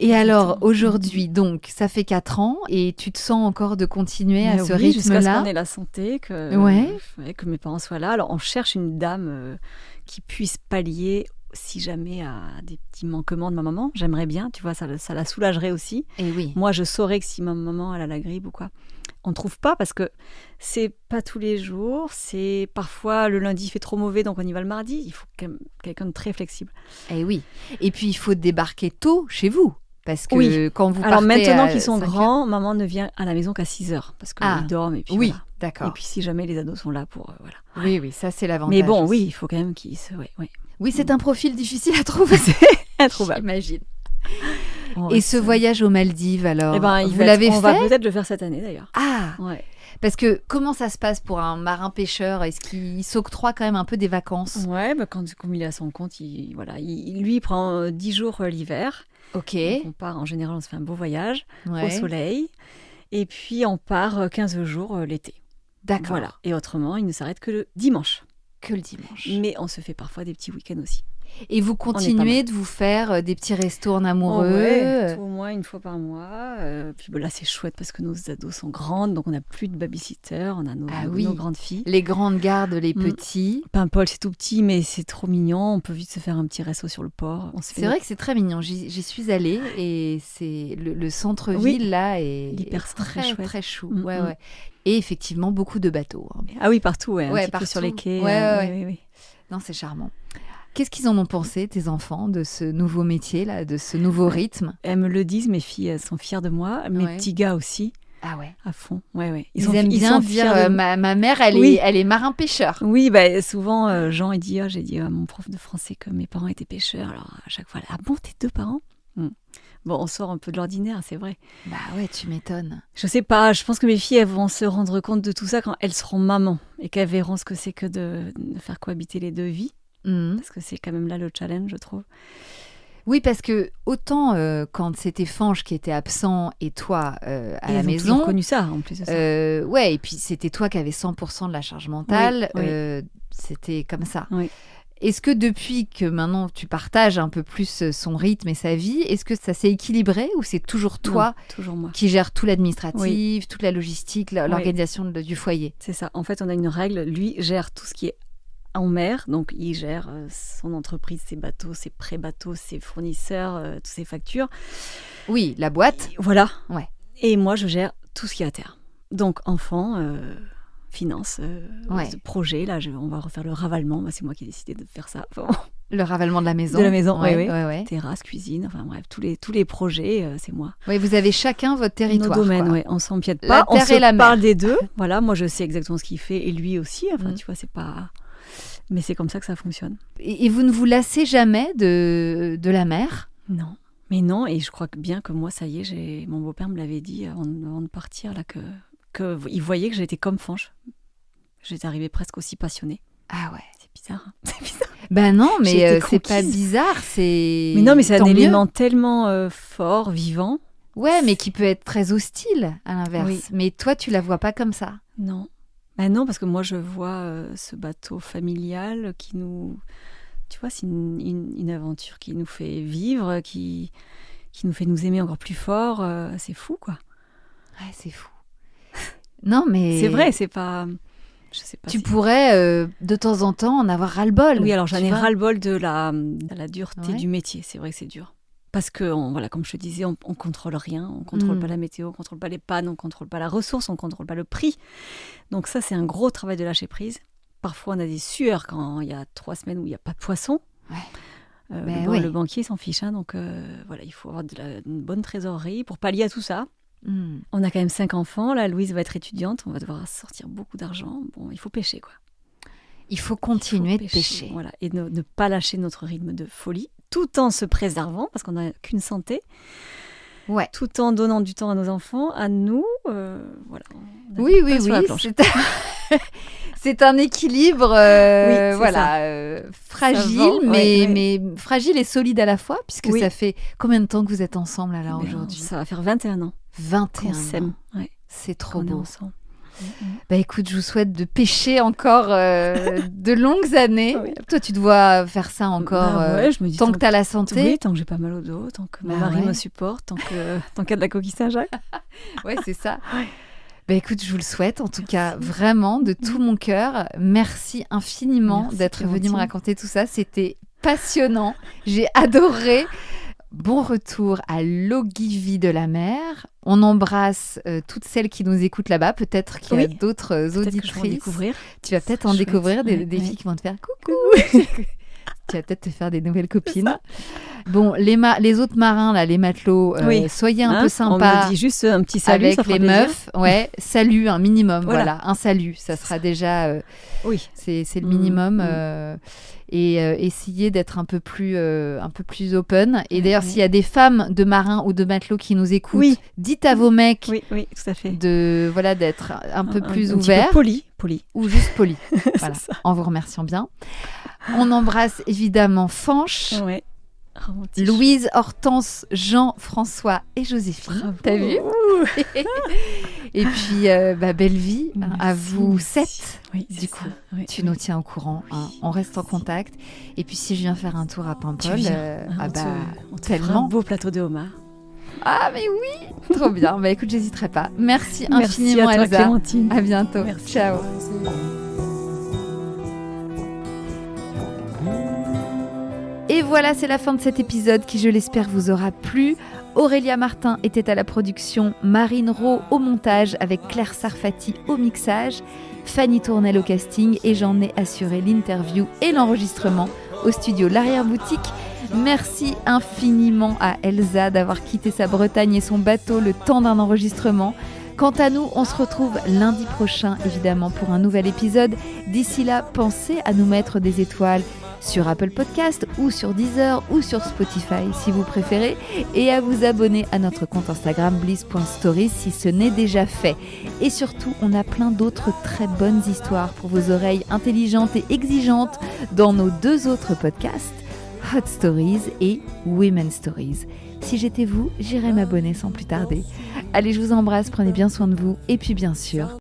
Et alors, aujourd'hui, donc, ça fait 4 ans et tu te sens encore de continuer à ce rythme-là? Jusqu'à ce qu'on ait la santé, que mes parents soient là. Alors, on cherche une dame qui puisse pallier si jamais à des petits manquements de ma maman. J'aimerais bien, tu vois, ça la soulagerait aussi. Et oui. Moi, je saurais que si ma maman elle a la grippe ou quoi, on ne trouve pas parce que c'est pas tous les jours. C'est parfois le lundi il fait trop mauvais, donc on y va le mardi. Il faut quelqu'un de très flexible. Et oui. Et puis, il faut débarquer tôt chez vous. Parce que quand vous partez... Alors maintenant qu'ils sont grands, maman ne vient à la maison qu'à 6h parce qu'ils dorment et puis oui, voilà. D'accord. Et puis si jamais les ados sont là pour... voilà. Oui, ça c'est l'avantage. Mais bon, aussi. oui, il faut quand même qu'ils se... Oui, c'est un profil difficile à trouver. Introuvable. J'imagine. Et ce voyage aux Maldives, alors, vous l'avez fait? On va peut-être le faire cette année d'ailleurs. Ah ouais. Parce que comment ça se passe pour un marin-pêcheur? Est-ce qu'il s'octroie quand même un peu des vacances? Ouais, comme il est à son compte, lui, il prend 10 jours l'hiver. Ok. Donc on part, en général, on se fait un beau voyage au soleil. Et puis, on part 15 jours l'été. D'accord. Voilà. Et autrement, il ne s'arrête que le dimanche. Que le dimanche. Mais on se fait parfois des petits week-ends aussi. Et vous continuez de vous faire des petits restos en amoureux. Ouais, au moins une fois par mois. Puis là, c'est chouette parce que nos ados sont grandes, donc on n'a plus de babysitter, on a nos grandes filles. Les grandes gardent les petits. Paimpol, c'est tout petit, mais c'est trop mignon. On peut vite se faire un petit resto sur le port. C'est vrai que c'est très mignon. J'y suis allée et c'est le centre-ville là est très chouette. Très chou. Ouais. Et effectivement, beaucoup de bateaux. Ah oui, partout, un petit partout. peu sur les quais. Oui. Non, c'est charmant. Qu'est-ce qu'ils en ont pensé, tes enfants, de ce nouveau métier, là, de ce nouveau rythme ? Elles me le disent, mes filles, elles sont fières de moi. Mes petits gars aussi. Ah ouais. À fond. Ouais. Ils aiment bien dire ma mère, elle est marin-pêcheur. Oui, souvent, Jean, il dit j'ai dit à mon prof de français que mes parents étaient pêcheurs. Alors, à chaque fois, ah bon, tes deux parents ? Bon, on sort un peu de l'ordinaire, c'est vrai. Bah ouais, tu m'étonnes. Je sais pas, je pense que mes filles, elles vont se rendre compte de tout ça quand elles seront mamans et qu'elles verront ce que c'est que de faire cohabiter les deux vies. Parce que c'est quand même là le challenge, je trouve. Oui, parce que autant quand c'était Fange qui était absent et toi à la maison... Ils ont connu ça, en plus de ça. Ouais, et puis c'était toi qui avais 100% de la charge mentale. Oui. C'était comme ça. Oui. Est-ce que depuis que maintenant tu partages un peu plus son rythme et sa vie, est-ce que ça s'est équilibré ou c'est toujours toi toujours moi. qui gère tout l'administratif, toute la logistique, l'organisation du foyer ? C'est ça. En fait, on a une règle. Lui gère tout ce qui est en mer, donc il gère son entreprise, ses bateaux, ses pré-bateaux, ses fournisseurs, toutes ses factures. Oui, la boîte. Voilà. Ouais. Et moi, je gère tout ce qui est à terre. Donc, enfants, finances, projet. Là, on va refaire le ravalement. C'est moi qui ai décidé de faire ça. Enfin, le ravalement de la maison. De la maison, oui. Terrasse, cuisine, enfin bref, tous les projets, c'est moi. Oui, vous avez chacun votre territoire. Nos domaines, oui. On s'empiète pas. On se parle des deux. Voilà, moi, je sais exactement ce qu'il fait et lui aussi. Enfin, tu vois, c'est pas... Mais c'est comme ça que ça fonctionne. Et vous ne vous lassez jamais de la mer ? Non. Mais non, et je crois bien que moi, ça y est, mon beau-père me l'avait dit avant de partir, là, qu'il voyait que j'étais comme Fange. J'étais arrivée presque aussi passionnée. Ah ouais. C'est bizarre, hein. C'est bizarre. Ben non, mais c'est pas bizarre, c'est... Mais non, mais c'est un élément tellement fort, vivant. Ouais, mais qui peut être très hostile, à l'inverse. Oui. Mais toi, tu la vois pas comme ça. Non. Ben non, parce que moi, je vois ce bateau familial qui nous... Tu vois, c'est une aventure qui nous fait vivre, qui nous fait nous aimer encore plus fort. C'est fou, quoi. Ouais, c'est fou. Non, mais... C'est vrai, c'est pas... Je sais pas. Tu pourrais, de temps en temps, en avoir ras-le-bol. Oui, alors j'en ai ras-le-bol de la dureté du métier. C'est vrai que c'est dur. Parce que, voilà, comme je te disais, on ne contrôle rien. On ne contrôle pas la météo, on ne contrôle pas les pannes, on ne contrôle pas la ressource, on ne contrôle pas le prix. Donc ça, c'est un gros travail de lâcher prise. Parfois, on a des sueurs quand il y a 3 semaines où il n'y a pas de poisson. Ouais. Le banquier s'en fiche. Donc voilà, il faut avoir une bonne trésorerie pour pallier à tout ça. On a quand même 5 enfants. Là, Louise va être étudiante. On va devoir sortir beaucoup d'argent. Bon, il faut pêcher, quoi. Il faut continuer de pêcher. Voilà, et ne pas lâcher notre rythme de folie, tout en se préservant, parce qu'on n'a qu'une santé. Ouais. Tout en donnant du temps à nos enfants, à nous. Voilà. Oui. C'est un équilibre fragile, mais fragile et solide à la fois, puisque ça fait combien de temps que vous êtes ensemble là aujourd'hui ? Ça va faire 21 ans. 21 ans. Ouais. C'est trop beau. Ensemble. Bah écoute, je vous souhaite de pêcher encore de longues années. Oui. Toi, tu dois faire ça encore je me dis, tant que tu as la santé. Oui, tant que j'ai pas mal au dos, tant que mon mari me supporte, tant qu'il y a de la coquille Saint-Jacques. Ouais, c'est ça. Bah écoute, je vous le souhaite en tout cas vraiment de tout mon cœur. Merci infiniment d'être venu me raconter tout ça. C'était passionnant. J'ai adoré. Bon retour à l'Ogivie de la mer. On embrasse toutes celles qui nous écoutent là-bas. Peut-être qu'il y a d'autres auditrices. Tu vas peut-être en découvrir des filles qui vont te faire coucou. Tu vas peut-être te faire des nouvelles copines. Bon, les autres marins, là, les matelots, soyez un peu sympas. On me dit juste un petit salut avec les meufs. Ouais, salut, un minimum. Voilà, un salut. Ça sera déjà. C'est le minimum. Et essayer d'être un peu plus open. Et d'ailleurs, s'il y a des femmes de marins ou de matelots qui nous écoutent, dites à vos mecs tout à fait. d'être un peu plus ouverts. Poli. Ou juste poli. Voilà, en vous remerciant bien. On embrasse évidemment Fanche. Ouais. Romantique. Louise, Hortense, Jean, François et Joséphine. Bravo. T'as vu? Et puis, belle vie à vous 7. Oui, Du coup, tu nous tiens au courant. Hein. On reste en contact. Et puis, si je viens faire un tour à Paimpol, on te fera tellement. un beau plateau de homard. Ah, mais oui! Trop bien. Bah écoute, j'hésiterai pas. Merci Merci infiniment, à toi, Elsa. Clémentine. À bientôt. Merci. Ciao. Et voilà, c'est la fin de cet épisode qui, je l'espère, vous aura plu. Aurélia Martin était à la production, Marine Rowe au montage avec Claire Sarfati au mixage, Fanny Tournel au casting et j'en ai assuré l'interview et l'enregistrement au studio L'Arrière-Boutique. Merci infiniment à Elsa d'avoir quitté sa Bretagne et son bateau le temps d'un enregistrement. Quant à nous, on se retrouve lundi prochain, évidemment, pour un nouvel épisode. D'ici là, pensez à nous mettre des étoiles sur Apple Podcast ou sur Deezer ou sur Spotify si vous préférez et à vous abonner à notre compte Instagram bliss.stories si ce n'est déjà fait. Et surtout, on a plein d'autres très bonnes histoires pour vos oreilles intelligentes et exigeantes dans nos 2 autres podcasts, Hot Stories et Women Stories. Si j'étais vous, j'irais m'abonner sans plus tarder. Allez, je vous embrasse, prenez bien soin de vous et puis bien sûr,